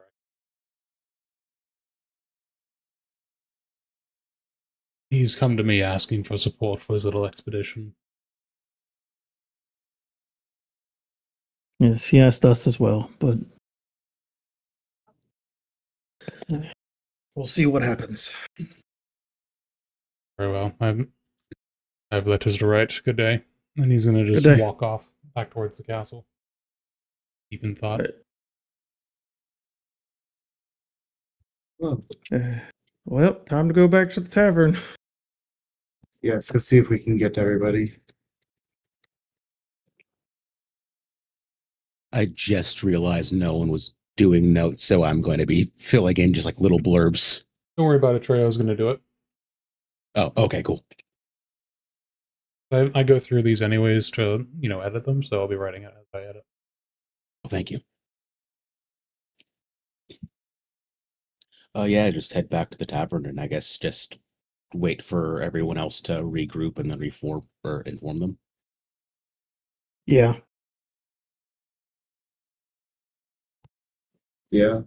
He's come to me asking for support for his little expedition. Yes, he asked us as well, but we'll see what happens. Very well. I have letters to write. Good day. And he's going to just Good day. walk off back towards the castle. Deep in thought. Well, time to go back to the tavern. Yes, let's see if we can get to everybody. I just realized no one was doing notes, so I'm going to be filling in just like little blurbs. Don't worry about it, Treyo's going to do it. Oh, okay, cool. I go through these anyways to, edit them, so I'll be writing it as I edit. Well, thank you. Yeah, just head back to the tavern and I guess just wait for everyone else to regroup and then inform them. Yeah. Yeah.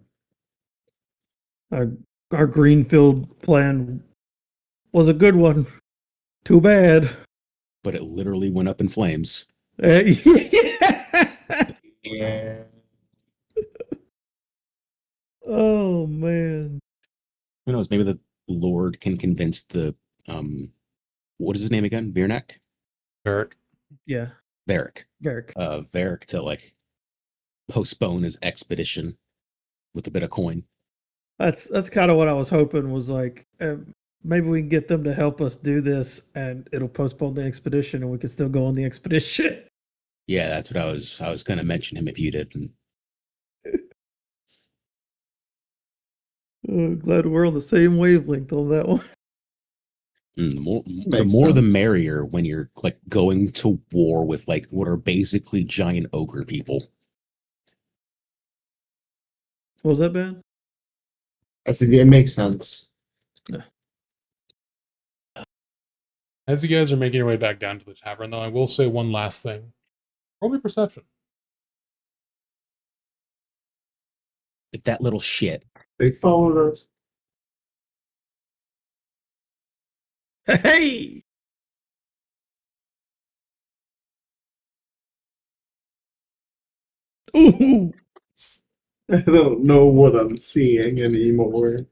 Our Greenfield plan was a good one. Too bad. But it literally went up in flames. Yeah. Oh man. Who knows? Maybe the Lord can convince the what is his name again? Virnak? Varric. Yeah. Varric. Varric. Varric to like postpone his expedition with a bit of coin. That's kind of what I was hoping was like maybe we can get them to help us do this and it'll postpone the expedition and we can still go on the expedition. Yeah, that's what I was going to mention him if you didn't. Glad we're on the same wavelength on that one. The more Makes the sense. merrier when you're like going to war with like what are basically giant ogre people. What was that, Ben? I said, it makes sense. As you guys are making your way back down to the tavern, though, I will say one last thing. Roll me perception. If that little shit. They followed us. Hey! Ooh! I don't know what I'm seeing anymore.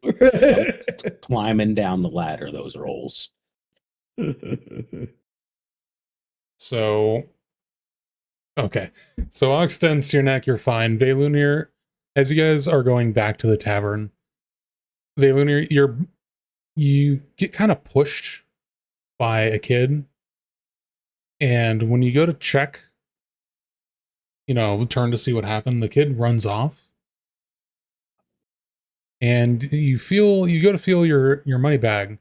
Climbing down the ladder, those rolls. So, okay. So I'll extend Steernack, you're fine. Velunir, as you guys are going back to the tavern, Velunir, you get kind of pushed by a kid. And when you go to check, turn to see what happened, the kid runs off. And you go to feel your money bag.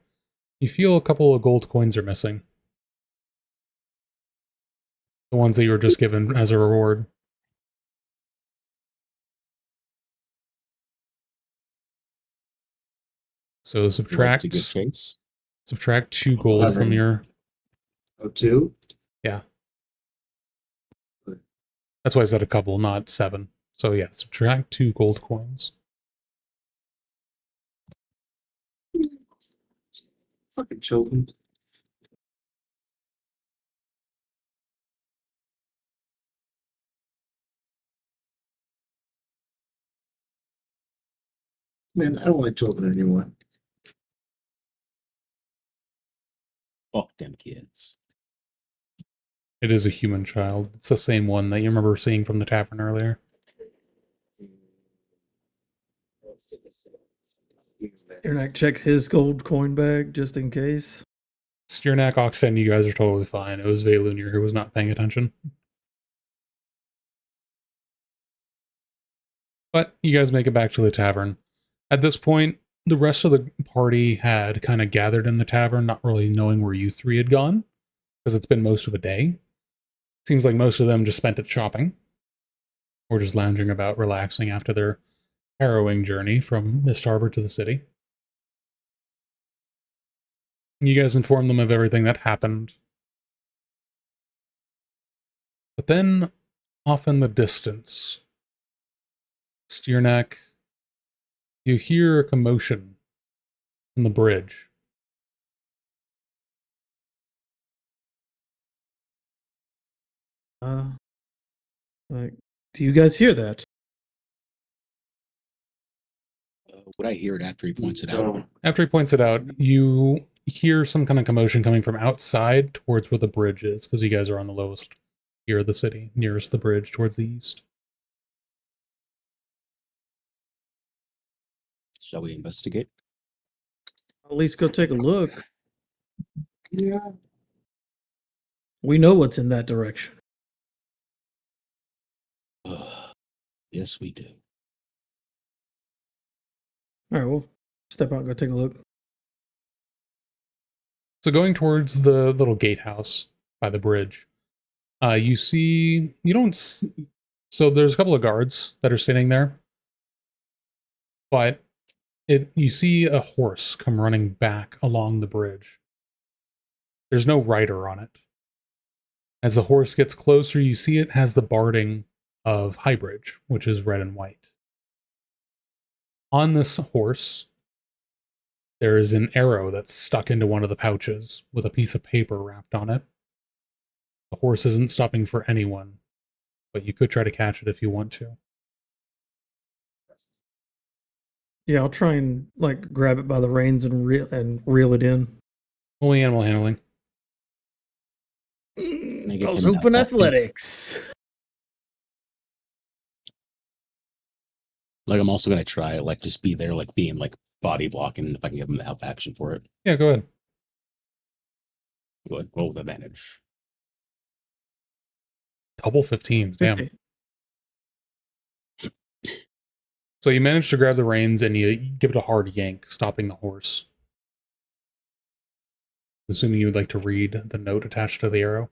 You feel a couple of gold coins are missing. The ones that you were just given as a reward. So subtract 2 gold from your... Oh, 2? Yeah. That's why I said a couple, not 7. So yeah, subtract 2 gold coins. Fucking children. Man, I don't like children anymore. Fuck them kids. It is a human child. It's the same one that you remember seeing from the tavern earlier. Ernak checks his gold coin bag just in case. Steernak, Oxen, you guys are totally fine. It was Velunir who was not paying attention. But you guys make it back to the tavern. At this point, the rest of the party had kind of gathered in the tavern, not really knowing where you three had gone, because it's been most of a day. Seems like most of them just spent it shopping, or just lounging about, relaxing after their harrowing journey from Mistharbor to the city. You guys inform them of everything that happened. But then, off in the distance, Steernak, you hear a commotion on the bridge. Like, do you guys hear that? Would I hear it after he points it out? No. After he points it out, you hear some kind of commotion coming from outside towards where the bridge is, because you guys are on the lowest tier of the city, nearest the bridge towards the east. Shall we investigate? At least go take a look. Yeah. We know what's in that direction. Yes, we do. All right, we'll step out and go take a look. So going towards the little gatehouse by the bridge, you see, you don't, so there's a couple of guards that are standing there, but you see a horse come running back along the bridge. There's no rider on it. As the horse gets closer, you see it has the barding of Highbridge, which is red and white. On this horse, there is an arrow that's stuck into one of the pouches with a piece of paper wrapped on it. The horse isn't stopping for anyone, but you could try to catch it if you want to. Yeah, I'll try and like grab it by the reins and reel it in. Only animal handling. Make it I was come hoping out. athletics. Like, I'm also gonna try, like, just be there, like, being, like, body blocking if I can give him the help action for it. Yeah, go ahead. Go ahead, roll with advantage. Double 15s, damn. 50. So you manage to grab the reins and you give it a hard yank, stopping the horse. Assuming you would like to read the note attached to the arrow.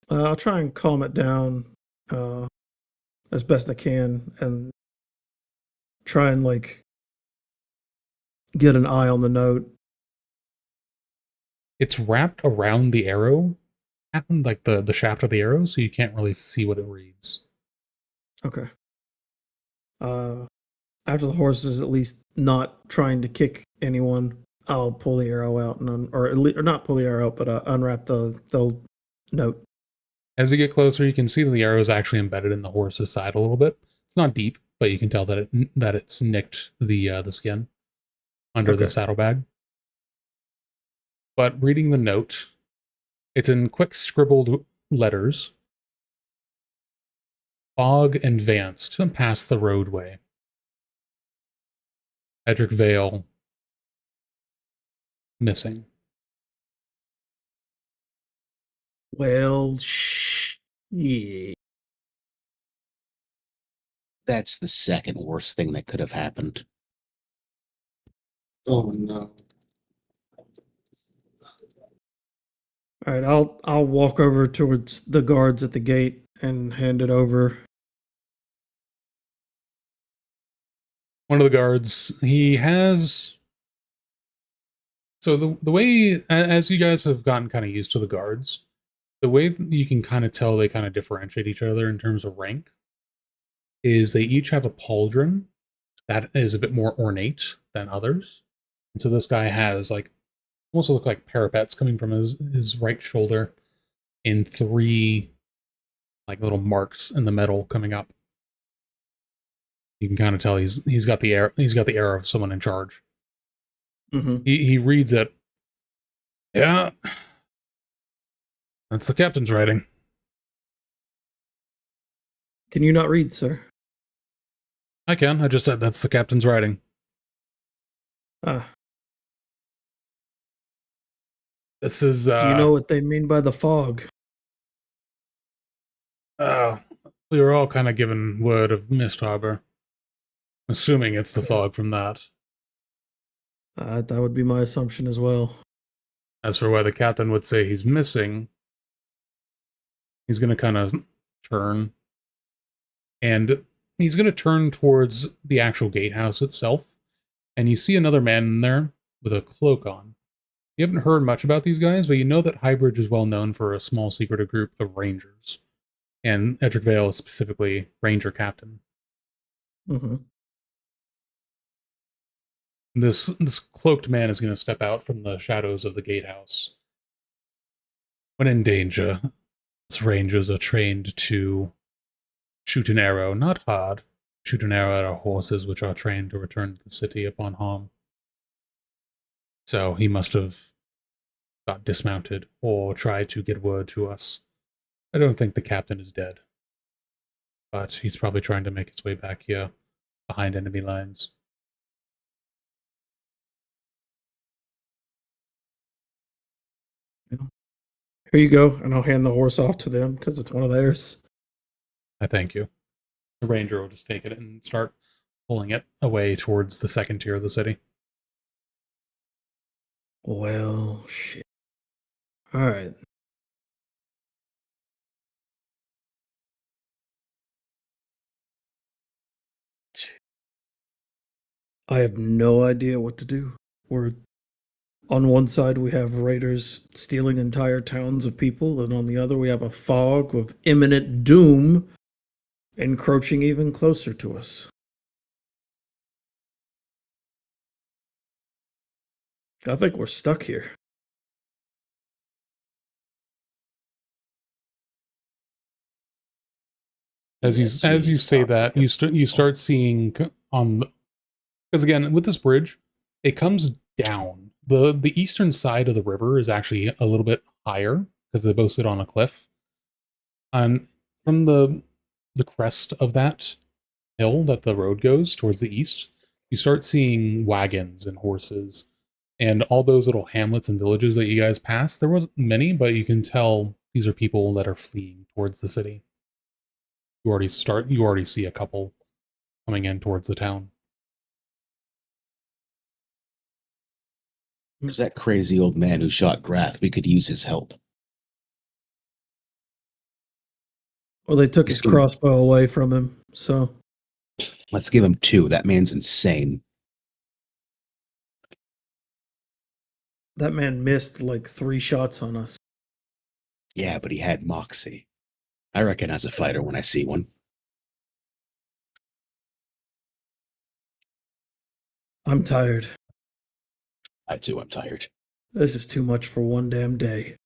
I'll try and calm it down as best I can and try and like get an eye on the note. It's wrapped around the arrow, like the shaft of the arrow, so you can't really see what it reads. Okay. After the horse is at least not trying to kick anyone, I'll pull the arrow out and or not pull the arrow out, but unwrap the note. As you get closer, you can see that the arrow is actually embedded in the horse's side a little bit. It's not deep, but you can tell that it's nicked the skin under the saddlebag. But reading the note, it's in quick scribbled letters. Fog advanced past the roadway. Edric Vale missing. Well, yeah. That's the second worst thing that could have happened. Oh no. All right, I'll walk over towards the guards at the gate and hand it over. One of the guards, he has... So the way, as you guys have gotten kind of used to the guards, the way that you can kind of tell they kind of differentiate each other in terms of rank is they each have a pauldron that is a bit more ornate than others. And so this guy has like also look like parapets coming from his right shoulder, in 3 like little marks in the metal coming up. You can kind of tell he's got the air of someone in charge. Mm-hmm. He reads it. Yeah, that's the captain's writing. Can you not read, sir? I can. I just said that's the captain's writing. Ah, This is do you know what they mean by the fog? we were all kind of given word of Mistharbor. Assuming it's the fog from that. That would be my assumption as well. As for why the captain would say he's missing, he's going to kind of turn. And he's going to turn towards the actual gatehouse itself. And you see another man in there with a cloak on. You haven't heard much about these guys, but you know that Highbridge is well known for a small secretive group of rangers. And Edric Vale is specifically ranger captain. Mm-hmm. This cloaked man is going to step out from the shadows of the gatehouse. When in danger, its rangers are trained to shoot an arrow, not hard, shoot an arrow at our horses, which are trained to return to the city upon harm. So he must have got dismounted or tried to get word to us. I don't think the captain is dead, but he's probably trying to make his way back here behind enemy lines. Here you go, and I'll hand the horse off to them because it's one of theirs. I thank you. The ranger will just take it and start pulling it away towards the second tier of the city. Well, shit. All right. I have no idea what to do. We're on one side we have raiders stealing entire towns of people, and on the other we have a fog of imminent doom encroaching even closer to us. I think we're stuck here. As you say that, you start seeing on the, because again with this bridge, it comes down. The eastern side of the river is actually a little bit higher because they both sit on a cliff. And from the crest of that hill that the road goes towards the east, you start seeing wagons and horses and all those little hamlets and villages that you guys passed. There wasn't many, but you can tell these are people that are fleeing towards the city. You already see a couple coming in towards the town. There's that crazy old man who shot Grath. We could use his help. Well, they took his crossbow away from him, so Let's give him 2. That man's insane. that man missed like 3 shots on us. Yeah, but he had moxie. I recognize a fighter when I see one. I'm tired. I too am tired. This is too much for one damn day.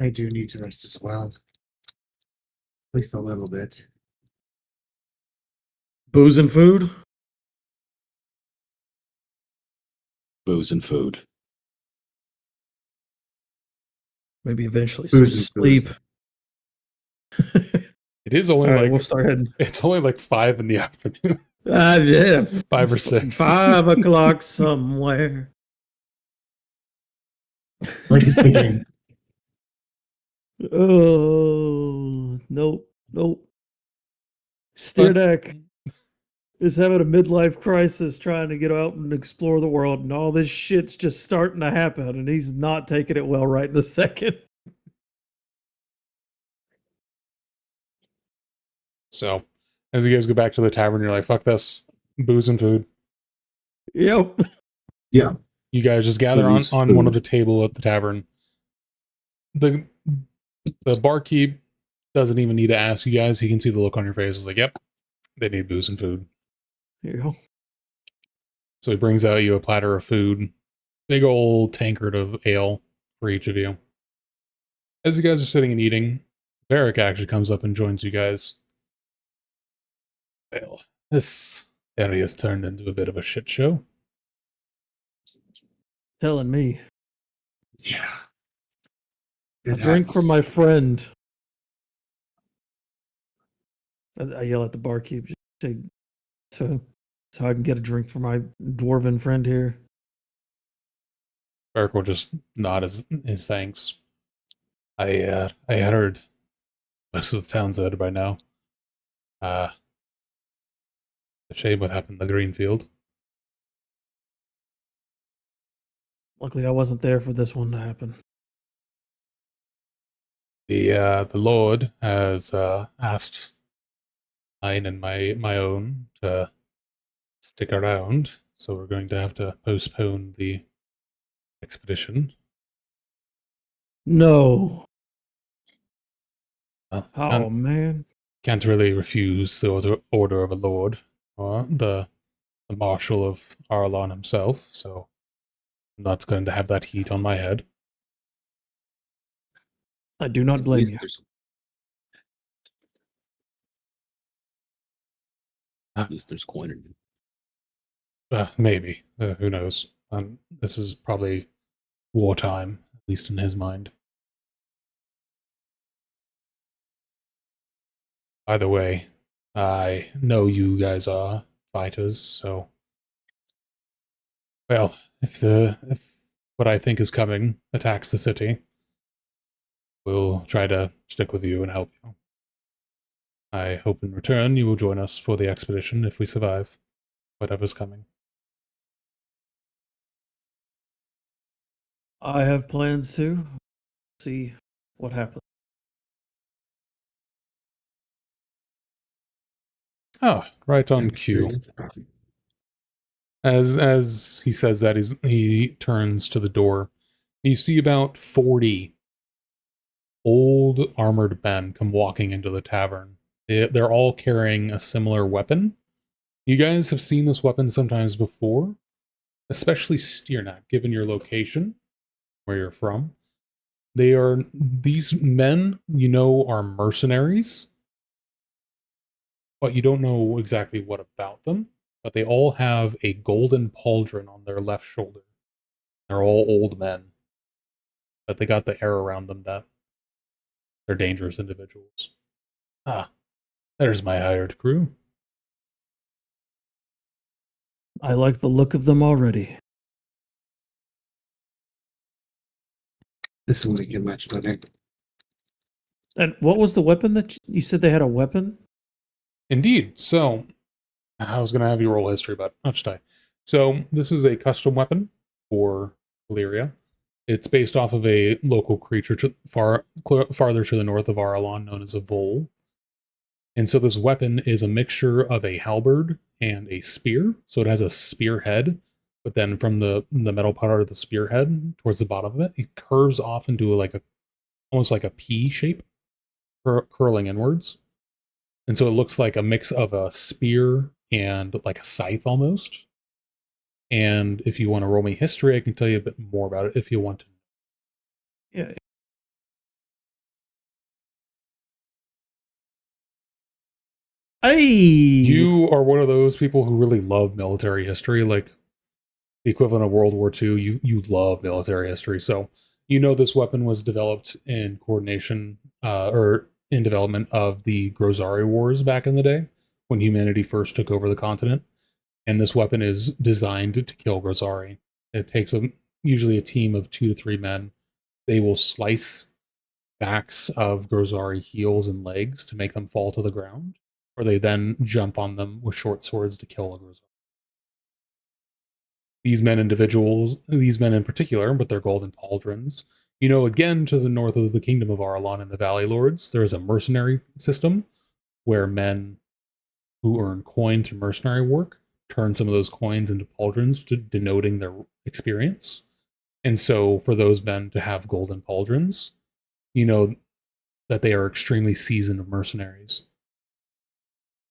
I do need to rest as well. At least a little bit. Booze and food? Booze and food. Maybe eventually some Booze and sleep. It is only All right, like we'll start heading. it's only like 5 in the afternoon. Yeah, 5 or 6. 5 o'clock somewhere. Like it's the game. Oh, nope. Steer deck is having a midlife crisis trying to get out and explore the world, and all this shit's just starting to happen, and he's not taking it well right in the second. So, as you guys go back to the tavern, you're like, fuck this. Booze and food. Yep. Yeah. You guys just gather on Booze, one food. of the table at the tavern. The barkeep doesn't even need to ask you guys. He can see the look on your face. It's like, yep, they need booze and food. Here you go. So he brings out you a platter of food. big old tankard of ale for each of you. As you guys are sitting and eating, Varric actually comes up and joins you guys. Well, this area's turned into a bit of a shit show. Telling me. Yeah. A drink from my friend. I yell at the barkeep. Just say, so I can get a drink for my dwarven friend here. Varric will just nod his thanks. I had heard most of the town's heard by now. A shame what happened to Greenfield. Luckily, I wasn't there for this one to happen. The Lord has asked mine and my own to stick around, so we're going to have to postpone the expedition. No. Well, Oh, man. can't really refuse the order of a lord or the marshal of Arlon himself, so I'm not going to have that heat on my head. I do not blame you. At least there's coin in it. Maybe. Who knows? This is probably wartime, at least in his mind. By the way, I know you guys are fighters, so well, if what I think is coming attacks the city, we'll try to stick with you and help you. I hope in return you will join us for the expedition if we survive whatever's coming. I have plans to see what happens. Oh, right on cue. As he says that, he turns to the door. You see about 40 old armored men come walking into the tavern. They're all carrying a similar weapon. You guys have seen this weapon sometimes before, especially Steernack, given your location, where you're from. These men, you know, are mercenaries, but you don't know exactly what about them. But they all have a golden pauldron on their left shoulder. They're all old men, but they got the air around them that they're dangerous individuals. Ah, there's my hired crew. I like the look of them already. This one can match my neck. And what was the weapon that you said they had a weapon? Indeed. So, I was going to have you roll history, but not today. So, this is a custom weapon for Kalyria. It's based off of a local creature farther to the north of Arlon known as a vole. And so this weapon is a mixture of a halberd and a spear. So it has a spear head, but then from the metal part of the spearhead towards the bottom of it, it curves off into almost like a P shape, curling inwards. And so it looks like a mix of a spear and like a scythe almost. And if you want to roll me history, I can tell you a bit more about it if you want to. Yeah. Hey! You are one of those people who really love military history, like the equivalent of World War II. You love military history, so you know this weapon was developed in coordination or in development of the Grozari Wars back in the day when humanity first took over the continent. And this weapon is designed to kill Grozari. It takes usually a team of 2 to 3 men. They will slice backs of Grozari heels and legs to make them fall to the ground, or they then jump on them with short swords to kill a Grozari. These men in particular, with their golden pauldrons, you know, again, to the north of the kingdom of Arlon and the Valley Lords, there is a mercenary system where men who earn coin through mercenary work turn some of those coins into pauldrons, denoting their experience. And so for those men to have golden pauldrons, you know that they are extremely seasoned mercenaries.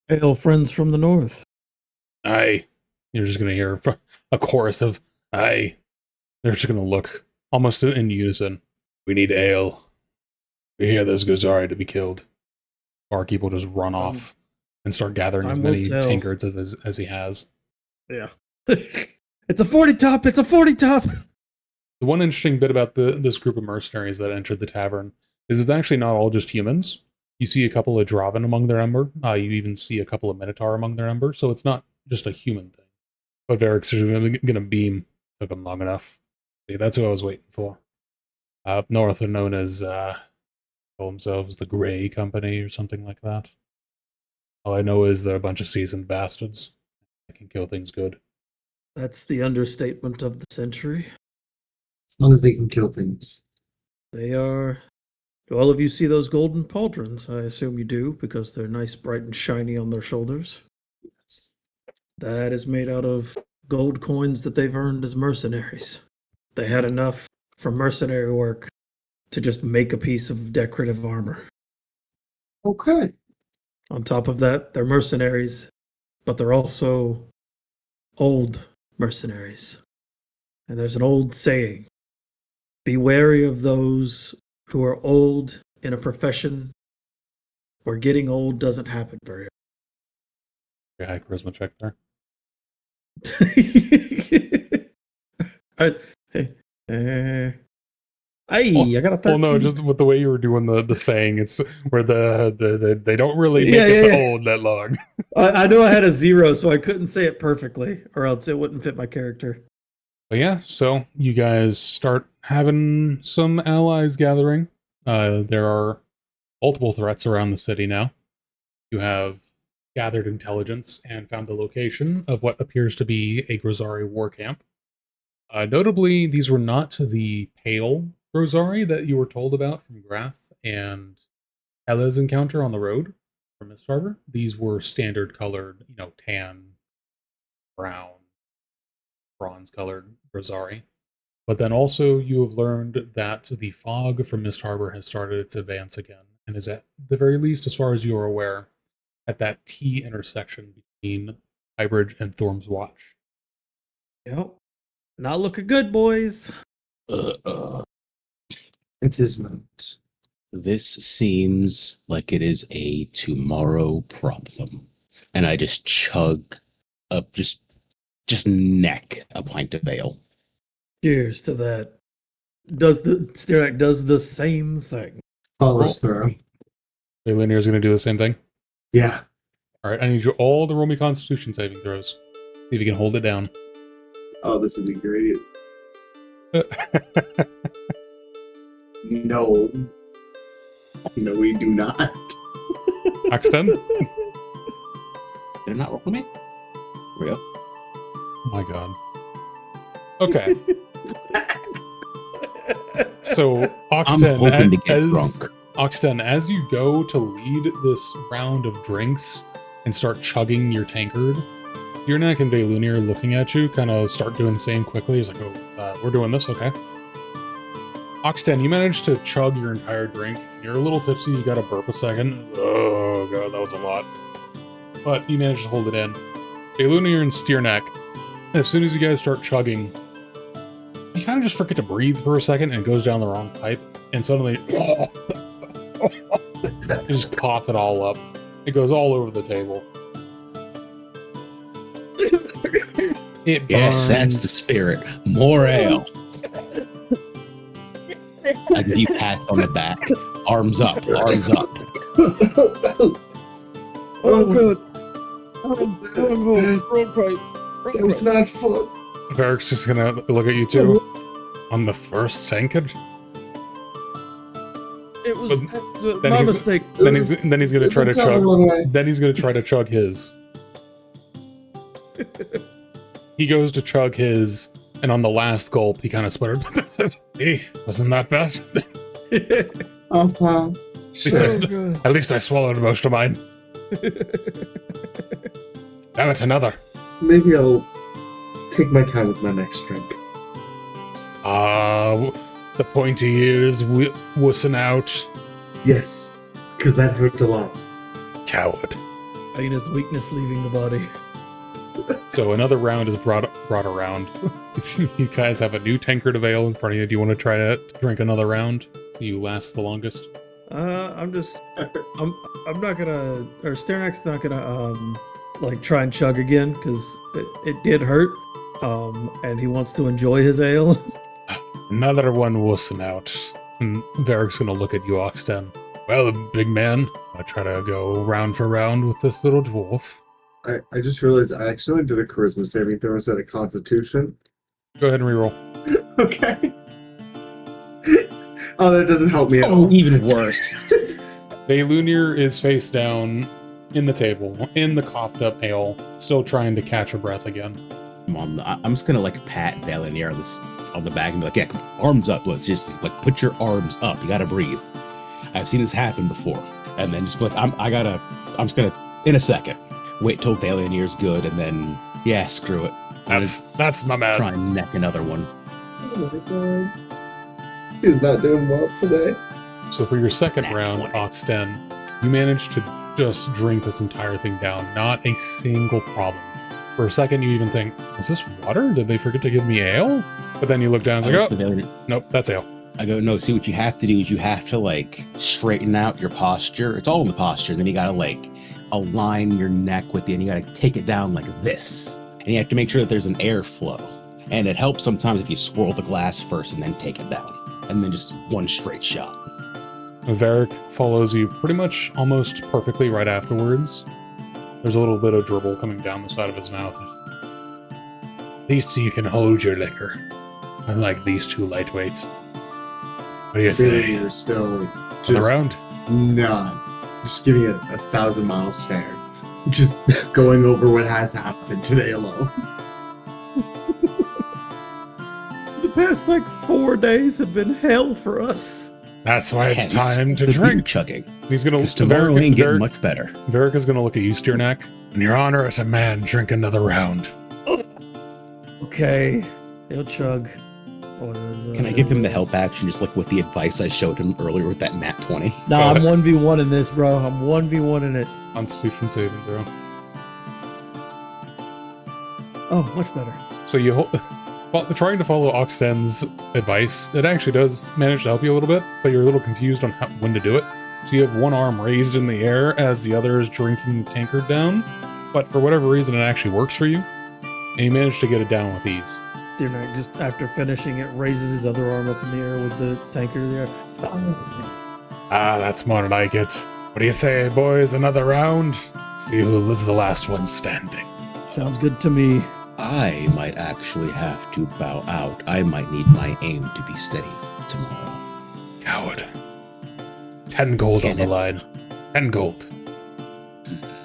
Hail, friends from the north. Aye. You're just going to hear a chorus of, aye. They're just going to look almost in unison. We need ale. We hear there's Gozari to be killed. Barkeep will just run off and start gathering as time will many tell. tankards as he has. Yeah. It's a 40 top. It's a 40 top. The one interesting bit about this group of mercenaries that entered the tavern is it's actually not all just humans. You see a couple of Draven among their number. You even see a couple of Minotaur among their number. So it's not just a human thing. But Varric's going to beam. Took him long enough. See, that's who I was waiting for. Up north are known as, call themselves the Grey Company or something like that. All I know is they're a bunch of seasoned bastards. They can kill things good. That's the understatement of the century. As long as they can kill things. They are. Do all of you see those golden pauldrons? I assume you do, because they're nice, bright, and shiny on their shoulders. Yes. That is made out of gold coins that they've earned as mercenaries. They had enough from mercenary work to just make a piece of decorative armor. Okay. On top of that, they're mercenaries, but they're also old mercenaries. And there's an old saying, be wary of those who are old in a profession where getting old doesn't happen very Very high charisma check there. I got a 13. Well, no, just with the way you were doing the saying, it's where they don't really make it to old that long. I knew I had a 0, so I couldn't say it perfectly, or else it wouldn't fit my character. But yeah, so you guys start having some allies gathering. There are multiple threats around the city now. You have gathered intelligence and found the location of what appears to be a Grozari war camp. Notably, these were not the pale Grozari that you were told about from Grath and Ella's encounter on the road from Mistharbor. These were standard colored, tan, brown, bronze-colored Grozari. But then also you have learned that the fog from Mistharbor has started its advance again, and is at the very least, as far as you are aware, at that T intersection between Highbridge and Thorm's Watch. Yep. Not looking good, boys. It is not. This seems like it is a tomorrow problem. And I just chug up, just neck a pint of ale. Cheers to that. Styrac does the same thing. Follows through. Linear is going to do the same thing. Yeah. All right, I need you all to roll me Constitution saving throws. See if you can hold it down. Oh, this would be great. No. No, we do not. Oxten? Did it not roll for me? Real? Oh my god. Okay. So, I'm hoping to get as drunk. Oxten, as you go to lead this round of drinks and start chugging your tankard, Tirnak and Veilunir are looking at you, kind of start doing the same quickly. He's like, we're doing this, okay. Oxten, you managed to chug your entire drink. You're a little tipsy, you got a burp a second. Oh god, that was a lot. But you managed to hold it in. Veilunir and Tirnak, as soon as you guys start chugging, you kind of just forget to breathe for a second and it goes down the wrong pipe, and suddenly you just cough it all up. It goes all over the table. It Yes, that's the burns. spirit. More ale. I give you pats on the back. Arms up, arms up. Oh, good. That was not fun. Varric's just gonna look at you two. On the first tankard? It was then my he's- mistake. Then he's gonna try to It's gone the chug. wrong way. Then he's gonna try to chug his. He goes to chug his, and on the last gulp, he kind of sputtered. Hey, wasn't that bad? Uh-huh. Sure. At least I swallowed most of mine. Damn it, another. Maybe I'll take my time with my next drink. The pointy ears wussing out. Yes, because that hurt a lot. Coward. Pain is weakness leaving the body. So another round is brought around. You guys have a new tankard of ale in front of you. Do you want to try to drink another round so you last the longest? I'm not gonna, or Sternack's not gonna, like try and chug again because it did hurt. And he wants to enjoy his ale. Another one wussing out. And Varric's gonna look at you, Oxten. Well, big man, I try to go round for round with this little dwarf. I just realized I actually did a charisma saving throw instead of constitution. Go ahead and reroll. Okay. Oh, that doesn't help me at all. Oh, even worse. Baylunir is face down in the table, in the coughed up ale, still trying to catch her breath again. I'm just gonna like pat Valenier on the back and be like, yeah, arms up. Let's just like put your arms up. You gotta breathe. I've seen this happen before. And then just be like, I'm just gonna in a second wait till Valenier's good, and then yeah, screw it. That's my man. Try and neck another one. Oh my god. He's not doing well today. So for your second Nat round, 20. Oxten, you managed to just drink this entire thing down. Not a single problem. For a second, you even think, is this water? Did they forget to give me ale? But then you look down and it's like, oh, nope, that's ale. I go, no, see, what you have to do is you have to like straighten out your posture. It's all in the posture. Then you gotta like align your neck with it, and you gotta take it down like this. And you have to make sure that there's an airflow. And it helps sometimes if you swirl the glass first and then take it down. And then just one straight shot. Varric follows you pretty much almost perfectly right afterwards. There's a little bit of dribble coming down the side of his mouth. At least you can hold your liquor. Unlike these two lightweights. What do you say? You're still On the round? not just giving it 1,000-mile stare. Just going over what has happened today alone. The past like 4 days have been hell for us. That's why it's Hence time to the beer drink. chugging. He's gonna. Because tomorrow ain't getting much better. Varric is gonna look at you, Steernack. In your honor as a man, drink another round. Okay, he'll chug. Can I give him the help action just like with the advice I showed him earlier with that nat 20? Nah, I'm 1v1 in this, bro. I'm 1v1 in it. Constitution saving throw. Oh, much better. So you trying to follow Oxten's advice, it actually does manage to help you a little bit, but you're a little confused on when to do it. So you have one arm raised in the air as the other is drinking the tankard down, but for whatever reason it actually works for you, and you manage to get it down with ease. Steernack, just after finishing it, raises his other arm up in the air with the tanker there. Ah, that's more like it. What do you say, boys? Another round? See who is the last one standing. Sounds good to me. I might actually have to bow out. I might need my aim to be steady tomorrow. Coward. 10 gold on the line. 10 gold.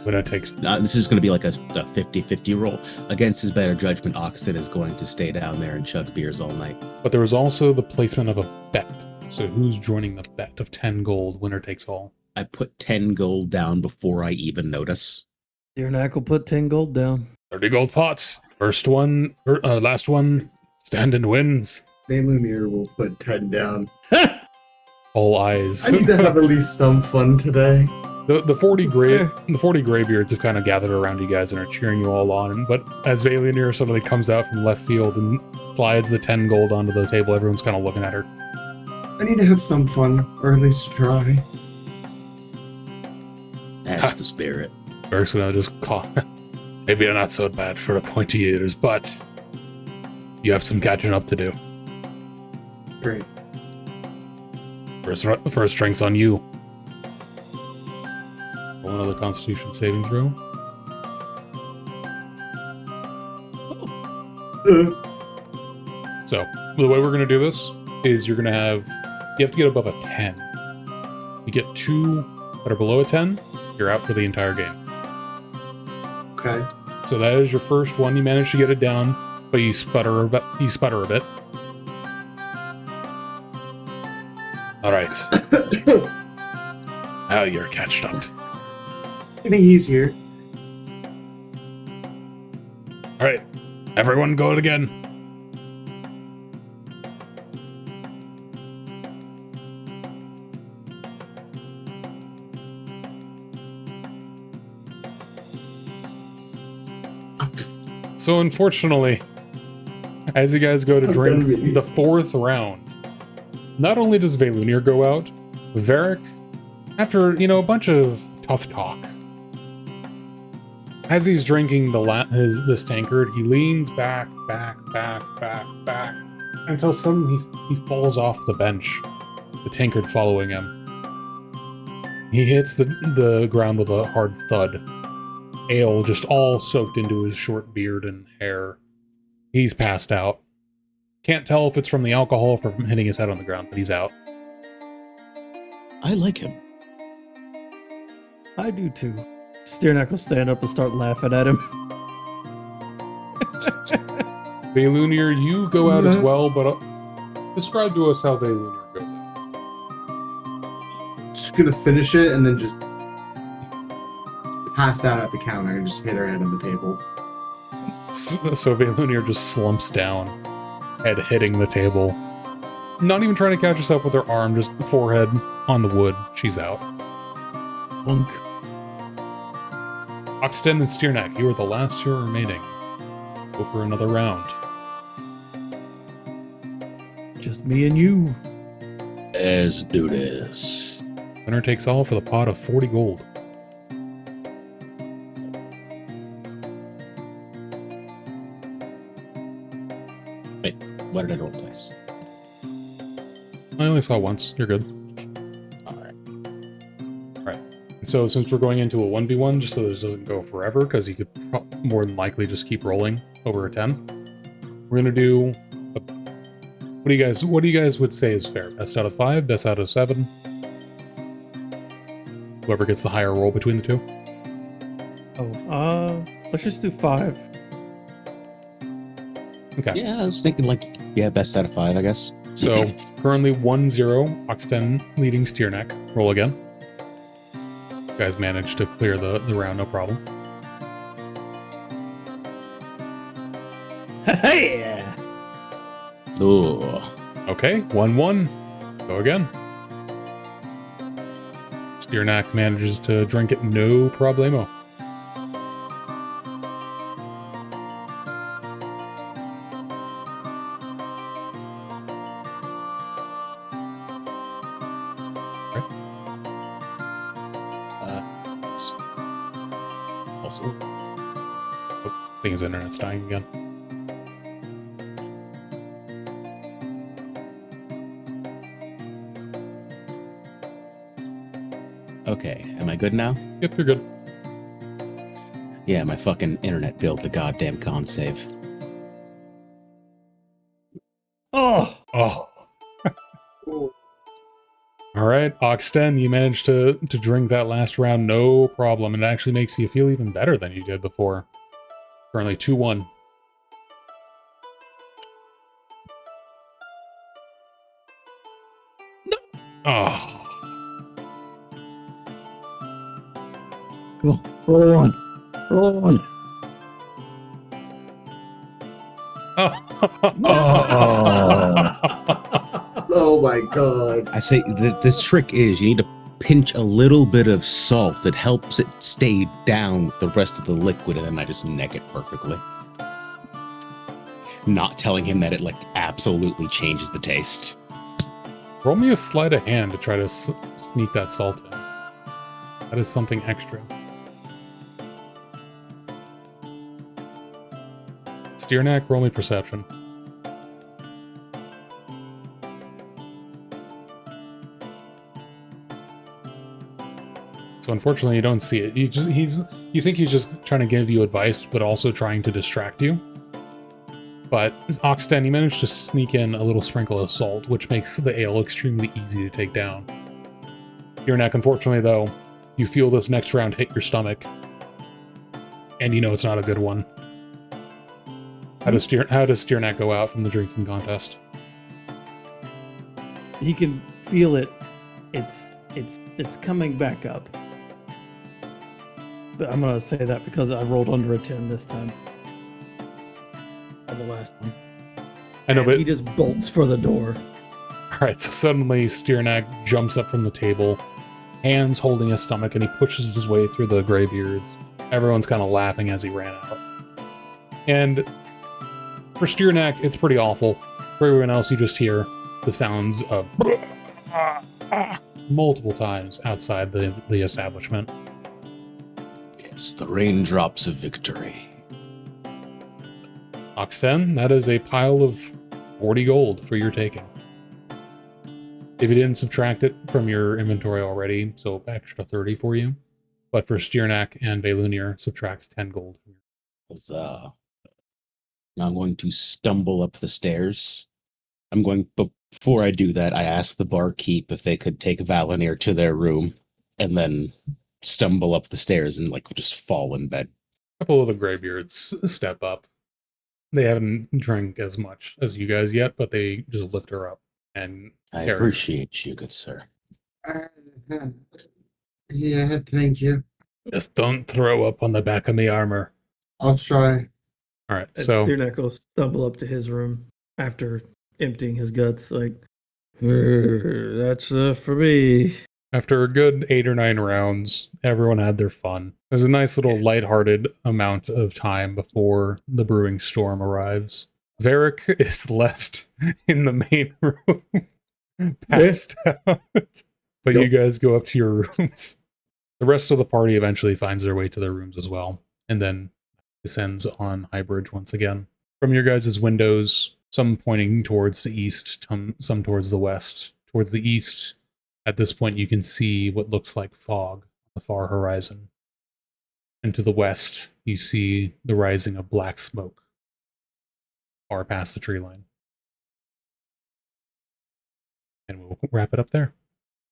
Winner takes. This is going to be like a 50-50 roll. Against his better judgment, Oxen is going to stay down there and chug beers all night. But there was also the placement of a bet. So who's joining the bet of 10 gold? Winner takes all. I put 10 gold down before I even notice. Steernack will put 10 gold down. 30 gold pots. First one, last one, stand and wins. Baylunir will put 10 down. All eyes. I need to have at least some fun today. The 40 graybeards have kind of gathered around you guys and are cheering you all on. But as Valinir suddenly comes out from left field and slides the 10 gold onto the table, everyone's kind of looking at her. I need to have some fun, or at least try. That's the spirit. Eric's gonna just call. Maybe they're not so bad for the pointy ears, but you have some catching up to do. Great. First drink's on you. Roll another Constitution saving throw. So, the way we're going to do this is you have to get above a 10. You get 2 that are below a 10, you're out for the entire game. Okay. So that is your first one. You managed to get it down, but you sputter a bit. All right. Now you're catched up. I think he's here. All right. Everyone go it again. So unfortunately, as you guys go to drink the fourth round, not only does Velunir go out, Varric, after, a bunch of tough talk, as he's drinking this tankard, he leans back, until suddenly he falls off the bench, the tankard following him. He hits the ground with a hard thud. Ale just all soaked into his short beard and hair. He's passed out. Can't tell if it's from the alcohol or from hitting his head on the ground, but he's out. I like him. I do too. Steernack will stand up and start laughing at him. Velunir, you go out as well, but describe to us how Velunir goes out. Just gonna finish it and then just pass out at the counter and just hit her head on the table. So Velunir just slumps down, head hitting the table. Not even trying to catch herself with her arm, just forehead on the wood. She's out. Bunk. Oxten and Steernack, you are the last two remaining. Go for another round. Just me and you. Let's do this. Winner takes all for the pot of 40 gold. Wait, what did I roll twice? I only saw once. You're good. Alright. So since we're going into a 1v1, just so this doesn't go forever, because you could more than likely just keep rolling over a 10, we're gonna do what do you guys would say is fair? Best out of 5, best out of 7? Whoever gets the higher roll between the two. Let's just do 5. Okay. Yeah, I was thinking best out of 5, I guess. So currently 1-0, Oxten leading Steerneck. Roll again. You guys managed to clear the round, no problem. Hey! Ooh. Okay, 1-1. Go again. Steernack manages to drink it, no problemo. Also, I think his internet's dying again. okay, am I good now? Yep, you're good. Yeah, my fucking internet failed the goddamn con save. Oh! Oh. All right, Oxten, you managed to drink that last round, no problem. It actually makes you feel even better than you did before. Currently 2-1. No. Oh. Come on, roll on. Roll on. Oh my god. I say this trick is you need to pinch a little bit of salt that helps it stay down with the rest of the liquid, and then I just neck it perfectly. Not telling him that it absolutely changes the taste. Roll me a sleight of hand to try to sneak that salt in. That is something extra. Steernack, roll me perception. So unfortunately, you don't see it. You think he's just trying to give you advice, but also trying to distract you. But Oxten, you managed to sneak in a little sprinkle of salt, which makes the ale extremely easy to take down. Steernack, unfortunately, though, you feel this next round hit your stomach, and you know it's not a good one. How does Steernack go out from the drinking contest? He can feel it. It's coming back up. But I'm gonna say that because I rolled under a 10 this time. On the last one. I know, And but he just bolts for the door. Alright, so suddenly Steernack jumps up from the table, hands holding his stomach, and he pushes his way through the graybeards. Everyone's kind of laughing as he ran out. And for Steernack, it's pretty awful. For everyone else, you just hear the sounds of multiple times outside the establishment. Yes, the raindrops of victory. Oxen, that is a pile of 40 gold for your taking. If you didn't subtract it from your inventory already, so extra 30 for you. But for Steernack and Velunir, subtract 10 gold. Now I'm going to stumble up the stairs. Before I do that, I ask the barkeep if they could take Valinir to their room, and then stumble up the stairs and just fall in bed. A couple of the Greybeards step up. They haven't drank as much as you guys yet, but they just lift her up and I carry her. appreciate you, good sir. Yeah, thank you. Just don't throw up on the back of me armor. I'll try. All right, And so Steerneck will stumble up to his room after emptying his guts, like, that's for me. after a good 8 or 9 rounds, everyone had their fun. There's a nice little lighthearted amount of time before the brewing storm arrives. Varric is left in the main room, passed out. But you guys go up to your rooms. The rest of the party eventually finds their way to their rooms as well, and then descends on Highbridge once again. From your guys' windows, some pointing towards the east, some towards the west. Towards the east, at this point, you can see what looks like fog on the far horizon. And to the west, you see the rising of black smoke far past the tree line. And we'll wrap it up there.